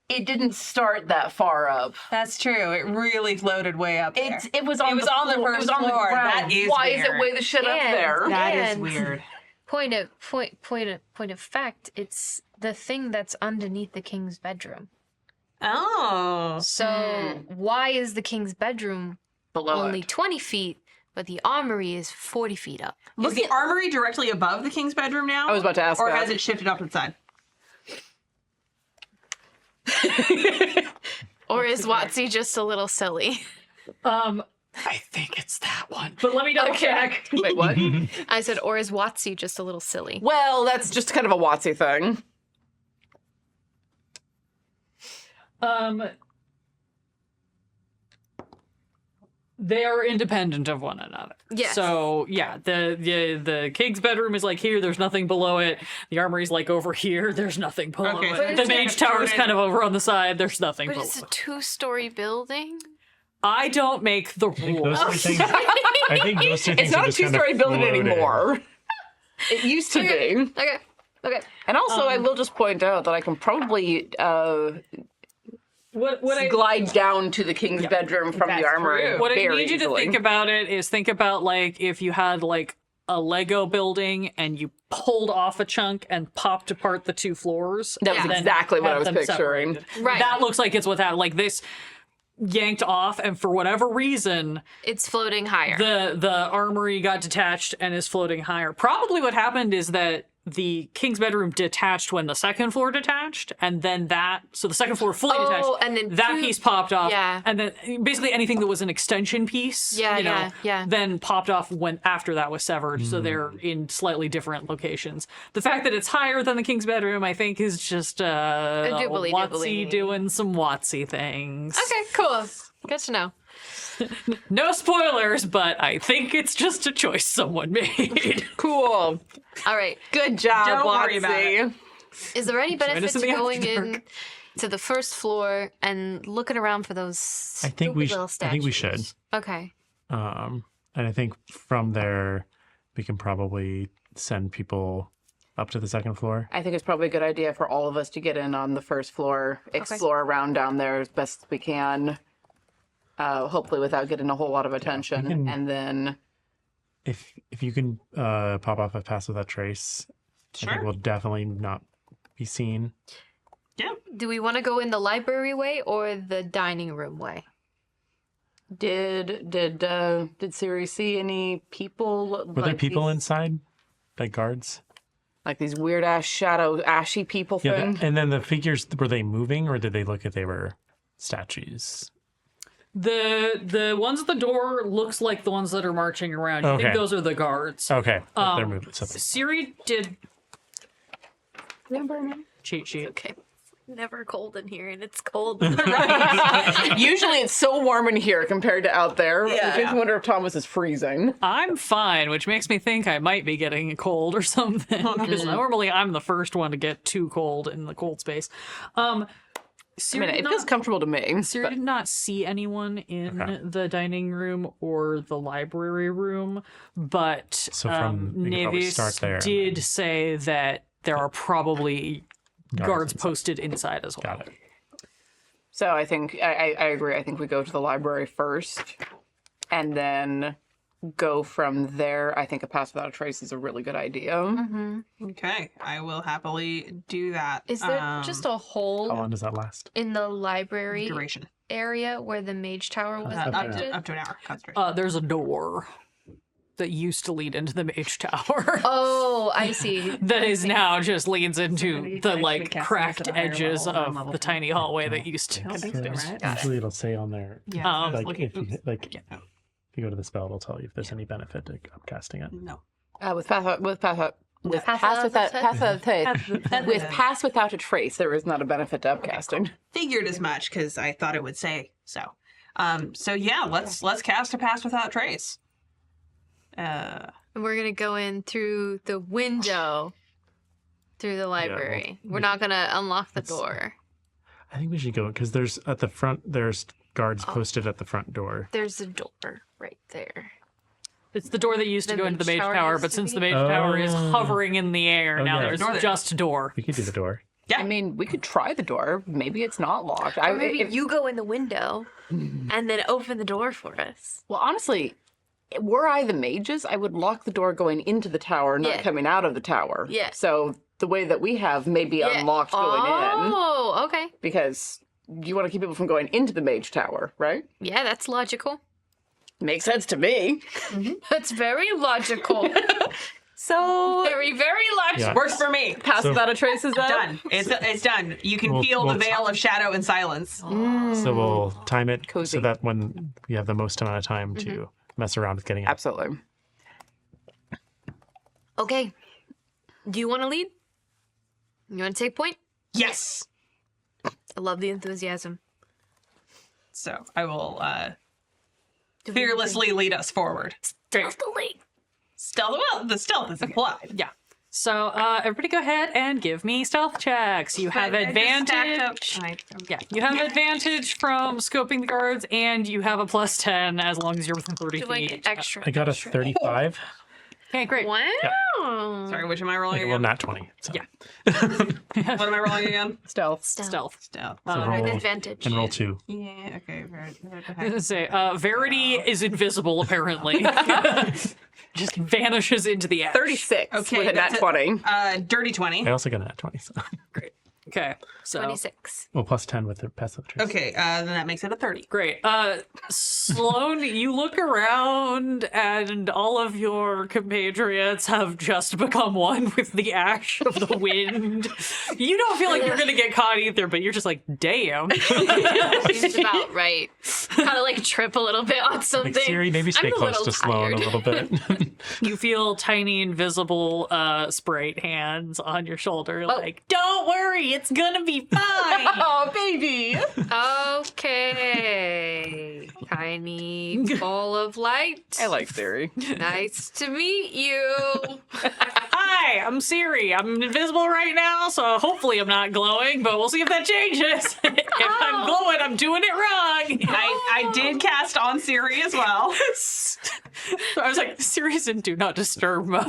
it didn't start that far up. That's true. It really floated way up there. It was on the on the floor. first It was on the floor. ground. That is Why is it weird. way the shit up And- there? That is And- weird. Point of fact, it's the thing that's underneath the king's bedroom. Oh. So why is the king's bedroom Below only it. 20 feet, but the armory is 40 feet up? Is the armory directly above the king's bedroom now? I was about to ask Or that. has it shifted up inside? Or is Watsy just a little silly? I think it's that one, but let me double check. Wait, what? I said, or is Watsy just a little silly? Well, that's just kind of a Watsy thing. They are independent of one another. Yes. So yeah, the king's bedroom is like here. There's nothing below it. The armory's like over here. There's nothing below Okay, it. so The it's mage kind of tower's kind of over on the side. There's nothing But below. it's a 2-story building. I don't make the Those rules. two things. I think those two things It's not are a just kind of two-story building floated. anymore. It used to be. Okay. And also, I will just point out that I can probably What I glide down to the king's bedroom from That's the armory. true. What I very need you to easily. think about it is think about like if you had like a Lego building and you pulled off a chunk and popped apart the 2 floors. That was and then exactly what had I was them picturing. separated. Right. That looks like it's what happened. Like this yanked off, and for whatever reason, It's floating higher. the armory got detached and is floating higher. Probably what happened is that the king's bedroom detached when the second floor detached, and then so the second floor fully detached. and then that two- piece popped off. Yeah. And then basically anything that was an extension piece, Yeah. then popped off when after that was severed. So they're in slightly different locations. The fact that it's higher than the king's bedroom, I think, is just doobly Watsy doobly. doing some Watsy things. Okay, cool. Good to know. No spoilers, but I think it's just a choice someone made. Cool. All right. Good job, Don't worry about Watsy. Is there any benefit us in to the going after in to the first floor and looking around for those I think we stupid little I think we should. statues? Okay. And I think from there we can probably send people up to the second floor. I think it's probably a good idea for all of us to get in on the first floor, explore around down there as best we can, hopefully without getting a whole lot of attention, can- and then If you can pop off a pass without trace, I think Sure. we'll definitely not be seen. Yeah. Do we want to go in the library way or the dining room way? did Siri see any people? Were there people inside, like guards? like these weird ass shadow ashy people Yeah, thing? and then the figures, were they moving or did they look like they were statues? The ones at the door looks like the ones that are marching around. You think Okay. those are the guards. Okay, they're moving. So Siri did cheat sheet. Okay. Never cold in here, and it's cold. Usually it's so warm in here compared to out there. Yeah. I just wonder if Thomas is freezing. I'm fine, which makes me think I might be getting a cold or something. Because normally I'm the first one to get too cold in the cold space. Siri I mean, did it feels comfortable to me. Siri did not see anyone in the dining room or the library room, but So from- we could probably Navis start there and did then- say that there are probably guards inside. posted inside as well. got it. So I think I agree. I think we go to the library first, and then go from there. I think a pass without a trace is a really good idea. Okay, I will happily do that. Is there just a How hole long does that last? in the library duration? area where the mage tower was Up connected? to an hour. Concentration. There's a door that used to lead into the mage tower. Oh, I see. That is now just leads into need the to like actually cast cracked this at a higher edges level, of level the two. tiny hallway that used to. think so, right? Usually it'll say on there, Yeah. Um, like looking- if you oops. like Yeah, no. if you go to the spell, it'll tell you if there's any benefit to upcasting it. No. With pass without a trace, there is not a benefit to upcasting. Figured as much because I thought it would say so. So yeah, let's cast a pass without trace. And we're gonna go in through the window through the library. We're not gonna unlock the door. I think we should go because there's at the front. There's guards posted at the front door. There's a door right there. It's the door that used to The go into the mage mage tower tower, used but to since be? the mage tower is Oh. hovering in the air, now yeah. there's Door there. just a door. We could do the door. Yeah. I mean, we could try the door. Maybe it's not locked. Or maybe if- you go in the window and then open the door for us. well, honestly, were I the mages, I would lock the door going into the tower, not Yeah. coming out of the tower. Yeah. So the way that we have may be Yeah. unlocked going in, Oh, okay. because you want to keep people from going into the mage tower, right? Yeah, that's logical. Makes sense to me. That's very logical. So very, very logical. Yeah. Works for me. pass So- without a trace is up. Done. It's done. You can We'll- feel the we'll veil of shadow and silence. So we'll time it Cozy. so that when we have the most amount of time to mess around with getting it. Absolutely. Okay. Do you want to lead? You want to take point? Yes. I love the enthusiasm. So I will fearlessly lead us forward. Stealthily. Stealth. Well, the stealth is implied. Yeah. So everybody go ahead and give me stealth checks. You have I just advantage. stacked up. Yeah, you have advantage from scoping the guards, and you have a plus 10 as long as you're within 30 Do like feet. extra. I got a 35. Okay, great. Wow. Sorry, which am I rolling Well, again? not 20. So. Yeah. What am I rolling again? Stealth. Stealth. Stealth. So With roll, advantage. and roll 2. Yeah, okay. Very good. I was gonna say, Verity is invisible, apparently. Just vanishes into the ash. 36 Okay, with a nat that's 20. Dirty 20. I also got a nat 20. So. Okay, so 26. Well, plus 10 with the passive trace. Okay, then that makes it a 30. great. Sloane, you look around, and all of your compatriots have just become one with the ash of the wind. You don't feel like you're gonna get caught either, but you're just like, damn. Seems about right. Kind of like trip a little bit on something. Like, Siri, maybe stay I'm a close little to Sloan a tired. little bit. You feel tiny, invisible sprite hands on your shoulder, like, don't worry, it's gonna be fine. Oh, baby. Okay. Tiny ball of light. I like Siri. Nice to meet you. Hi, I'm Siri. I'm invisible right now, so hopefully I'm not glowing, but we'll see if that changes. If I'm glowing, I'm doing it wrong. I did cast on Siri as well. So I was like, Siri's in do not disturb mode.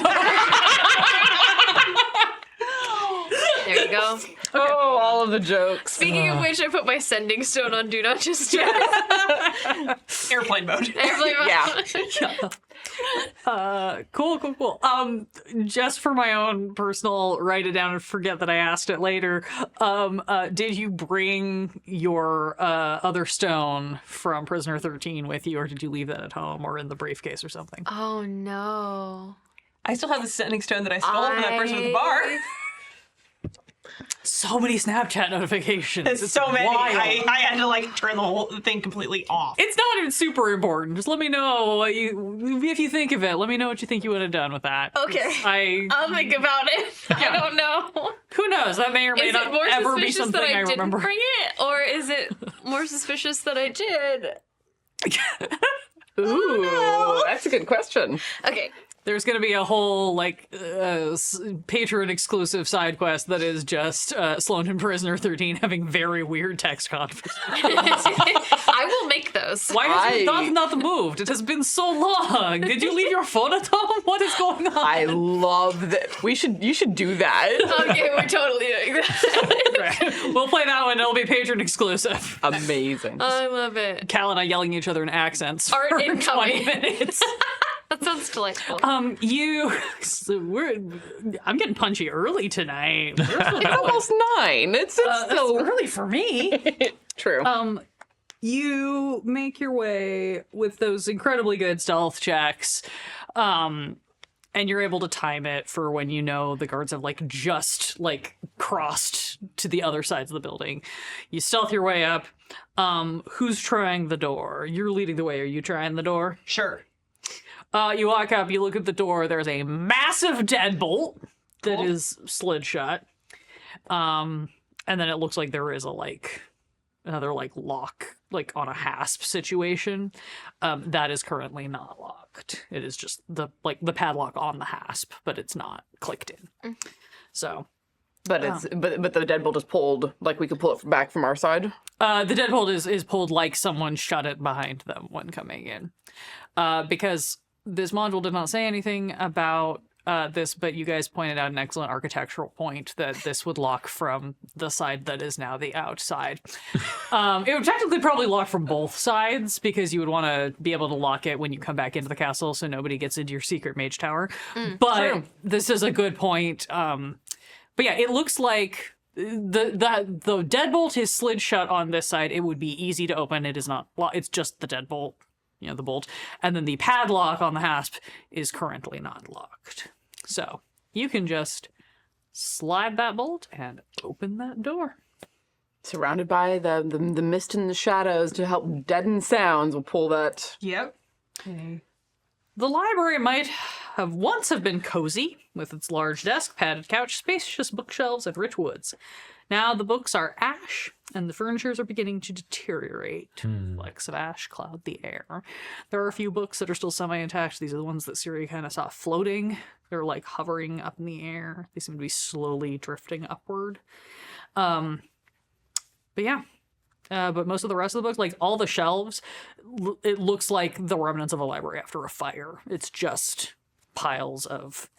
There you go. Oh, all of the jokes. Speaking of which, I put my sending stone on Do Not Disturb. Airplane mode. Cool. Just for my own personal write it down and forget that I asked it later. Did you bring your other stone from Prisoner 13 with you, or did you leave that at home or in the briefcase or something? Oh no. I still have the sending stone that I stole from that person at the bar. So many Snapchat notifications. It's so many. wild. I had to like turn the whole thing completely off. It's not even super important. Just let me know what if you think of it. Let me know what you think you would have done with that. Okay. I'll think about it. I don't know. Who knows? That may or may Is not it more ever be suspicious something that I didn't remember. bring it, or is it more suspicious that I did? Ooh, that's a good question. Okay. There's going to be a whole patron exclusive side quest that is just Sloan and Prisoner 13 having very weird text conversations. I will make those. Why has your not moved? It has been so long. Did you leave your phone at home? What is going on? I love that. You should do that. Okay, we're totally doing that. Right. We'll play that one. It'll be patron exclusive. Amazing. I love it. Cal and I yelling at each other in accents Art for incoming. 20 minutes. That sounds delightful. I'm getting punchy early tonight. It's almost 9. It's still early for me. true. You make your way with those incredibly good stealth checks, and you're able to time it for when you know the guards have just crossed to the other sides of the building. You stealth your way up. Who's trying the door? You're leading the way. Are you trying the door? Sure. You walk up, you look at the door, there's a massive deadbolt that is slid shut. And then it looks like there is another lock, on a hasp situation. That is currently not locked. It is just the padlock on the hasp, but it's not clicked in. So but but the deadbolt is pulled. We could pull it back from our side. the deadbolt is pulled like someone shut it behind them when coming in. Because this module did not say anything about this, but you guys pointed out an excellent architectural point that this would lock from the side that is now the outside. It would technically probably lock from both sides because you would want to be able to lock it when you come back into the castle so nobody gets into your secret mage tower. But True. this is a good point. But yeah, it looks like the deadbolt is slid shut on this side. It would be easy to open. It is not. It's just the deadbolt. The bolt, and then the padlock on the hasp is currently not locked. So you can just slide that bolt and open that door. Surrounded by the mist and the shadows to help deaden sounds, we'll pull that. Yep. Okay. The library might have been cozy, with its large desk, padded couch, spacious bookshelves, and rich woods. Now the books are ash, and the furnitures are beginning to deteriorate. Flecks of ash cloud the air. There are a few books that are still semi-intact. These are the ones that Siri kind of saw floating. They're like hovering up in the air. They seem to be slowly drifting upward. But yeah. But most of the rest of the books, like all the shelves, it looks like the remnants of a library after a fire. It's just piles of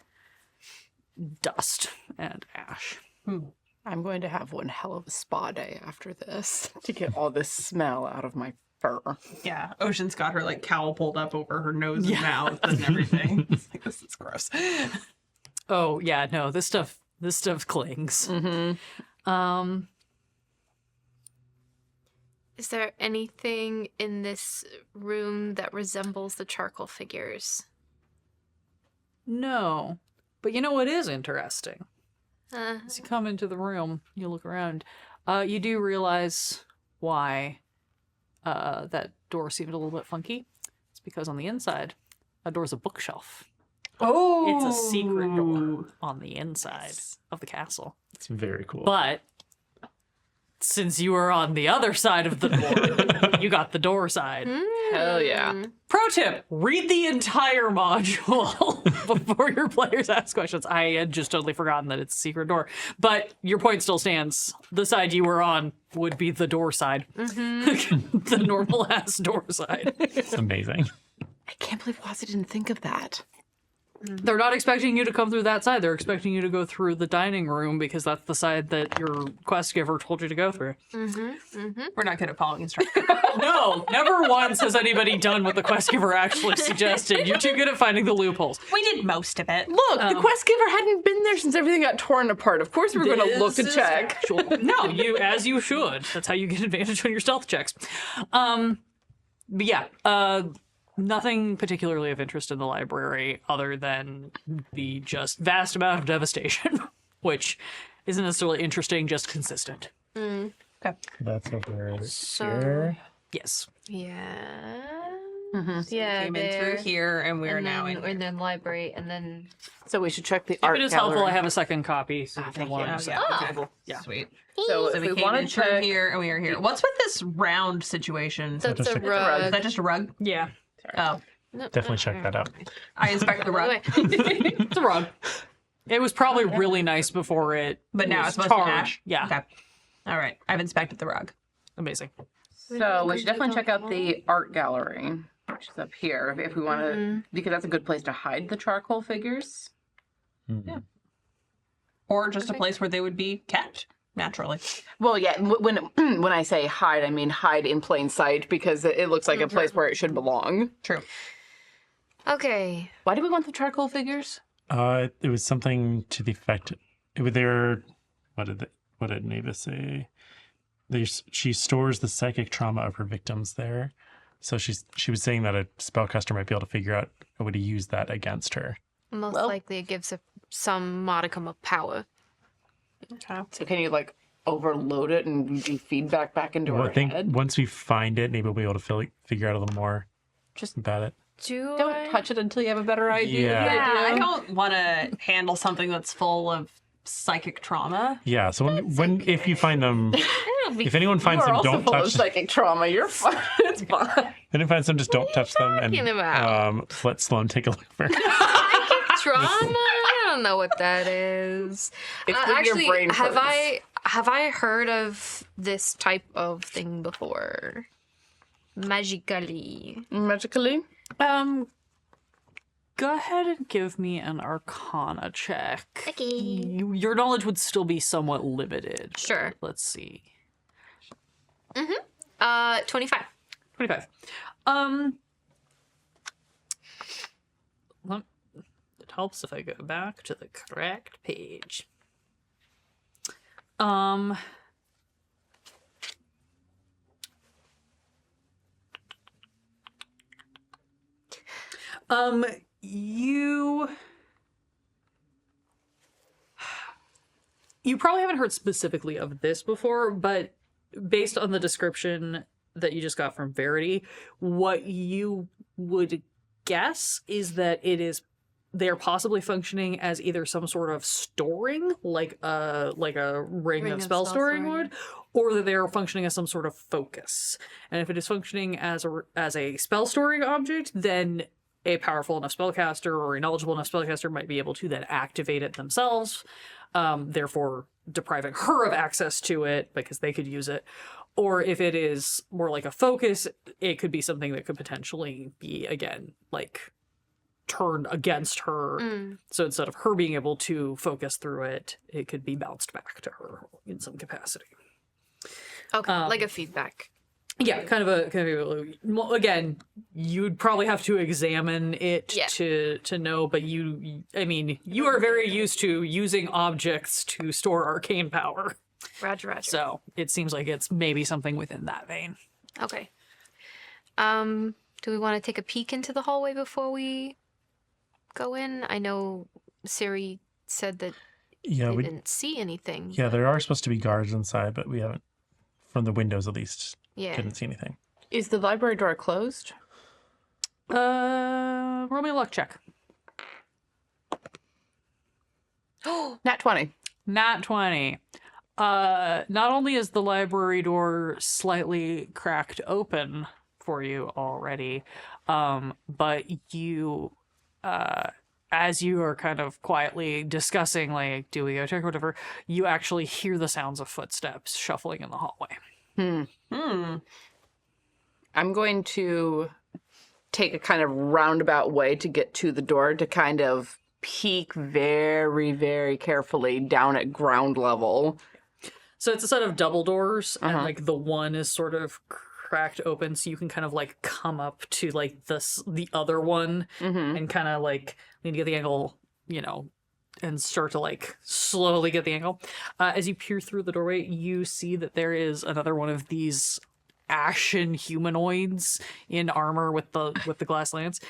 dust and ash. I'm going to have one hell of a spa day after this to get all this smell out of my fur. Yeah, Ocean's got her like cowl pulled up over her nose and mouth and everything. It's like, this is gross. Oh yeah, no, this stuff clings. Is there anything in this room that resembles the charcoal figures? No, but you know what is interesting? Uh, As you come into the room, you look around. You do realize why that door seemed a little bit funky. It's because on the inside, that door's a bookshelf. Oh, It's a secret door on the inside of the castle. It's very cool. But since you were on the other side of the door, you got the door side. Hell yeah. Pro tip, read the entire module before your players ask questions. I had just totally forgotten that it's a secret door. But your point still stands. The side you were on would be the door side. The normal ass door side. It's amazing. I can't believe Wazzy didn't think of that. They're not expecting you to come through that side. They're expecting you to go through the dining room because that's the side that your quest giver told you to go through. we're not good at following instructions. No, never once has anybody done what the quest giver actually suggested. You're too good at finding the loopholes. We did most of it. Look, the quest giver hadn't been there since everything got torn apart. Of course we're going to look to This is check. factual. No, as you should. That's how you get advantage on your stealth checks. But yeah, nothing particularly of interest in the library other than the just vast amount of devastation, which isn't necessarily interesting, just consistent. That's over So- here. Yes. yeah. Mhm. Yeah, Came in through here, and we're and now then, in. and then library, and then So we should check the If art it is gallery. helpful, I have a second copy. So Ah, if you thank you. want Oh, to- yeah. Oh. Okay. Yeah. Sweet. So So if we we came want in to through check... here, and we are here. What's with this round situation? that's just a a rug. Is that just a rug? Yeah. Oh, No, Definitely check that out. I inspect the rug, It's a rug. It was probably really nice before it but now was it's mostly tarred. ash. Yeah. Okay. All right. I've inspected the rug. Amazing. So we should definitely check out the art gallery, which is up here, if we want to, because that's a good place to hide the charcoal figures. Or just a place where they would be kept naturally. Well, yeah, when when I say hide, I mean hide in plain sight, because it looks like a place where it should belong. True. Okay. Why do we want the charcoal figures? It was something to the effect. It was their. What did Neva say? She stores the psychic trauma of her victims there. So she was saying that a spellcaster might be able to figure out a way to use that against her. Most Well- likely it gives some modicum of power. Okay. So can you like overload it and do feedback back into Well, her I think head? once we find it, maybe we'll be able to figure out a little more Just about it. don't touch it until you have a better idea. Yeah. Yeah, I don't want to handle something that's full of psychic trauma. Yeah. So when if you find them, if anyone finds You're them, also don't full of touch. psychic trauma. You're fine. It's fine. If anyone finds them, just don't touch them and talking about? let Sloan take a look first. Trauma? I don't know what that is. It's when your Actually, brain have hurts. I heard of this type of thing before? Magically. Magically? Go ahead and give me an Arcana check. Okay. Your knowledge would still be somewhat limited. Sure. Let's see. 25. 25. It helps if I go back to the correct page. You probably haven't heard specifically of this before, but based on the description that you just got from Verity, what you would guess is that it is they're possibly functioning as either some sort of storing, like a ring of spell storing would, or that they're functioning as some sort of focus. And if it is functioning as a spell storing object, then a powerful enough spellcaster or a knowledgeable enough spellcaster might be able to then activate it themselves, therefore depriving her of access to it because they could use it. Or if it is more like a focus, it could be something that could potentially be, again, like turned against her. So instead of her being able to focus through it, it could be bounced back to her in some capacity. Okay, like a feedback. Yeah, kind of a again, you'd probably have to examine it to know, but you are very used to using objects to store arcane power. Roger. So it seems like it's maybe something within that vein. Okay. Do we want to take a peek into the hallway before we go in? I know Siri said that we didn't see anything. Yeah, there are supposed to be guards inside, but we haven't, from the windows at least, Yeah. couldn't see anything. Is the library door closed? Roll me a luck check. Nat 20. Nat 20. Not only is the library door slightly cracked open for you already, but you, as you are kind of quietly discussing, like, do we go check or whatever, you actually hear the sounds of footsteps shuffling in the hallway. I'm going to take a kind of roundabout way to get to the door to kind of peek very, very carefully down at ground level. So it's a set of double doors, and like the one is sort of cracked open, so you can kind of like come up to like the other one and kind of like need to get the angle, and start to like slowly get the angle. As you peer through the doorway, you see that there is another one of these ashen humanoids in armor with the glass lance,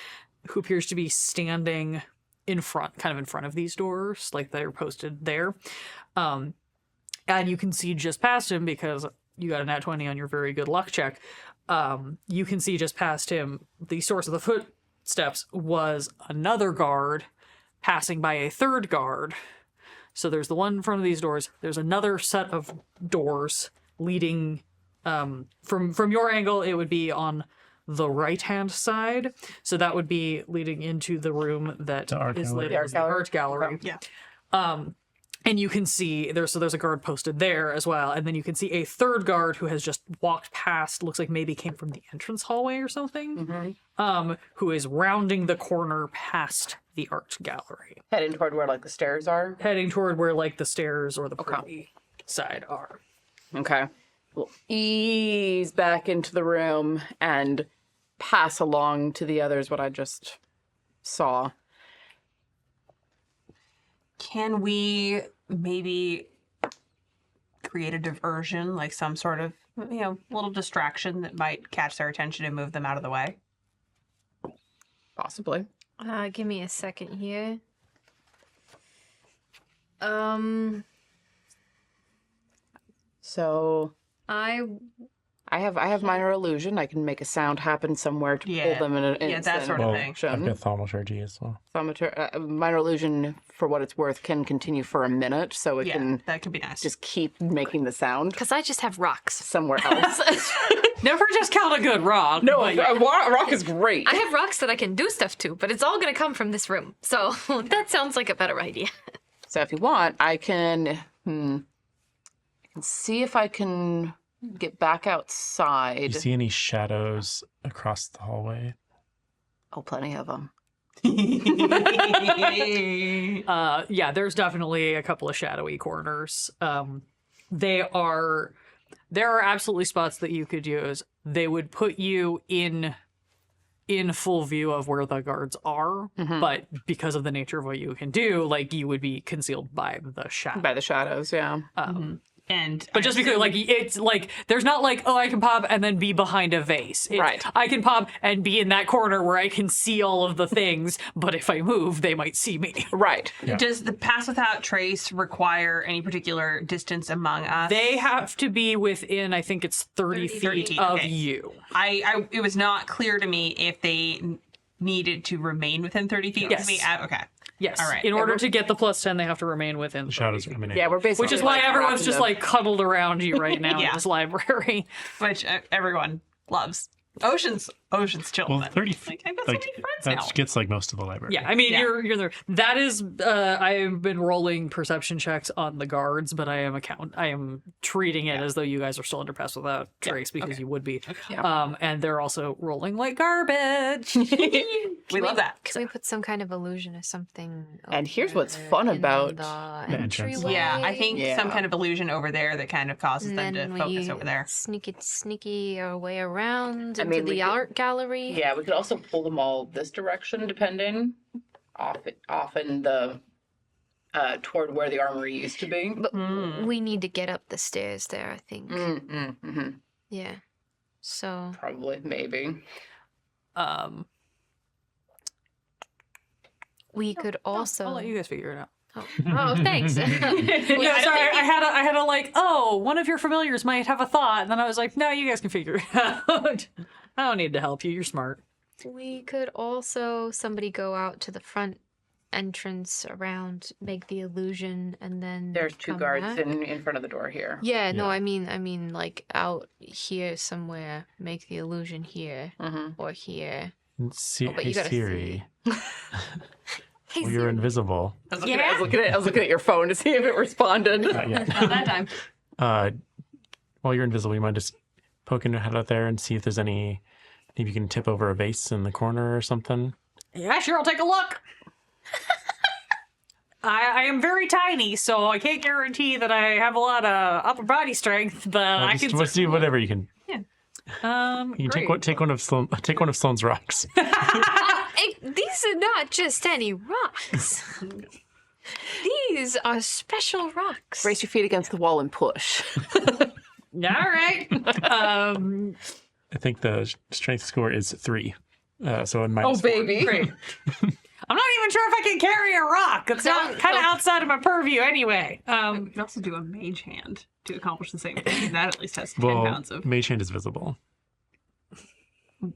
who appears to be standing in front of these doors, like they're posted there. And you can see just past him, because you got a nat 20 on your very good luck check. You can see just past him, the source of the footsteps was another guard passing by a third guard. So there's the one in front of these doors. There's another set of doors leading, from your angle, it would be on the right-hand side. So that would be leading into the room that is labeled as the art gallery. Yeah. And you can see there's a guard posted there as well, and then you can see a third guard who has just walked past, looks like maybe came from the entrance hallway or something, who is rounding the corner past the art gallery, Heading toward where like the stairs are? heading toward where like the stairs or the privy side are. Okay. We'll ease back into the room and pass along to the others what I just saw. Can we maybe create a diversion, like some sort of, little distraction that might catch their attention and move them out of the way? Possibly. Give me a second here. So I I have minor illusion. I can make a sound happen somewhere to pull them in an instant. that sort of thing. I've got thaumaturgy as well. Minor illusion, for what it's worth, can continue for a minute, so it can that could be nice. just keep making the sound because I just have rocks. somewhere else. Never just count a good rock. No, a rock is great. I have rocks that I can do stuff to, but it's all going to come from this room. So that sounds like a better idea. So if you want, I can see if I can get back Do outside. you see any shadows across the hallway? Oh, plenty of them. Yeah, there's definitely a couple of shadowy corners. There are absolutely spots that you could use. They would put you in full view of where the guards are, but because of the nature of what you can do, like, you would be concealed by the shadow. By the shadows, yeah. But just because, like, it's like, there's not like, oh, I can pop and then be behind a vase. Right. I can pop and be in that corner where I can see all of the things, but if I move, they might see me. Right. Yeah. Does the pass without trace require any particular distance among us? They have to be within, I think it's 30 feet of okay. you. It was not clear to me if they needed to remain within 30 feet Yes. of me? Okay. Yes. All right. In order to get the +10, they have to remain within. The 30 shadows feet. are coming in. Yeah, we're basically. Which is why like everyone's wrapped just in like cuddled around you right now Yeah. in this library. Which everyone loves. Ocean's chill. Well, then. 30 feet. Like, I've got Like, so many friends that now. gets like most of the library. Yeah, I mean, Yeah. you're there. That is, I've been rolling perception checks on the guards, but I am treating it as though you guys are still under pass without trace because you would be. And they're also rolling like garbage. We love that. Can we put some kind of illusion or something? And here's what's over fun in about the entrance. entryway? Yeah, I think Yeah. some kind of illusion over there that kind of causes And them to then focus we over there. sneaky our way around I into mean, we the could- art gallery. Yeah, we could also pull them all this direction, depending. Off in the toward where the armory used to be. But we need to get up the stairs there, I think. Mm-hmm. Yeah. So Probably, maybe. we could also. I'll let you guys figure it out. Oh, thanks. Yeah, sorry, I had a like, oh, one of your familiars might have a thought, and then I was like, no, you guys can figure it out. I don't need to help you. You're smart. We could also somebody go out to the front entrance around, make the illusion, and then There's two come guards back. in front of the door here. Yeah, no, I mean like out here somewhere, make the illusion here or here. Hey but you gotta Siri, Hey, well, you're invisible. I was looking at your phone to see if it responded. Not yet. Not that time. While you're invisible, you mind just poking your head out there and see if there's any. Maybe you can tip over a vase in the corner or something. Yeah, sure, I'll take a look. I am very tiny, so I can't guarantee that I have a lot of upper body strength, but I can. Just do whatever you can. You can great. take one of Sloane's rocks. these are not just any rocks. These are special rocks. Brace your feet against the wall and push. All right. I think the strength score is 3. So in minus baby. Great. I'm not even sure if I can carry a rock. It's not kind of outside of my purview anyway. You can also do a mage hand to accomplish the same thing. That at least has 10 Well, pounds of. Mage Hand is visible.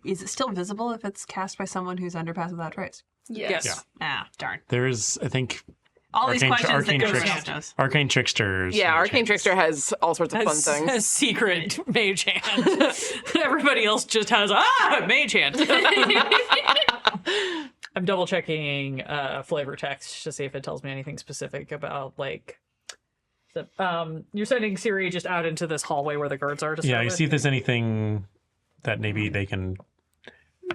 Is it still visible if it's cast by someone who's under pass without trace? Yes. Yeah. Ah, darn. There is, I think, All these questions arcane that go tricks- knows. Arcane Tricksters. Yeah, Mage Arcane Hands. Trickster has all sorts of fun Has things. a secret mage hand. Everybody else just has mage hand. I'm double checking flavor text to see if it tells me anything specific about like. You're sending Siri just out into this hallway where the guards are. To Yeah, start you with? see if there's anything that maybe they can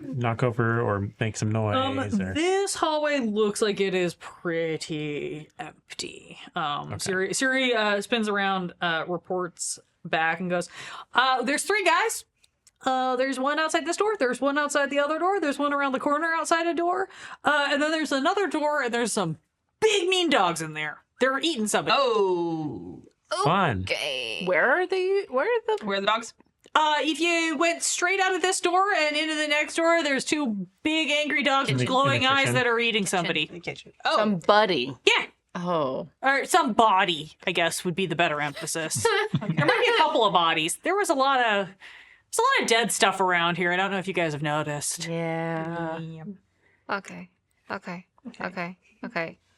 knock over or make some noise. Or... This hallway looks like it is pretty empty. Siri spins around, reports back, and goes, "There's 3 guys. There's one outside this door. There's one outside the other door. There's one around the corner outside a door, and then there's another door, and there's some big mean dogs in there. They're eating something. Oh. Fun. Okay. Where are they? Where are the? Where are the dogs? If you went straight out of this door and into the next door, there's 2 big angry dogs with In the glowing eyes kitchen? that are eating somebody. In the kitchen. Oh. Somebody. Yeah. Oh. Or some body, I guess, would be the better emphasis. There might be a couple of bodies. There's a lot of dead stuff around here. I don't know if you guys have noticed. Yeah. Okay.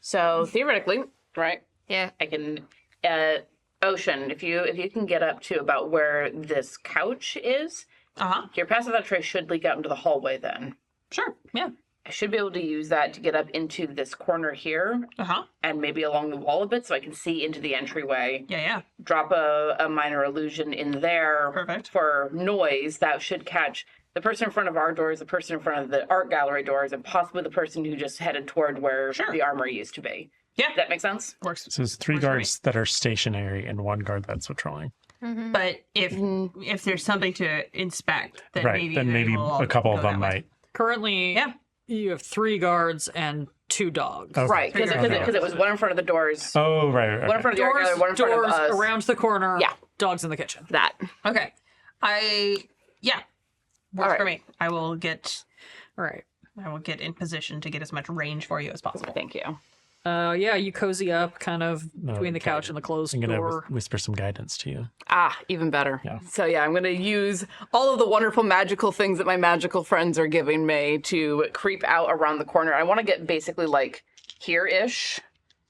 So theoretically, right? Yeah. I can. Ocean, if you can get up to about where this couch is, Uh-huh. your pass without trace should leak out into the hallway. Then Sure. Yeah. I should be able to use that to get up into this corner here Uh-huh. and maybe along the wall a bit, so I can see into the entryway. Yeah. Drop a minor illusion in there Perfect. for noise that should catch the person in front of our doors, the person in front of the art gallery doors, and possibly the person who just headed toward where Sure. the armory used to be. Yeah. Does that make sense? Works. So there's 3 Works for me. guards that are stationary and 1 guard that's patrolling. But if there's something to inspect, then Right. maybe Then they maybe will a couple of go them that way. might. Currently, Yeah. you have 3 guards and 2 dogs. Okay. Right, because Okay. it was one in front of the doors, Oh, right. one in front of the art Doors, gallery, one in front of us. around the corner. Yeah. Dogs in the kitchen. That. Okay. Works All for right. me. I will get All right. in position to get as much range for you as possible. Thank you. Yeah, you cozy up kind of between the Okay. couch and the closed I'm gonna door. whisper some guidance to you. Even better. Yeah. So yeah, I'm going to use all of the wonderful magical things that my magical friends are giving me to creep out around the corner. I want to get basically like here-ish,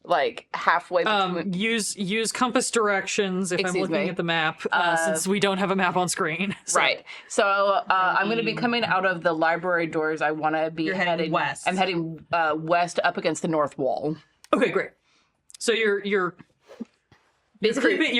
like halfway between. Use compass directions if I'm Excuse looking me. at the map, since we don't have a map on screen. So. Right. So I'm going to be coming out of the library doors. I want to be You're heading west. I'm heading west up against the north wall. Okay, great. So you're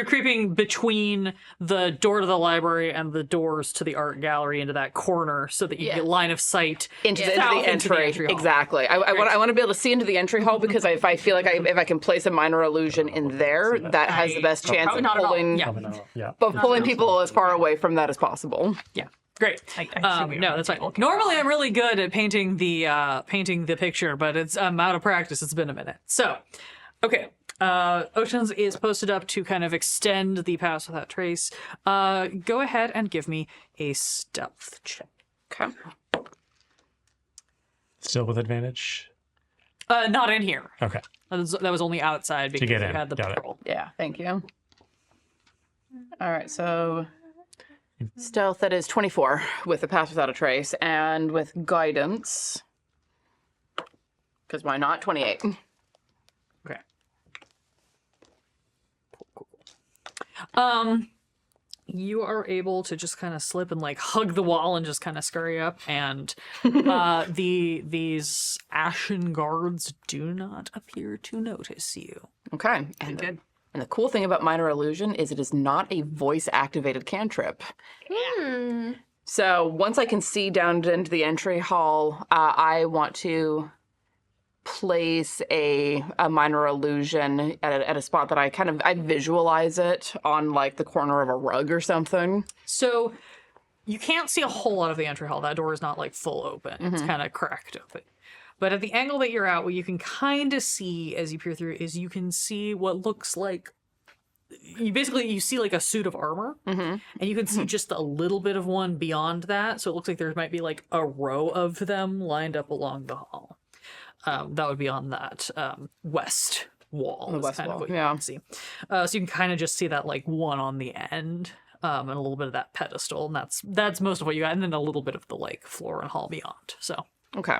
creeping between the door to the library and the doors to the art gallery into that corner, so that you get line of sight into the south entry. hall. Exactly. I want to be able to see into the entry hall because if I feel like if I can place a minor illusion in there, that has the best chance of not at all. pulling Yeah. pulling people as far away from that as possible. Yeah. Great. I see what No, you're that's fine. looking Normally, I'm really good at painting the picture, but I'm out of practice. It's been a minute. So, okay. Oceans is posted up to kind of extend the pass without trace. Go ahead and give me a stealth check. Okay. Still with advantage? Not in here. Okay. That was only outside because get you in. had the Got it. patrol. Yeah. Thank you. All right. So stealth, that is 24 with the pass without a trace, and with guidance, because why not, 28. Okay. You are able to just kind of slip and like hug the wall and just kind of scurry up, and these ashen guards do not appear to notice you. Okay. And the cool thing about minor illusion is it is not a voice activated cantrip. So once I can see down into the entry hall, I want to place a minor illusion at a spot that I visualize it on like the corner of a rug or something. So you can't see a whole lot of the entry hall. That door is not like full open. It's kind of cracked open. But at the angle that you're at, what you can kind of see as you peer through is you can see what looks like you see like a suit of armor, and you can see just a little bit of one beyond that. So it looks like there might be like a row of them lined up along the hall. That would be on that west wall. The is west kind of wall, what you yeah. can see. So you can kind of just see that like one on the end, and a little bit of that pedestal, and that's most of what you got, and then a little bit of the like floor and hall beyond. So Okay.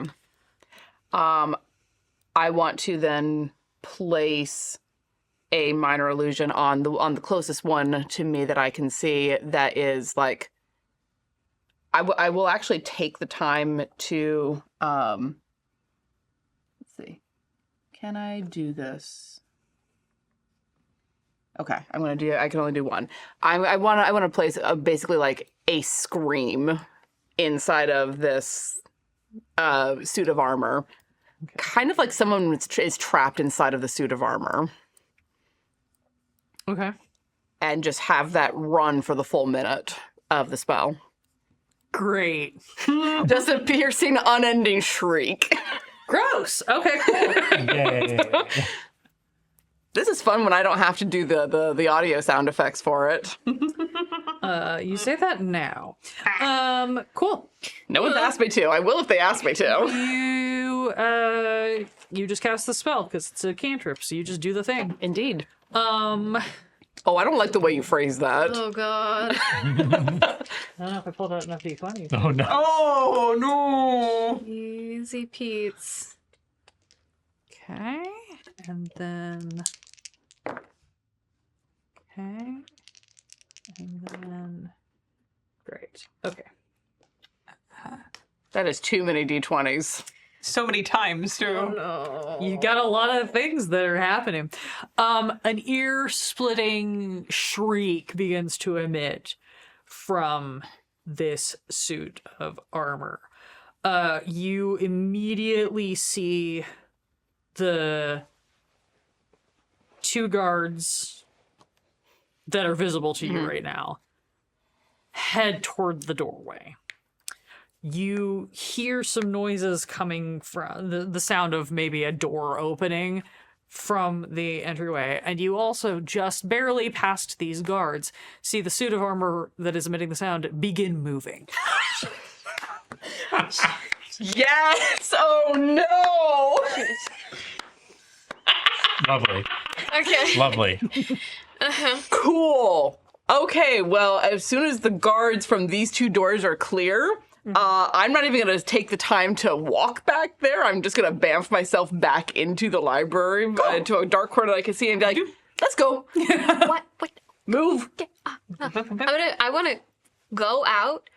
I want to then place a minor illusion on the closest one to me that I can see that is like I will actually take the time to let's see. Can I do this? Okay, I can only do one. I want to place basically like a scream inside of this suit of armor. Okay. Kind of like someone is trapped inside of the suit of armor. okay, And just have that run for the full minute of the spell. great, Just a piercing, unending shriek. gross. Okay, cool. Yay. This is fun when I don't have to do the audio sound effects for it. You say that now. Cool. No one's asked me to. I will if they ask me to. You just cast the spell because it's a cantrip, so you just do the thing. Indeed. I Oh, I don't like the way you phrase that. Oh god. don't know if I pulled out enough d20. Oh no. Oh no! Easy Pete's. Okay, and then and then great. Okay. That is too many d20s. So many times too. No. You got a lot of things that are happening. An ear-splitting shriek begins to emit from this suit of armor. You immediately see the two guards that are visible to you right now head toward the doorway. You hear some noises coming from the sound of maybe a door opening from the entryway, and you also just barely past these guards see the suit of armor that is emitting the sound begin moving. Yes! Oh no! Lovely. Okay. Lovely. Cool. Okay, well, as soon as the guards from these two doors are clear, I'm not even going to take the time to walk back there. I'm just going to bamf myself back into the library, into a dark corner that I can see, and be like, let's go. What? Move. I want to go out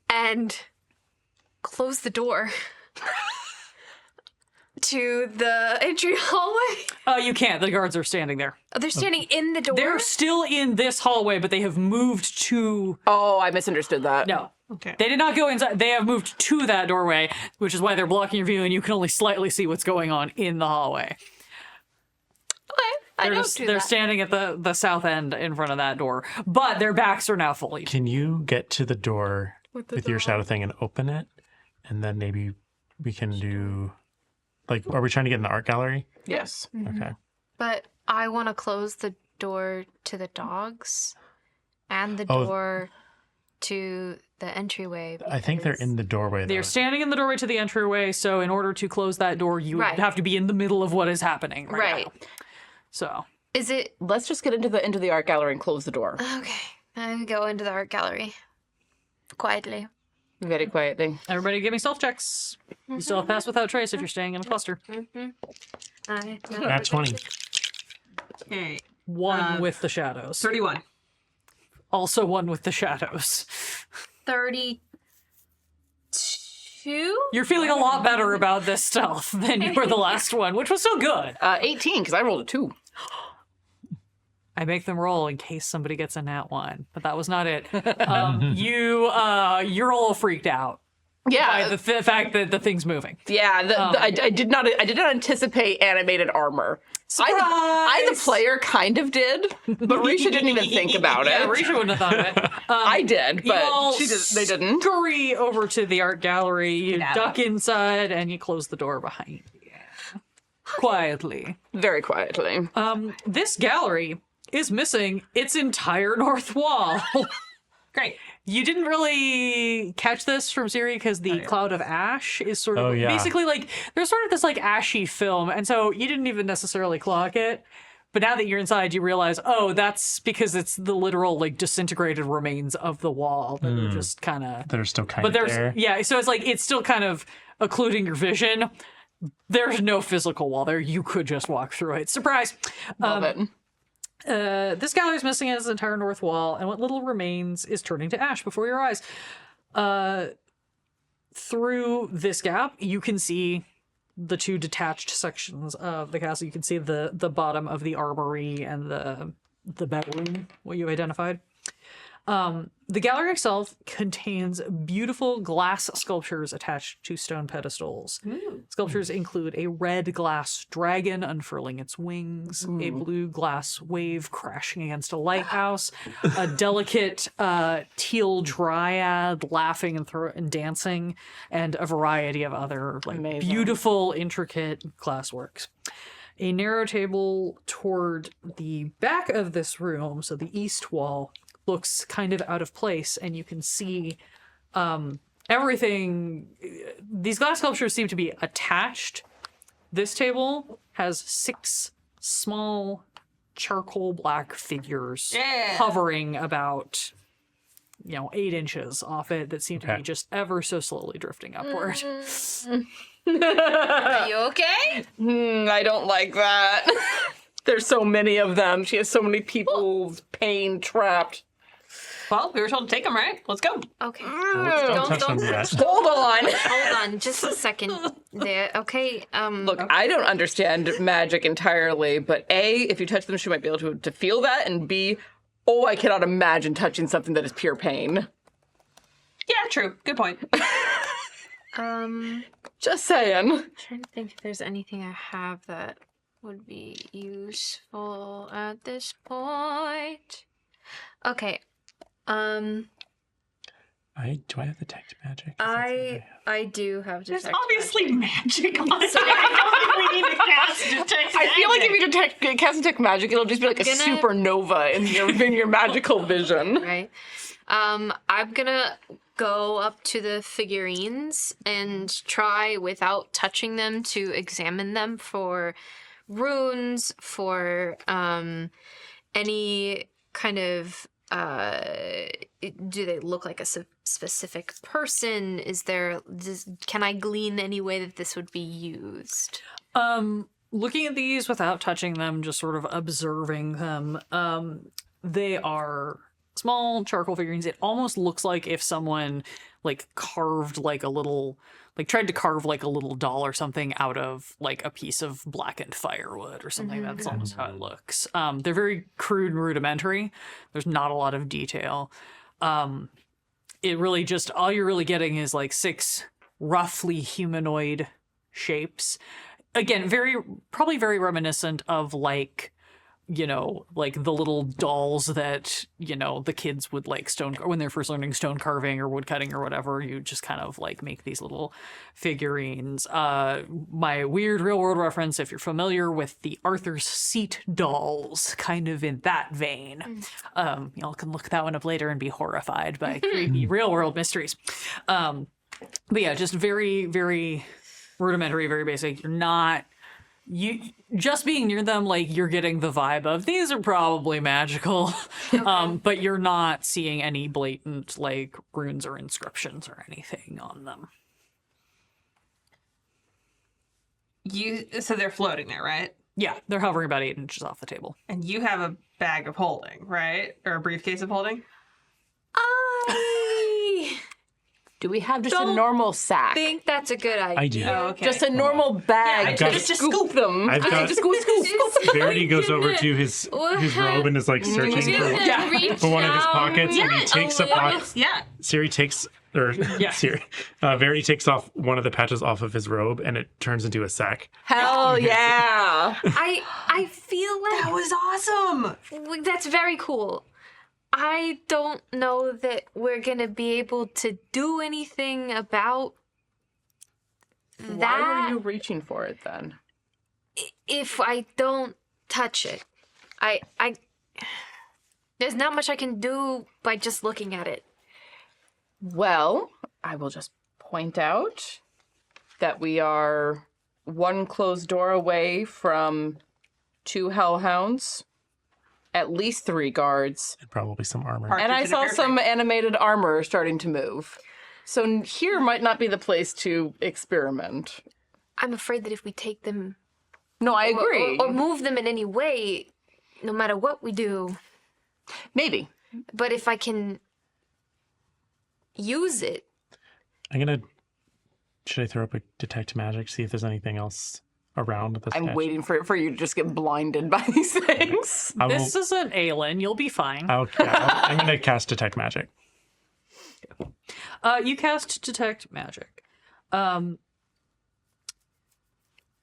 and close the door to the entry hallway. You can't. The guards are standing there. Oh, they're standing in the door. They're still in this hallway, but they have moved to... Oh, I misunderstood that. No. Okay. They did not go inside. They have moved to that doorway, which is why they're blocking your view, and you can only slightly see what's going on in the hallway. Okay, They're standing at the south end in front of that door, but their backs are now fully. Can you get to the door with your shadow thing and open it? And then maybe we can do... Like, are we trying to get in the art gallery? Yes. Okay. But I want to close the door to the dogs and the Oh. door to the entryway. I think they're in the doorway, though. They're standing in the doorway to the entryway, so in order to close that door, you would Right. have to be in the middle of what is happening right now. So, Is it Let's just get into the art gallery and close the door. okay? I go into the art gallery quietly. Very quietly. everybody give me stealth checks. You still have pass without trace if you're staying in a cluster. Nat 20. Okay. One with the shadows. 31. Also one with the shadows. 32. You're feeling a lot better about this stealth than you were the last one, which was still good. 18, because I rolled a 2. I make them roll in case somebody gets a nat 1, but that was not it. You're a little freaked out by Yeah, the fact that the thing's moving. yeah. I did not anticipate animated armor. I, the player, kind of did, but Risha didn't even think about it. Yeah, Risha wouldn't have thought of it. I did, You all but they didn't. scurry over to the art gallery. You out. duck inside and you close the door behind you. Quietly. Very quietly. This gallery is missing its entire north wall. Great. You didn't really catch this from Siri because the cloud of ash is sort of Oh, yeah. basically like there's sort of this like ashy film, and so you didn't even necessarily clock it. But now that you're inside, you realize, oh, that's because it's the literal like disintegrated remains of the wall that are just kind of. They're still kind But of there's there. yeah, so it's like it's still kind of occluding your vision. There's no physical wall there. You could just walk through it. Surprise. Love it. This gallery is missing its entire north wall, and what little remains is turning to ash before your eyes. Through this gap, you can see the two detached sections of the castle. You can see the bottom of the armory and the bedroom, what you identified. The gallery itself contains beautiful glass sculptures attached to stone pedestals. Sculptures include a red glass dragon unfurling its wings, a blue glass wave crashing against a lighthouse, a delicate teal dryad laughing and dancing, and a variety of other like Amazing. beautiful, intricate glassworks. A narrow table toward the back of this room, so the east wall, looks kind of out of place, and you can see everything. These glass sculptures seem to be attached. This table has 6 small charcoal black figures hovering about 8 inches off it that seem to be Okay. just ever so slowly drifting upward. Are you okay? I don't like that. There's so many of them. She has so many people's pain trapped. Well, we were told to take them, right? Let's go. Okay. Don't touch them yet. Hold on. Hold on, just a second. There. Okay. Look, I don't understand magic entirely, but A, if you touch them, she might be able to feel that, and B, I cannot imagine touching something that is pure pain. Yeah, true. Good point. Just saying. Trying to think if there's anything I have that would be useful at this point. Okay. Do I have detect magic? I do have There's detect obviously magic on it. So- I don't think we need to cast detect I feel like if magic. you cast detect magic, it'll just be like a supernova in your magical vision. right? I'm gonna go up to the figurines and try, without touching them, to examine them for runes, for any kind of do they look like a specific person? Can I glean any way that this would be used? Looking at these without touching them, just sort of observing them, they are small charcoal figurines. It almost looks like if someone like carved like a little, like tried to carve like a little doll or something out of like a piece of blackened firewood or something. That's almost how it looks. They're very crude and rudimentary. There's not a lot of detail. It really just, all you're really getting is like 6 roughly humanoid shapes. Again, probably very reminiscent of like, you know, like the little dolls that, you know, the kids would like when they're first learning stone carving or wood cutting or whatever. You just kind of like make these little figurines. My weird real world reference, if you're familiar with the Arthur's Seat dolls, kind of in that vein. Y'all can look that one up later and be horrified by creepy real world mysteries. But yeah, just very, very rudimentary, very basic. You just being near them, like, you're getting the vibe of these are probably magical, but you're not seeing any blatant like runes or inscriptions or anything on them. So they're floating there, right? Yeah, they're hovering about 8 inches off the table. And you have a bag of holding, right? Or a briefcase of holding? Do we have just Don't a normal sack? I think that's a good idea. I do. Oh, okay. Just a normal bag Yeah, to just scoop them. I've got- Just go scoop. Verity goes over to his robe and is like searching for one of his pockets, and he takes a pocket. Yeah. Verity takes off one of the patches off of his robe, and it turns into a sack. Hell yeah. I feel like That was awesome. that's very cool. I don't know that we're gonna be able to do anything about Why that were you reaching for it then? if I don't touch it. I there's not much I can do by just looking at it. Well, I will just point out that we are one closed door away from 2 hellhounds, at least 3 guards, And probably some armor. and I Partridge in a saw pear some tree. animated armor starting to move. So here might not be the place to experiment. I'm afraid that if we take them No, I agree. or move them in any way, no matter what we do, Maybe. but if I can use it, Should I throw up a detect magic, see if there's anything else around this I'm patch? waiting for you to just get blinded by these things. I will, This isn't Aelin. You'll be fine. I'm going to cast detect magic. You cast Detect Magic.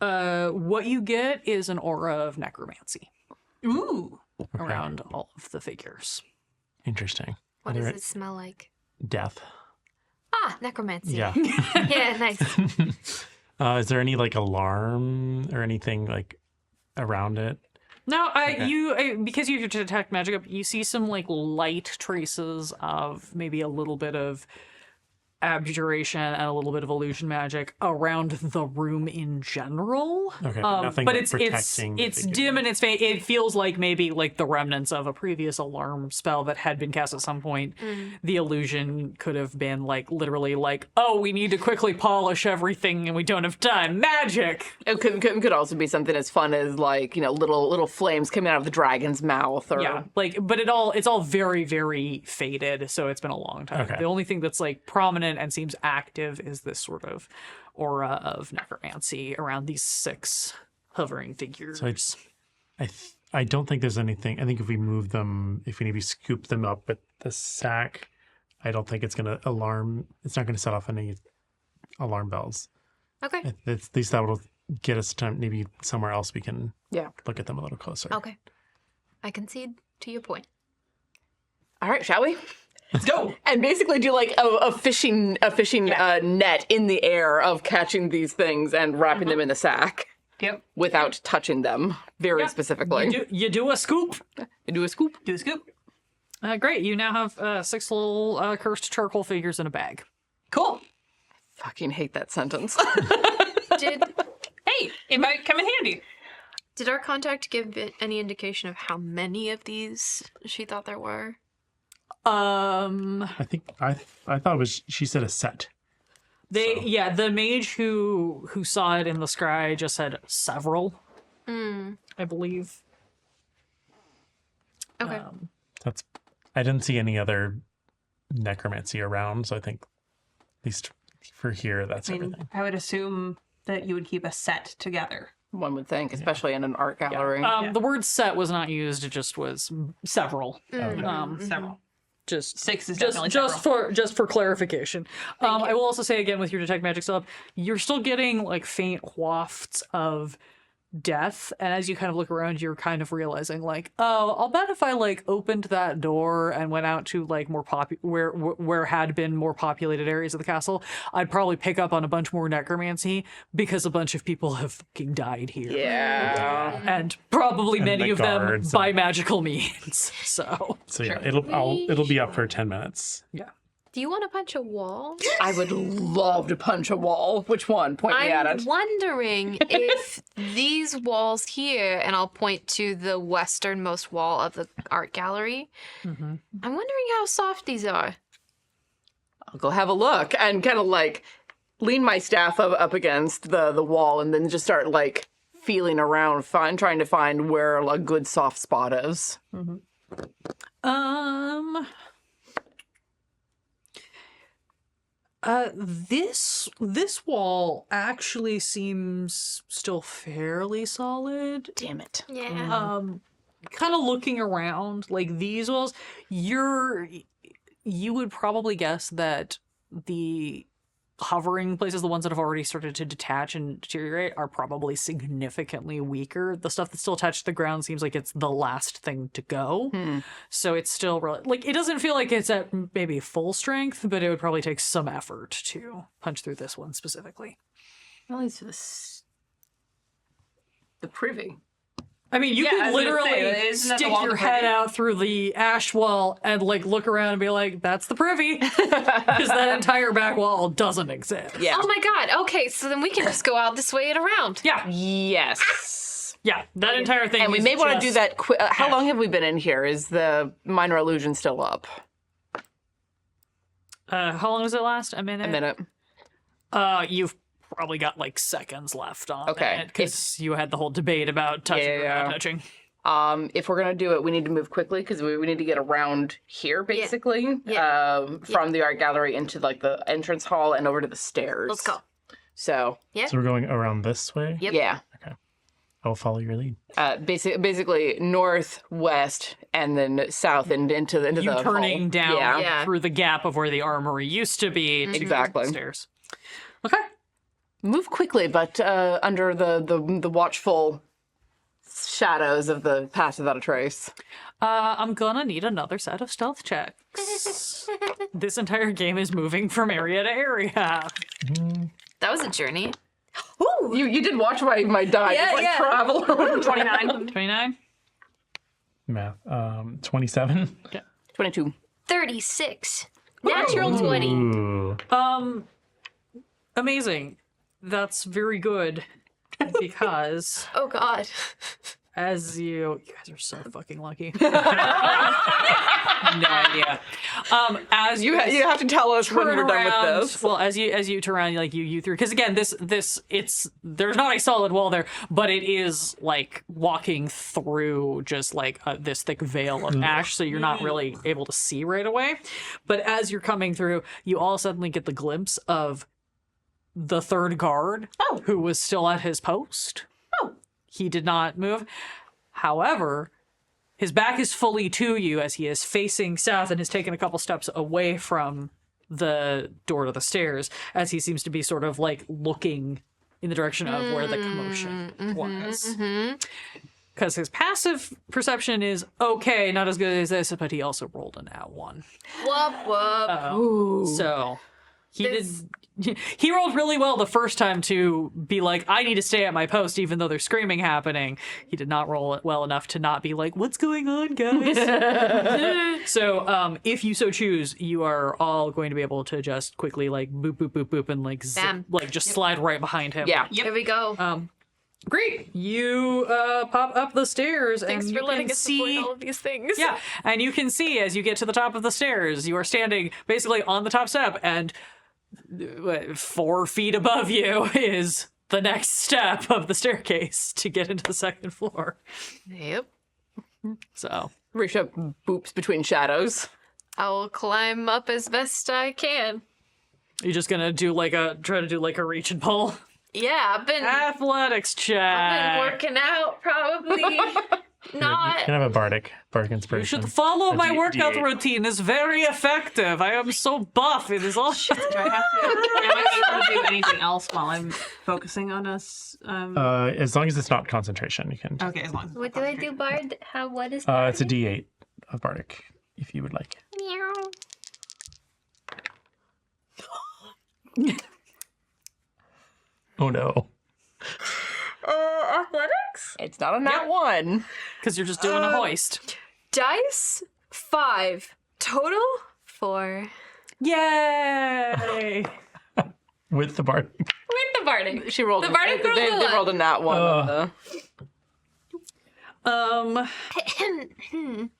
What you get is an aura of necromancy Ooh. around all of the figures. Interesting. what Are does there it smell like? Death. Ah, necromancy. Yeah. Yeah, nice. Is there any like alarm or anything like around it? No, because you detect magic up, you see some like light traces of maybe a little bit of abjuration and a little bit of illusion magic around the room in general. Okay, but nothing but like it's protecting the figure. dim and it's faint. It feels like maybe like the remnants of a previous alarm spell that had been cast at some point. The illusion could have been like literally like, oh, we need to quickly polish everything and we don't have time. Magic. It could also be something as fun as like, you know, little flames coming out of the dragon's mouth or Yeah, like, but it's all very, very faded, so it's been a long time. Okay. The only thing that's like prominent and seems active is this sort of aura of necromancy around these 6 hovering figures. So I don't think there's anything. I think if we move them, if we maybe scoop them up with the sack, I don't think it's going to alarm. It's not going to set off any alarm bells. Okay. At least that will get us to maybe somewhere else we can Yeah. look at them a little closer. Okay. I concede to your point. All right, shall we? Let's go. And basically do like a fishing net in the air of catching these things and wrapping them in a sack Yep. without touching them very specifically. You do a scoop. You do a scoop. Do the scoop. Great. You now have 6 little cursed charcoal figures in a bag. Cool. Fucking hate that sentence. Did Hey, it might come in handy. Did our contact give any indication of how many of these she thought there were? I think I thought it was. She said a set. The mage who saw it in the scry just said several. I believe. Okay. That's. I didn't see any other necromancy around, so I think at least for here, that's everything. I would assume that you would keep a set together. One would think, especially in an art gallery. The word set was not used; it just was several. Several. Just 6 is definitely just for clarification. I will also say again with your detect magic stuff, you're still getting like faint wafts of death, and as you kind of look around, you're kind of realizing like, oh, I'll bet if I like opened that door and went out to like more where had been more populated areas of the castle, I'd probably pick up on a bunch more necromancy because a bunch of people have fucking died here. Yeah. And probably many the of them guards by magical means. So yeah, it'll be up for 10 minutes. yeah. Do you want to punch a wall? I would love to punch a wall. Which one? Point me at I'm it. wondering if these walls here, and I'll point to the westernmost wall of the art gallery. I'm wondering how soft these are. I'll go have a look and kind of like lean my staff up against the wall and then just start like feeling around, trying to find where a good soft spot is. This wall actually seems still fairly solid. Damn it. Yeah. Kind of looking around, like these walls, you would probably guess that the hovering places, the ones that have already started to detach and deteriorate, are probably significantly weaker. The stuff that's still attached to the ground seems like it's the last thing to go. So it's still like, it doesn't feel like it's at maybe full strength, but it would probably take some effort to punch through this one specifically. At least the privy. I mean, you Yeah, I could was gonna literally say, isn't that the stick wall your of the head privy? out through the ash wall and like look around and be like, "That's the privy," because that entire back wall doesn't exist. Yeah. Oh my god. Okay, so then we can just go out this way and around. Yeah, Yes. yeah. That entire thing. And we is may want to do just- that. How long have we been in here? Is the minor illusion still up? How long does it last? A minute. A minute. You've probably got like seconds left on Okay. it because you had the whole debate about touching or not touching. If we're gonna do it, we need to move quickly because we need to get around here, basically, Yeah. from the art gallery into like the entrance hall and over to the stairs. Let's go. So So we're going around this way. Yep. yeah, I'll follow your lead. basically north, west, and then south and into the You hall. turning down Yeah. through the gap of where the armory used to be to Exactly. the stairs. Okay. Move quickly, but under the watchful shadows of the Pass Without a Trace. I'm gonna need another set of stealth checks. This entire game is moving from area to area. That was a journey. You did watch my die just like travel around. 29. 29? Math. 27. 22. 36. Natural 20. Ooh. Amazing. That's very good. Because Oh god. as you guys are so fucking lucky. No idea. As You have to tell us when we're turn done around, with this. well, as you turn around, like you through, because again, this it's there's not a solid wall there, but it is like walking through just like this thick veil of ash, so you're not really able to see right away. But as you're coming through, you all suddenly get the glimpse of the third guard, who was still at his post. He did not move. However, his back is fully to you as he is facing south and has taken a couple steps away from the door to the stairs, as he seems to be sort of like looking in the direction of where the commotion was. Because his passive perception is okay, not as good as this, but he also rolled an @1. Whoop whoop. So he rolled really well the first time to be like, I need to stay at my post even though there's screaming happening. He did not roll it well enough to not be like, what's going on, guys? So if you so choose, you are all going to be able to just quickly like boop boop boop boop and like zip, Bam. like just slide right behind him. Yeah. Here we go. Great. You pop up the stairs Thanks and for you letting can us see avoid all of these things. Yeah, and you can see as you get to the top of the stairs, you are standing basically on the top step, and 4 feet above you is the next step of the staircase to get into the second floor. Yep. So, Risha boops between shadows. I'll climb up as best I can. you're just gonna try to do like a reach and pull. Yeah, I've been Athletics check. I've been working out, probably not. You can have a bardic You inspiration. should follow my workout D8. routine. It's very effective. I am so buff. It is all. Do I have to? Am I able to do anything else while I'm focusing on us? As long as it's not concentration, you can. Okay, as long as. What do I do, Bard? What is It's a D8 of bardic, if you would like. Meow. Oh no. Athletics? It's not a nat 1. Because you're just doing a hoist. Dice 5. Total 4. Yay! With the bardic. With the Barding. She rolled. The bardic rolled they a lot. rolled a nat 1. on the...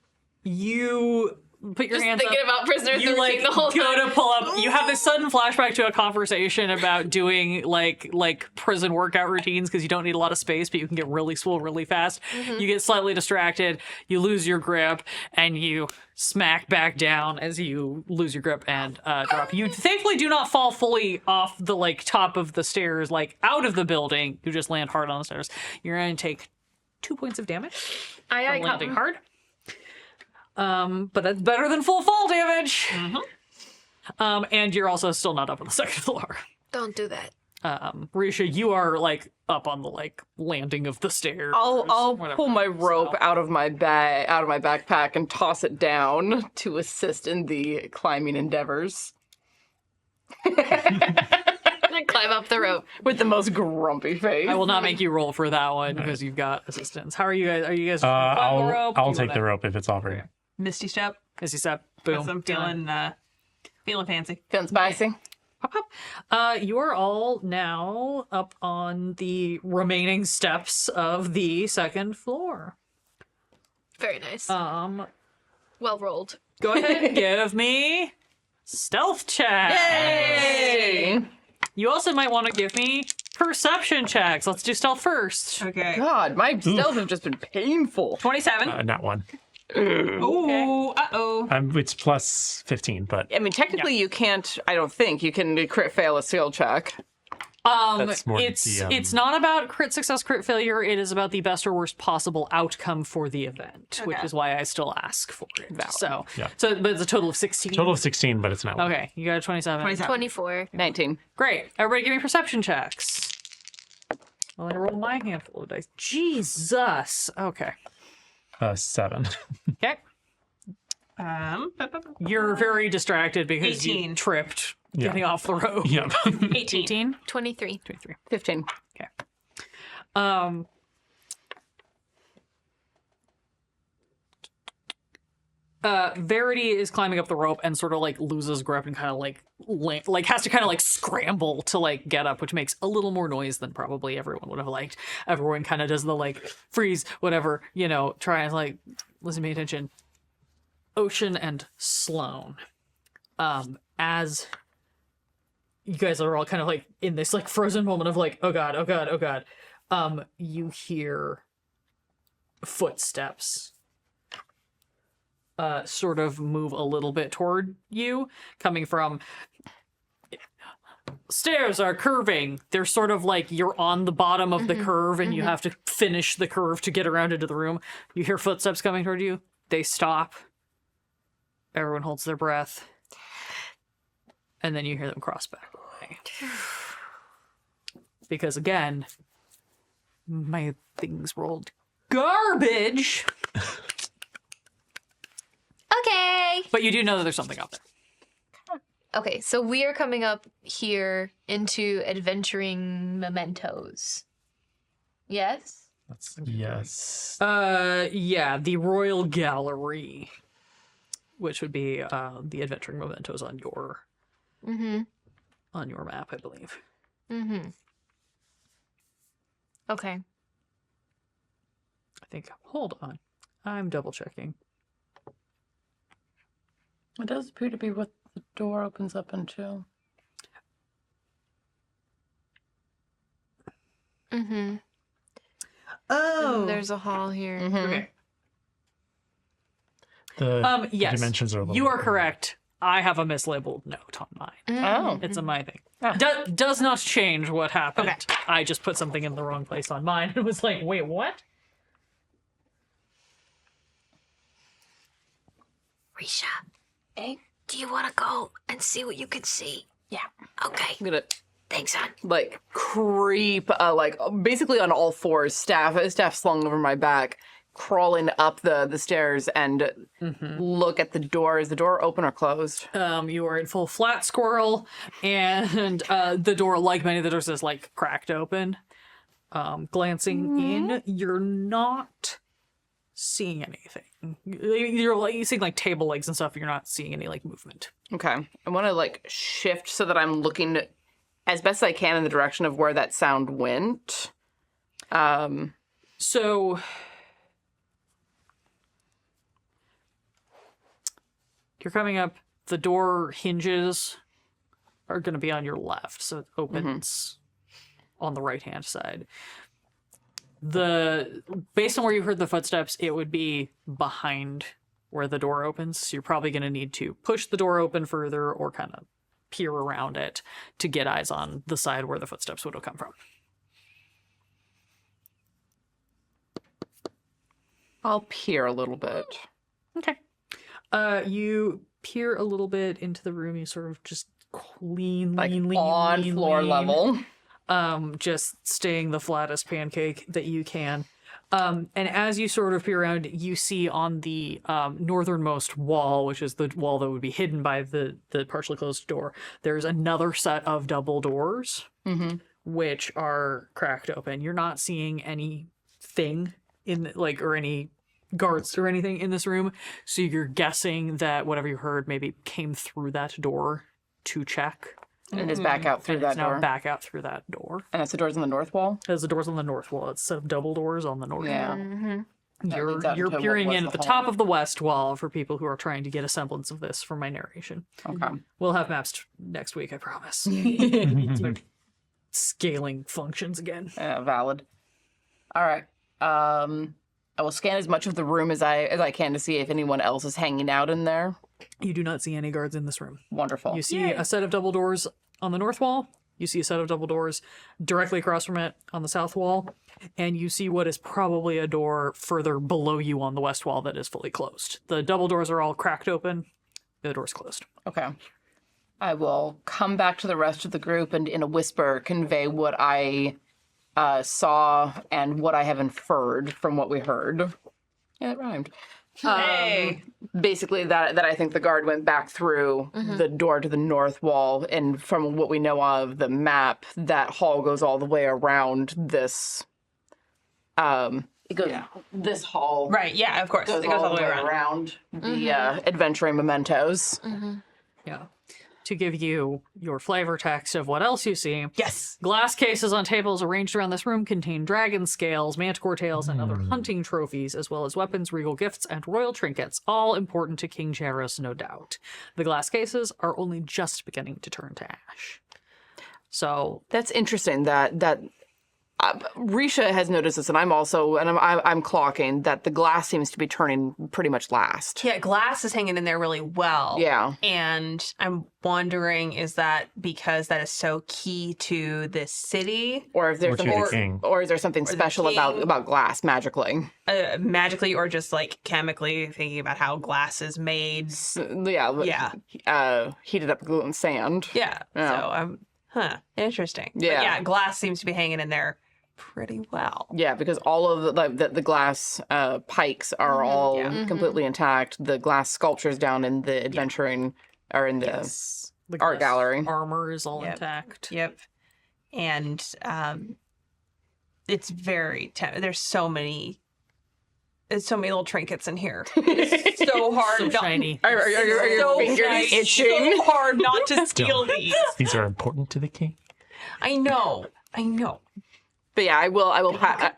You put your Just hands thinking up. about Prisoner You 13 the whole go time. to pull up. You have this sudden flashback to a conversation about doing like prison workout routines because you don't need a lot of space, but you can get really swole really fast. Mm-hmm. You get slightly distracted. You lose your grip, and you smack back down as you lose your grip and drop. You thankfully do not fall fully off the top of the stairs, out of the building. You just land hard on the stairs. You're going to take 2 points of damage Aye, from landing hard. But that's better than full fall damage. And you're also still not up on the second floor. Don't do that. Risha, you are up on the landing of the stairs. I'll whatever. pull my rope out of my backpack and toss it down to assist in the climbing endeavors I'm gonna climb up the rope. with the most grumpy face. I will not make you roll for that one because you've got assistance. How are you guys? Are you guys? gonna climb the rope? I'll You take wanna- the rope if it's offered. Misty step. As you said, boom. Because I'm feeling fancy. Feeling spicy. Pop, pop. You are all now up on the remaining steps of the second floor. Very nice. Well rolled. Go ahead and give me stealth check. Hey! You also might want to give me perception checks. Let's do stealth first. Okay. God, my stealth have just been painful. 27. Not one. Ooh, uh-oh. It's plus 15, but I mean, technically, you can't. I don't think you can crit fail a skill check. that's more It's not about crit success, crit failure. It is about the best or worst possible outcome for the event, which is why I still ask for it. So, Yeah. but it's a total of 16. total of 16, but it's not one. Okay, you got a 27. 24. 19. Great. Everybody give me perception checks. Well, I roll my handful of dice. Jesus. Okay. 7. Okay. You're very distracted because 18. you tripped Yeah. getting off the road. Yep. 18. 23. 23. 15. Okay. Verity is climbing up the rope and sort of loses grip and kind of has to kind of scramble to get up, which makes a little more noise than probably everyone would have liked. Everyone kind of does the freeze, whatever, try and listen, pay attention. Ocean and Sloane, as you guys are all kind of in this frozen moment of oh god, oh god, oh god, you hear footsteps sort of move a little bit toward you, coming from stairs are curving. They're sort of you're on the bottom of the curve and you have to finish the curve to get around into the room. You hear footsteps coming toward you. They stop. Everyone holds their breath. And then you hear them cross back away. Because again, my things rolled garbage. Okay. But you do know that there's something out there. Okay, so we are coming up here into adventuring mementos. Yes? Yes. Yeah, the Royal Gallery, which would be the adventuring mementos on your on your map, I believe. Okay. I think. Hold on. I'm double checking. It does appear to be what the door opens up into. Mm-hmm. Oh. There's a hall here. Okay. The Yes. dimensions are a little You are bit- correct. I have a mislabeled note on mine. Oh. It's a my thing. Ah. Does not change what happened. I just put something in the wrong place on mine and was like, wait, what? Risha, do you want to go and see what you can see? Yeah. Okay. I'm gonna Thanks, hon. like creep, like basically on all fours, staff slung over my back, crawling up the stairs and look at the door. Is the door open or closed? You are in full flat squirrel, and the door, like many of the doors, is like cracked open. Glancing in, you're not seeing anything. You're seeing like table legs and stuff. You're not seeing any like movement. Okay. I want to like shift so that I'm looking as best I can in the direction of where that sound went. So you're coming up. The door hinges are going to be on your left, so it opens on the right hand side. Based on where you heard the footsteps, it would be behind where the door opens. So you're probably going to need to push the door open further or kind of peer around it to get eyes on the side where the footsteps would have come from. I'll peer a little bit. Okay. You peer a little bit into the room. You sort of just lean On floor level. Just staying the flattest pancake that you can. And as you sort of peer around, you see on the northernmost wall, which is the wall that would be hidden by the partially closed door, there's another set of double doors, which are cracked open. You're not seeing anything in or any guards or anything in this room, so you're guessing that whatever you heard maybe came through that door to check. And it's back out through And that it's now door. back out through that door. And that's the doors on the north wall? There's the doors on the north wall. It's a set of double doors on the north Yeah. wall. leads You're out into what peering was in the at the hall. top of the west wall for people who are trying to get a semblance of this from my narration. Okay. We'll have maps next week, I promise. Scaling functions again. Valid. All right. I will scan as much of the room as I can to see if anyone else is hanging out in there. You do not see any guards in this room. Wonderful. You see a set of double doors on the north wall. You see a set of double doors directly across from it on the south wall. And you see what is probably a door further below you on the west wall that is fully closed. The double doors are all cracked open. The door's closed. Okay. I will come back to the rest of the group and in a whisper convey what I saw and what I have inferred from what we heard. Yeah, it rhymed. Hey. Basically, that I think the guard went back through the door to the north wall, and from what we know of the map, that hall goes all the way around this. It goes this hall. Right, yeah, of course. Goes It goes all the way around. the adventuring mementos. Yeah. To give you your flavor text of what else you see. Yes. Glass cases on tables arranged around this room contain dragon scales, manticore tails, and other hunting trophies, as well as weapons, regal gifts, and royal trinkets, all important to King Jairus, no doubt. The glass cases are only just beginning to turn to ash. So, That's interesting. That Risha has noticed this, and I'm clocking that the glass seems to be turning pretty much last. Yeah, glass is hanging in there really well. Yeah. And I'm wondering, is that because that is so key to this city? Or if there's Or to something, the king. or is there something special king. about glass magically? Magically or just like chemically, thinking about how glass is made. Yeah. Heated up glue and sand. Yeah. Yeah. So interesting. But Yeah. yeah, glass seems to be hanging in there pretty well. Yeah, because all of the glass pikes are all completely intact. The glass sculptures down in the adventuring are in the the art glass gallery. armor is all Yep. intact. Yep. And it's very there's so many little trinkets in here. It's so hard So not shiny. Are your so fingers shiny, itching? so hard not to steal these. These are important to the king. I know. But yeah, I will.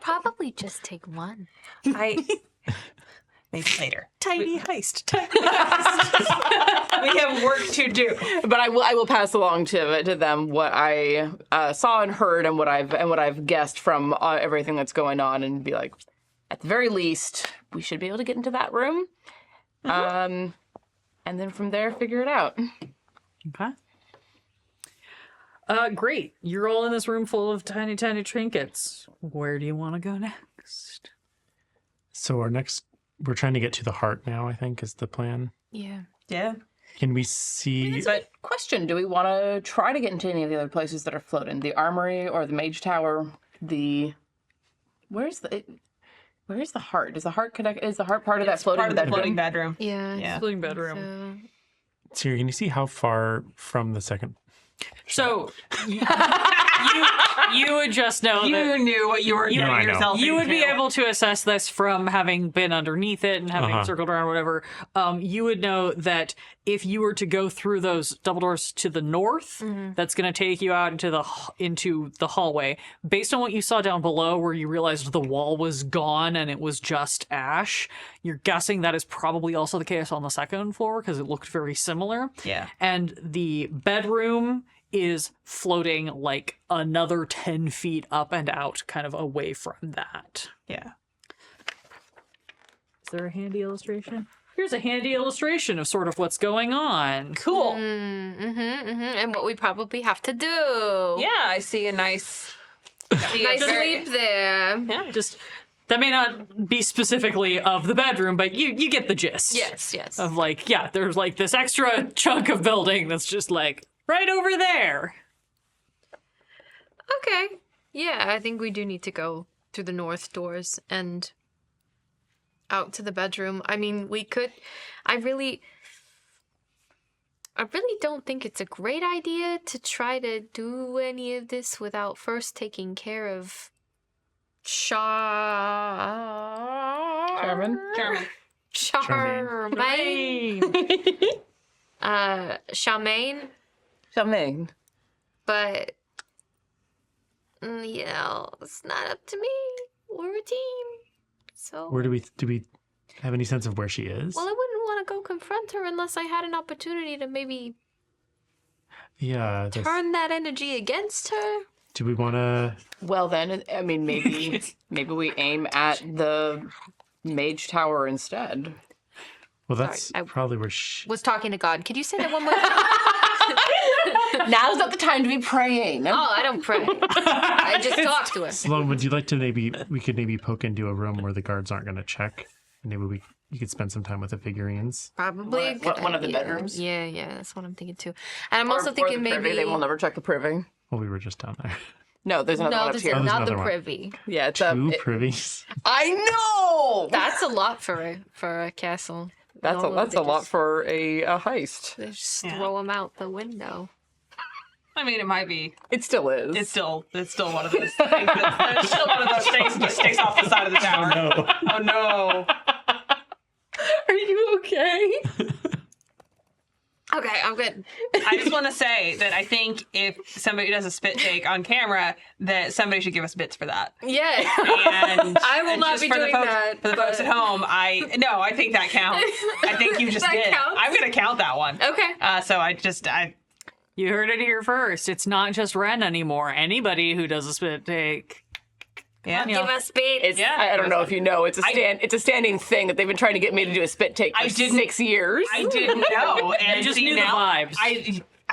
Probably just take one. I maybe later. Tiny heist. We have work to do. But I will pass along to them what I saw and heard and what I've guessed from everything that's going on, and be like, at the very least, we should be able to get into that room, and then from there figure it out. Okay. Great. You're all in this room full of tiny, tiny trinkets. Where do you want to go next? So we're trying to get to the heart now, I think, is the plan. Yeah. Yeah. Can we see? But question: do we want to try to get into any of the other places that are floating? The armory or the mage tower? Where's the heart? Is the heart connect? Is the heart part of that floating Part of the bedroom? floating bedroom. Yeah. Yeah. Living bedroom. Siri, can you see how far from the second? So you would just know You that knew what you were No, I getting know. yourself you would be into. able to assess this from having been underneath it and having circled around whatever. You would know that if you were to go through those double doors to the north, that's going to take you out into the hallway. Based on what you saw down below, where you realized the wall was gone and it was just ash, you're guessing that is probably also the case on the second floor because it looked very similar. Yeah. And the bedroom is floating like another 10 feet up and out, kind of away from that. Yeah. Is there a handy illustration? Here's a handy illustration of sort of what's going on. Cool. And what we probably have to do. Yeah, I see a nice. Nice leap there. Yeah. Just that may not be specifically of the bedroom, but you get the gist. Yes. Of like, yeah, there's like this extra chunk of building that's just like right over there. Okay. Yeah, I think we do need to go through the north doors and out to the bedroom. I mean, we could. I really don't think it's a great idea to try to do any of this without first taking care of Charmin? Charmaine. Charmaine. Something. But it's not up to me. We're a team. So Where do we have any sense of where she is? well, I wouldn't want to go confront her unless I had an opportunity to maybe Yeah. turn that energy against her. Do we want to? Well, then, I mean, maybe we aim at the mage tower instead. Well, that's Sorry, I- probably where she. Was talking to God. Could you say that one more time? Now's not the time to be praying. Oh, I don't pray. I just talk to him. Sloan, would you like to we could maybe poke into a room where the guards aren't going to check? Maybe you could spend some time with the figurines. Probably a good One of the idea. bedrooms? Yeah, that's what I'm thinking too. And I'm Or- also or thinking the privy. maybe They will never check the privy. Well, we were just down there. No, there's another one up there's here. there's not the another one. privy. Yeah, it's Two privies. I know. That's a lot for a castle. That's Normally a lot for a heist. They just throw them out the window. I mean, it might be. It still is. It's still one of those things. It's still one of those things that just sticks off the side of the tower. No. Oh no. Are you okay? Okay, I'm good. I just want to say that I think if somebody does a spit take on camera, that somebody should give us bits for that. Yeah. And I will and not just be for the doing folks, that, For the folks but- at home, I think that counts. I think you just That did. counts? I'm gonna count that one. Okay. So I You heard it here first. It's not just Ren anymore. Anybody who does a spit take. yeah. Give us beats. It's, I don't know if you know. It's a standing thing that they've been trying to get me to do a spit take for I didn't- 6 years. I didn't know, and You just see, knew the now, vibes.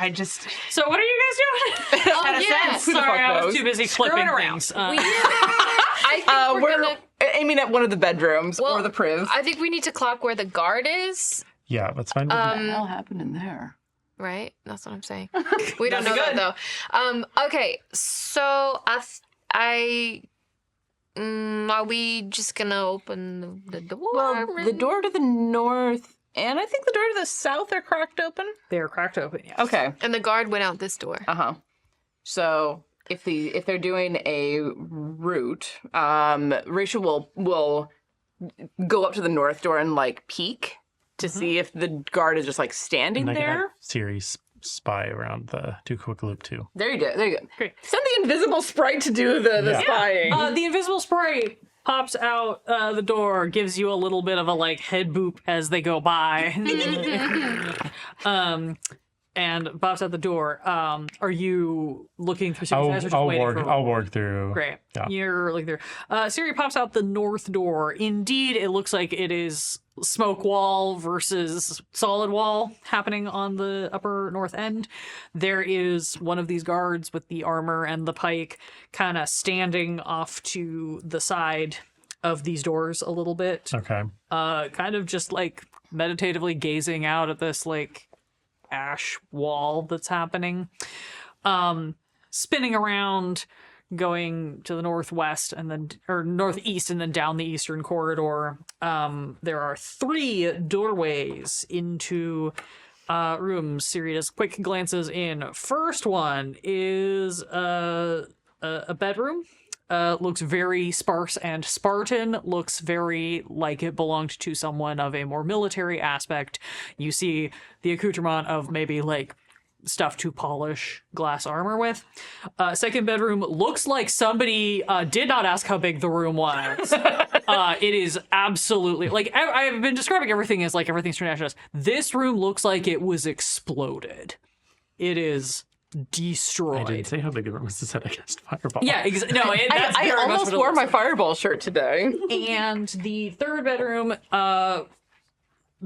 I just So what are you guys doing? Oh, had a yeah. sense. Who the Sorry, fuck I was knows? too busy Screwing flipping around. things. I think we're we're gonna. aiming at one of the bedrooms or the priv. I think we need to clock where the guard is. Yeah, let's find. What the hell happened in there? Right? That's what I'm saying. We don't know Nothing that though. Okay, so are we just gonna open the door? Well, the door to the north and I think the door to the south are cracked open. They're cracked open. Yeah. Okay. And the guard went out this door. So if they're doing a route, Rachel will go up to the north door and like peek to see if the guard is just like standing and I can have there. Siri spy around do a quick loop too. There you go. There you go. Great. Send the invisible sprite to do the Yeah. spying. The invisible sprite pops out the door, gives you a little bit of a like head boop as they go by. And pops out the door. Are you looking through Siri's eyes or just waiting for I'll work through. Great. Yeah. You're looking through. Siri pops out the north door. Indeed, it looks like it is smoke wall versus solid wall happening on the upper north end. There is one of these guards with the armor and the pike kind of standing off to the side of these doors a little bit. Okay. Kind of just like meditatively gazing out at this like ash wall that's happening. Spinning around, going to the northwest and then or northeast and then down the eastern corridor. There are 3 doorways into rooms. Siri does quick glances in. First one is a bedroom. Looks very sparse and Spartan, looks very like it belonged to someone of a more military aspect. You see the accoutrement of maybe like stuff to polish glass armor with. Second bedroom looks like somebody did not ask how big the room was. It is absolutely like I've been describing everything as like everything's turned out to us. This room looks like it was exploded. It is destroyed. I didn't say how big the room was to set against fireball. Yeah, no, that's I very much almost what it wore looks my like. fireball shirt today. And the third bedroom,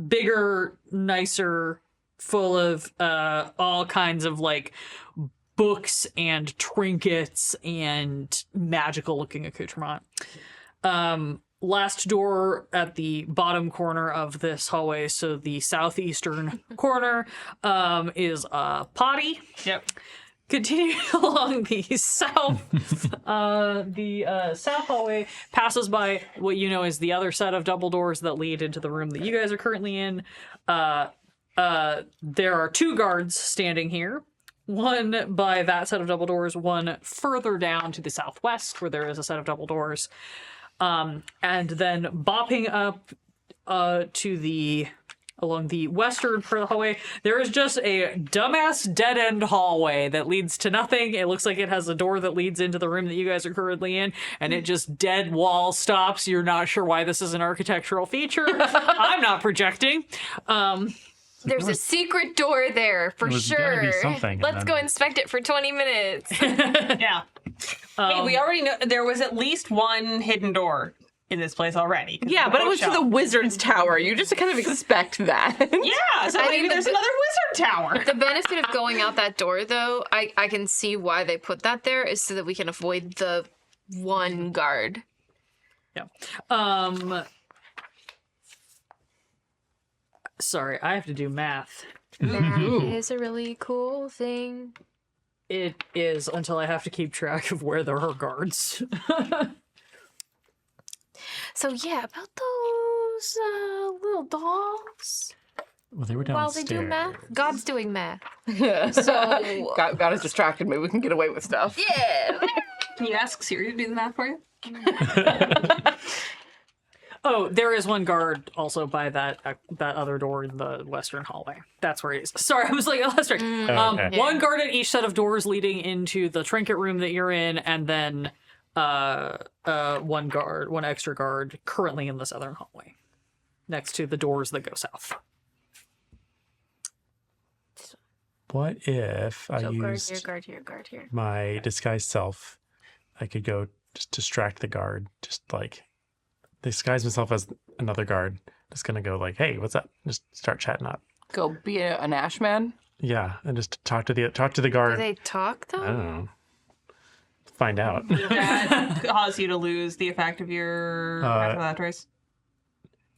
bigger, nicer, full of all kinds of like books and trinkets and magical looking accoutrement. Last door at the bottom corner of this hallway, so the southeastern corner, is a potty. Yep. Continuing along the south, south hallway passes by what you know is the other set of double doors that lead into the room that you guys are currently in. There are 2 guards standing here. One by that set of double doors, one further down to the southwest where there is a set of double doors. And then bopping up along the western part of the hallway, there is just a dumbass dead-end hallway that leads to nothing. It looks like it has a door that leads into the room that you guys are currently in, and it just dead wall stops. You're not sure why this is an architectural feature. I'm not projecting. There's a secret door there for There's gotta be sure. something, and Let's then- go inspect it for 20 minutes. Yeah. Hey, we already know there was at least one hidden door in this place already. Yeah, but it was to the wizard's tower. You just kind of expect that. Yeah, so maybe mean, there's another wizard tower. The benefit of going out that door, though, I can see why they put that there, is so that we can avoid the one guard. Yeah. Sorry, I have to do math. That is a really cool thing. It is until I have to keep track of where there are guards. So yeah, about those little dolls. Well, they were While downstairs. they do math, God's doing math. So God has distracted me. We can get away with stuff. Yeah. Can you ask Siri to do the math for you? Oh, there is one guard also by that other door in the western hallway. That's where he is. Sorry, I was like, oh, that's right. Okay. One guard at each set of doors leading into the trinket room that you're in, and then one extra guard currently in the southern hallway, next to the doors that go south. What if I So guard here, used guard here, guard here. my disguised self? I could go just distract the guard, just like disguise myself as another guard. Just gonna go like, "Hey, what's up?" Just start chatting up. Go be an ash man. Yeah, and just talk to the Do guard. they talk I though? don't know. Find out. That cause you to lose the effect of your path of that trace?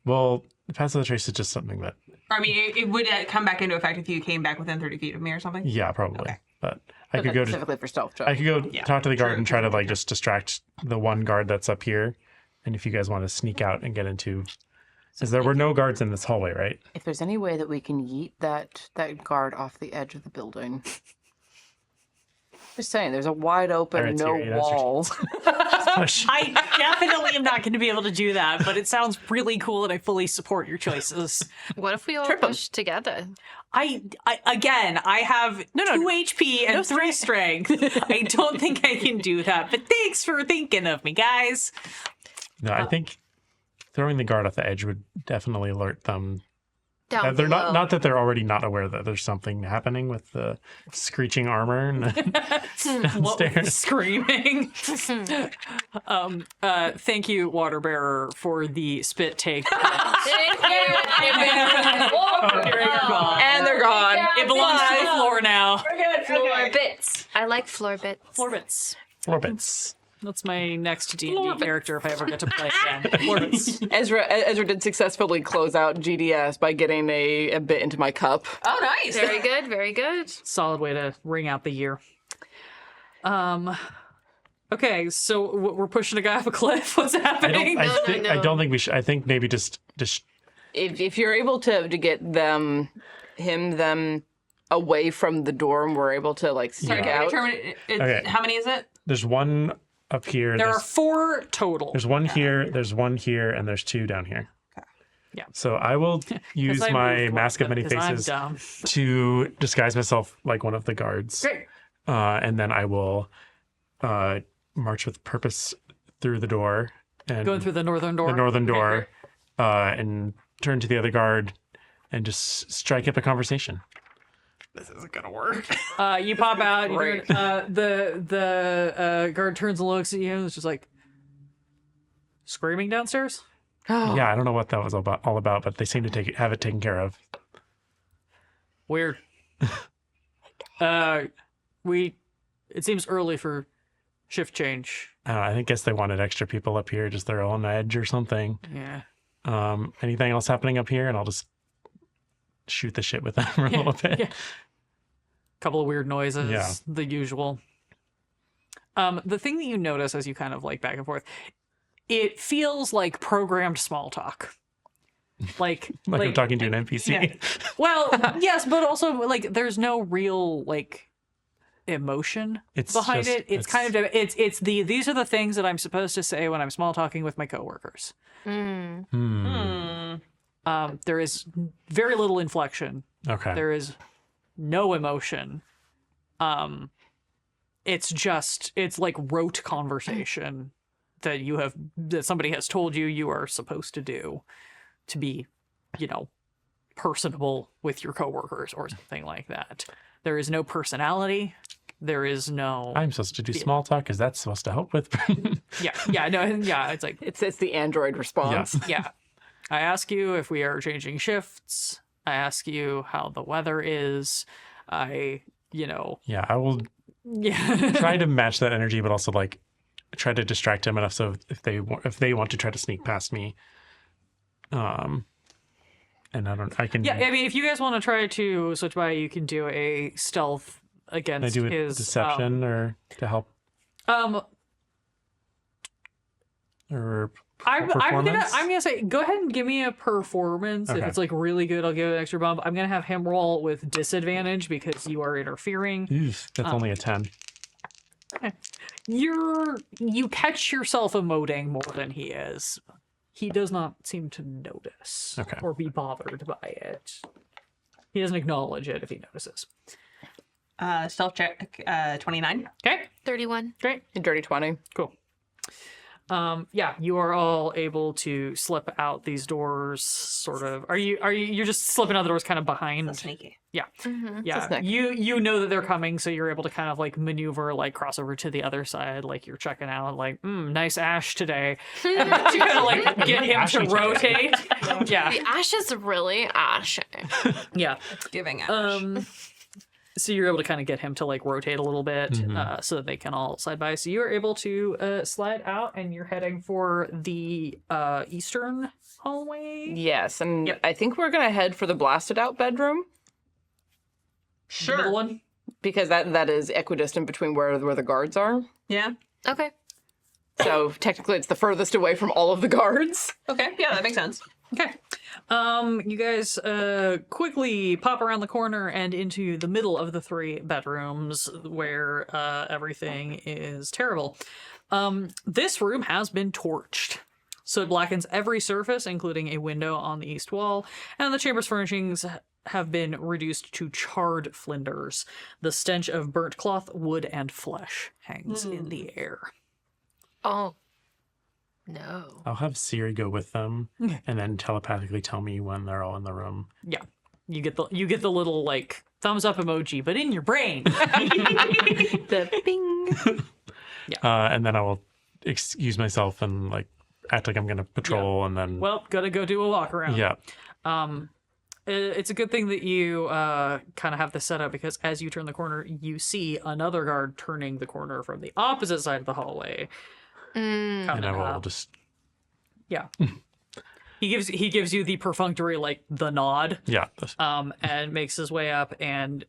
Well, pass of the trace is just something that. I mean, it would come back into effect if you came back within 30 feet of me or something? Yeah, probably. Okay. But I could go. Specifically for stealth check. I could go talk to the guard true, and try to true, like just distract the one guard that's up here. And if you guys want to sneak out and get into, because there were no guards in this hallway, right? If there's any way that we can yeet that guard off the edge of the building. Just saying, there's a wide open, Alright, no Siri, that's your wall. Push. I definitely am not going to be able to do that, but it sounds really cool, and I fully support your choices. What if we all Trip 'em. push together? I have 2 HP and 3 strength. I don't think I can do that, but thanks for thinking of me, guys. No, I think throwing the guard off the edge would definitely alert them. Down They're below. not that they're already not aware that there's something happening with the screeching armor and What with the downstairs. screaming. Thank you, Water Bearer, for the spit take. Thank you. And they're gone. It belongs to the floor now. Floor bits. I like floor bits. Florbits. Orbits. That's my next D&D character if I ever get to play again. Florbits. Ezra did successfully close out GDS by getting a bit into my cup. Oh, nice. Very good. Very good. Solid way to ring out the year. Okay, so we're pushing a guy off a cliff. What's happening? I don't think we should. I think maybe just If you're able to get them away from the door and we're able to like sneak out. Okay. How many is it? there's one up here. There are there's, 4 total. there's one here. There's one here, and there's 2 down here. Yeah. So I will use 'Cause I my moved mask one of many because I'm faces dumb. to disguise myself like one of the guards. Great. And then I will march with purpose through the door and Going through the northern door. the northern door, and turn to the other guard and just strike up a conversation. This isn't gonna work. You pop out. You Great. the guard turns and looks at you. And it's just like screaming downstairs. Yeah, I don't know what that was all about, but they seem to have it taken care of. Weird. It seems early for shift change. I guess they wanted extra people up here, just their own edge or something. Yeah. Anything else happening up here? And I'll just shoot the shit with them for a little bit. Yeah. Couple of weird noises. Yeah. The usual. The thing that you notice as you kind of like back and forth, it feels like programmed small talk. Like I'm talking to an NPC. well, yes, but also like there's no real like emotion It's behind just- it. It's kind of these are the things that I'm supposed to say when I'm small talking with my coworkers. Mm. There is very little inflection. Okay. There is no emotion. It's like rote conversation that somebody has told you are supposed to do to be, personable with your coworkers or something like that. There is no personality. There is no. I'm supposed to do small talk. Is that supposed to help with? It's like It's the android response. yeah. I ask you if we are changing shifts. I ask you how the weather is. Yeah, I will Yeah. try to match that energy, but also like try to distract him enough so if they want to try to sneak past me, and I can. Yeah, I mean, if you guys want to try to switch by, you can do a stealth Can I against do a his deception or to help or I'm performance? gonna say go ahead and give me a performance. If Okay. it's like really good, I'll give it an extra bump. I'm gonna have him roll with disadvantage because you are interfering. Oof, that's only a 10. You catch yourself emoting more than he is. He does not seem to notice Okay. or be bothered by it. He doesn't acknowledge it if he notices. Stealth check 29. Okay, 31. great. Dirty 20. Cool. Yeah, you are all able to slip out these doors. Sort of. You're just slipping out the doors, kind of behind. Sneaky. Yeah, yeah. Sneak. You know that they're coming, so you're able to kind of like maneuver, like cross over to the other side, like you're checking out, like nice ash today, and to kind of like get him to Ashy today. rotate. Yeah, The ash is really ashy. yeah. Giving ash. So you're able to kind of get him to like rotate a little bit so that they can all slide by. So you're able to slide out and you're heading for the eastern hallway. Yes, and I think we're going to head for the blasted out bedroom The middle one. because that is equidistant between where the guards are. Yeah. Okay. So technically it's the furthest away from all of the guards. Okay. Yeah, that makes sense. Okay. You guys quickly pop around the corner and into the middle of the 3 bedrooms where everything is terrible. This room has been torched. So it blackens every surface, including a window on the east wall, and the chamber's furnishings have been reduced to charred flinders. The stench of burnt cloth, wood, and flesh hangs in the air. Oh. No. I'll have Siri go with them and then telepathically tell me when they're all in the room. Yeah. You get the little like thumbs up emoji, but in your brain. The bing. And then I will excuse myself and like act like I'm gonna patrol and then Well, gotta go do a walk around. yeah. It's a good thing that you kind of have this set up because as you turn the corner, you see another guard turning the corner from the opposite side of the hallway. And I will just Yeah. He gives you the perfunctory like the nod. yeah. And makes his way up and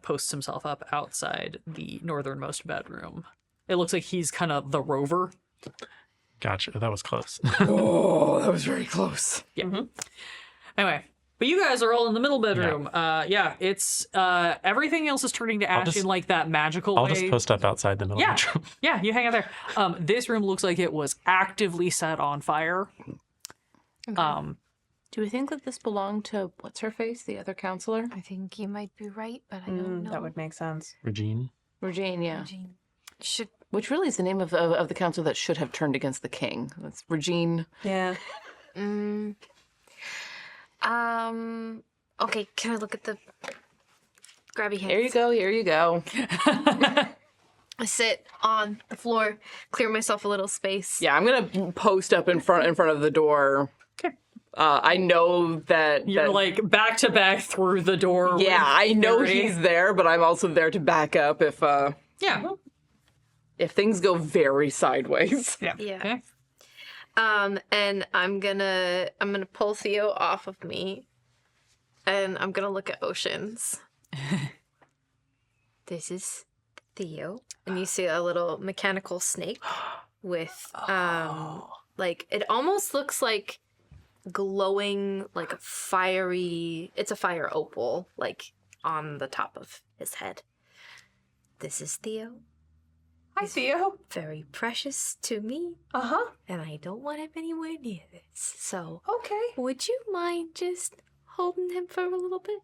posts himself up outside the northernmost bedroom. It looks like he's kind of the rover. Gotcha. That was close. Oh, that was very close. Yeah. Anyway, but you guys are all in the middle bedroom. It's everything else is turning to ash in like that magical I'll way. just post up outside the middle Yeah. bedroom. Yeah, you hang out there. This room looks like it was actively set on fire. Do we think that this belonged to what's her face, the other counselor? I think you might be right, but I don't know. That would make sense. Regine. Regine, yeah. Should Which really is the name of the counselor that should have turned against the king. That's Regine. Yeah. Okay, can I look at the grabby hands? Here you go. Here you go. I sit on the floor, clear myself a little space. Yeah, I'm gonna post up in front of the door. Okay. I know that You're like back to back through the door. Yeah, with I know Fury. he's there, but I'm also there to back up Yeah. if things go very sideways. Yeah. Yeah. Okay. And I'm gonna pull Theo off of me, and I'm gonna look at Oceans. This is Theo, and you see a little mechanical snake with like it almost looks like glowing, like a fiery. It's a fire opal, like on the top of his head. This is Theo. Hi, Theo. Very precious to me. Uh-huh. And I don't want him anywhere near this. So, Okay. would you mind just holding him for a little bit?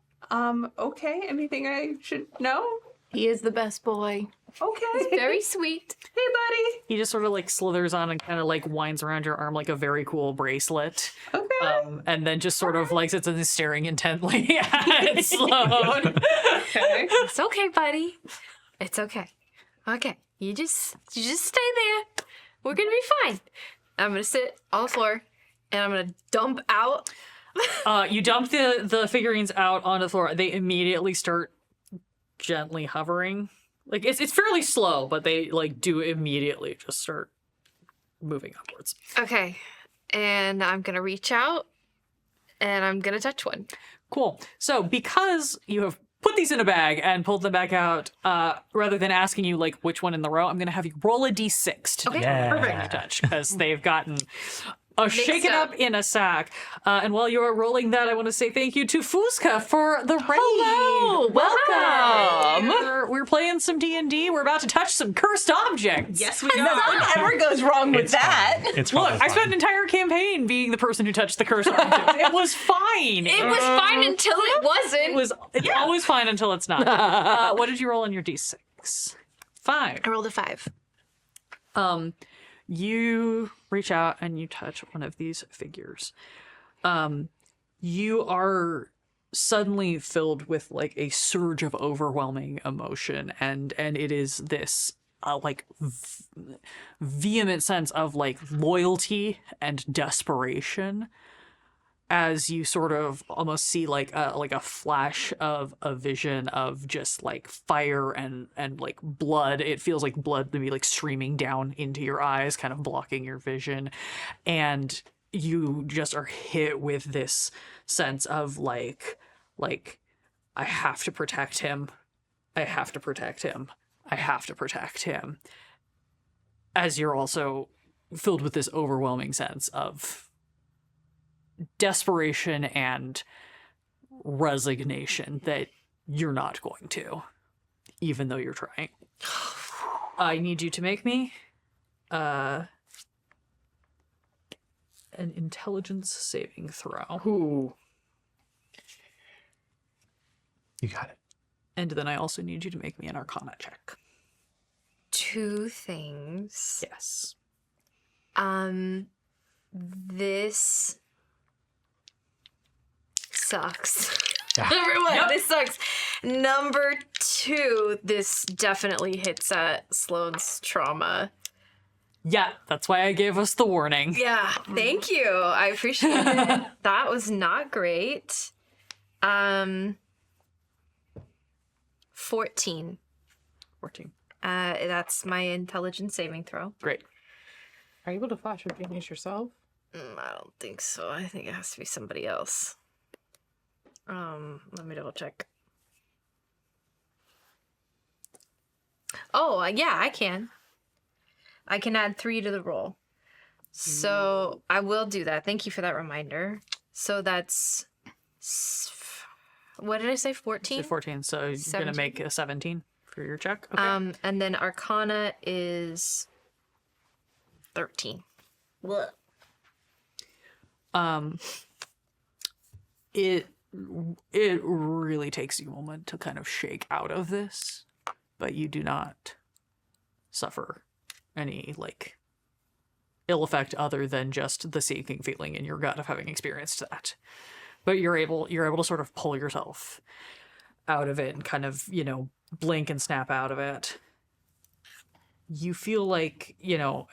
Okay. Anything I should know? He is the best boy. Okay. Very sweet. Hey, buddy. He just sort of like slithers on and kind of like winds around your arm like a very cool bracelet. Okay. And then just sort of like sits and is staring intently at Sloan. Okay. It's okay, buddy. It's okay. Okay. You just stay there. We're gonna be fine. I'm gonna sit on the floor and I'm gonna dump out. You dump the figurines out onto the floor. They immediately start gently hovering. Like it's fairly slow, but they like do immediately just start moving upwards. Okay. And I'm gonna reach out and I'm gonna touch one. Cool. So because you have put these in a bag and pulled them back out, rather than asking you like which one in the row, I'm gonna have you roll a d6 to Okay, Yeah. touch because they've gotten shaken up. up in a sack. And while you're rolling that, I want to say thank you to Fuzka for the raid. Hello, welcome. We're playing some D&D. We're about to touch some cursed objects. Yes, we are. Whatever goes wrong with It's that. fun. It's Look, fun. I spent an entire campaign being the person who touched the cursed objects. It was fine. It was fine until it wasn't. It's always fine until it's not. What did you roll on your d6? 5. I rolled a 5. You reach out and you touch one of these figures. You are suddenly filled with like a surge of overwhelming emotion, and it is this vehement sense of like loyalty and desperation as you sort of almost see like a flash of a vision of just like fire and like blood. It feels like blood to be like streaming down into your eyes, kind of blocking your vision. And you just are hit with this sense of like I have to protect him. I have to protect him. I have to protect him. As you're also filled with this overwhelming sense of desperation and resignation that you're not going to, even though you're trying. I need you to make me an intelligence saving throw. Ooh. You got it. And then I also need you to make me an arcana check. 2 things. Yes. This sucks. Yeah. Everyone, this sucks. Number 2, this definitely hits at Sloane's trauma. Yeah, that's why I gave us the warning. Yeah, thank you. I appreciate it. That was not great. 14. 14. That's my intelligence saving throw. Great. Are you able to flash your genius yourself? I don't think so. I think it has to be somebody else. Let me double check. Oh, yeah, I can. I can add 3 to the roll. So I will do that. Thank you for that reminder. So that's, what did I say, 14? 14, so you're 17. going to make a 17 for your check? Okay. And then Arcana is 13. Blech. It really takes you a moment to kind of shake out of this, but you do not suffer any like ill effect other than just the sinking feeling in your gut of having experienced that. But you're able to sort of pull yourself out of it and kind of, blink and snap out of it. You feel like,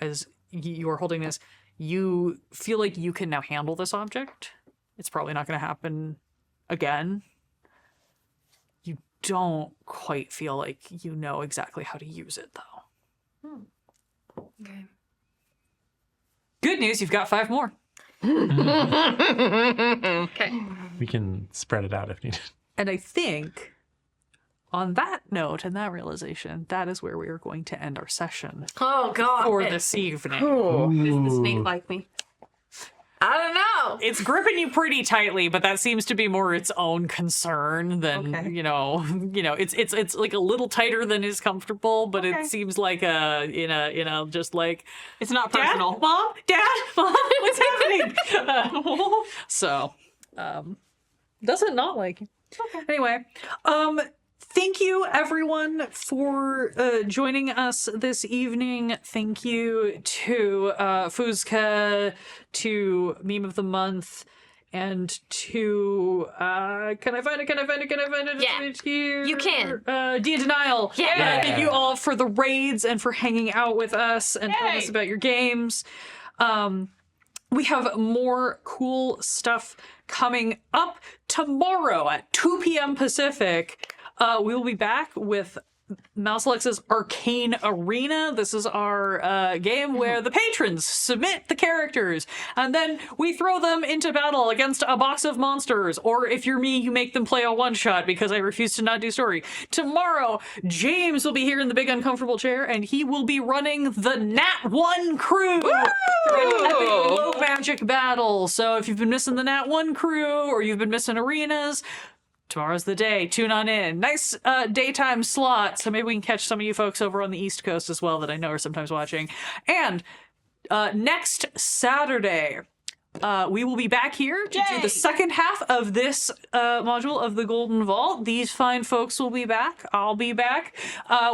as you are holding this, you feel like you can now handle this object. It's probably not going to happen again. You don't quite feel like you know exactly how to use it, though. Okay. Good news, you've got 5 more. Okay. We can spread it out if needed. And I think on that note and that realization, that is where we are going to end our session Oh, God. for this evening. Does the snake like me? I don't know. It's gripping you pretty tightly, but that seems to be more its own concern than Okay. it's like a little tighter than is comfortable, but Okay. it seems like just like It's not Dad, personal. Mom, what's happening? So, does it not like you? Okay. Anyway, thank you everyone for joining us this evening. Thank you to Fuzka, to Meme of the Month, and to can I find it? Yeah, It's here. you can. Dia Denial. Yeah. Thank you all for the raids and for hanging out with us and telling us about your games. We have more cool stuff coming up tomorrow at 2 p.m. Pacific. We will be back with Mouse Alexa's Arcane Arena. This is our game where the patrons submit the characters, and then we throw them into battle against a box of monsters. Or if you're me, you make them play a one-shot because I refuse to not do story. Tomorrow, James will be here in the big uncomfortable chair, and he will be running the Nat 1 crew through an epic low magic battle. So if you've been missing the Nat 1 crew, or you've been missing arenas, tomorrow's the day. Tune on in. Nice daytime slot, so maybe we can catch some of you folks over on the East Coast as well that I know are sometimes watching. And next Saturday, we will be back here to do the second half of this module of the Golden Vault. These fine folks will be back. I'll be back.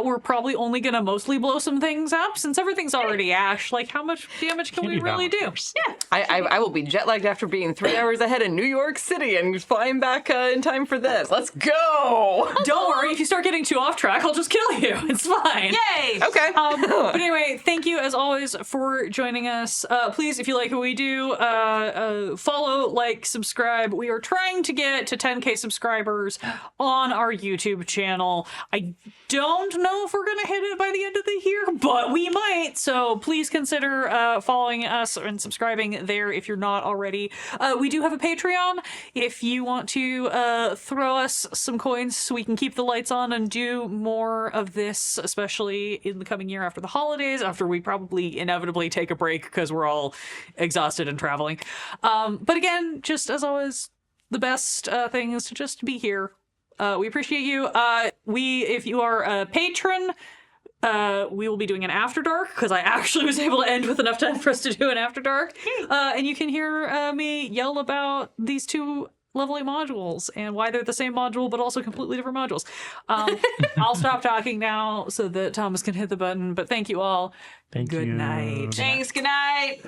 We're probably only going to mostly blow some things up since everything's already ash. Like, how much damage can we really do? Yeah. I will be jet lagged after being 3 hours ahead in New York City and flying back in time for this. Let's go! Don't worry, if you start getting too off track, I'll just kill you. It's fine. Yay! Okay. But anyway, thank you as always for joining us. Please, if you like what we do, follow, like, subscribe. We are trying to get to 10K subscribers on our YouTube channel. I don't know if we're going to hit it by the end of the year, but we might. So please consider following us and subscribing there if you're not already. We do have a Patreon if you want to throw us some coins so we can keep the lights lights on and do more of this, especially in the coming year after the holidays, after we probably inevitably take a break because we're all exhausted and traveling. But again, just as always, the best thing is to just be here. We appreciate you. If you are a patron, we will be doing an After Dark because I actually was able to end with enough time for us to do an After Dark. And you can hear me yell about these two lovely modules and why they're the same module but also completely different modules. I'll stop talking now so that Thomas can hit the button. But thank you all. Thank Good you. night. Thanks. Good night.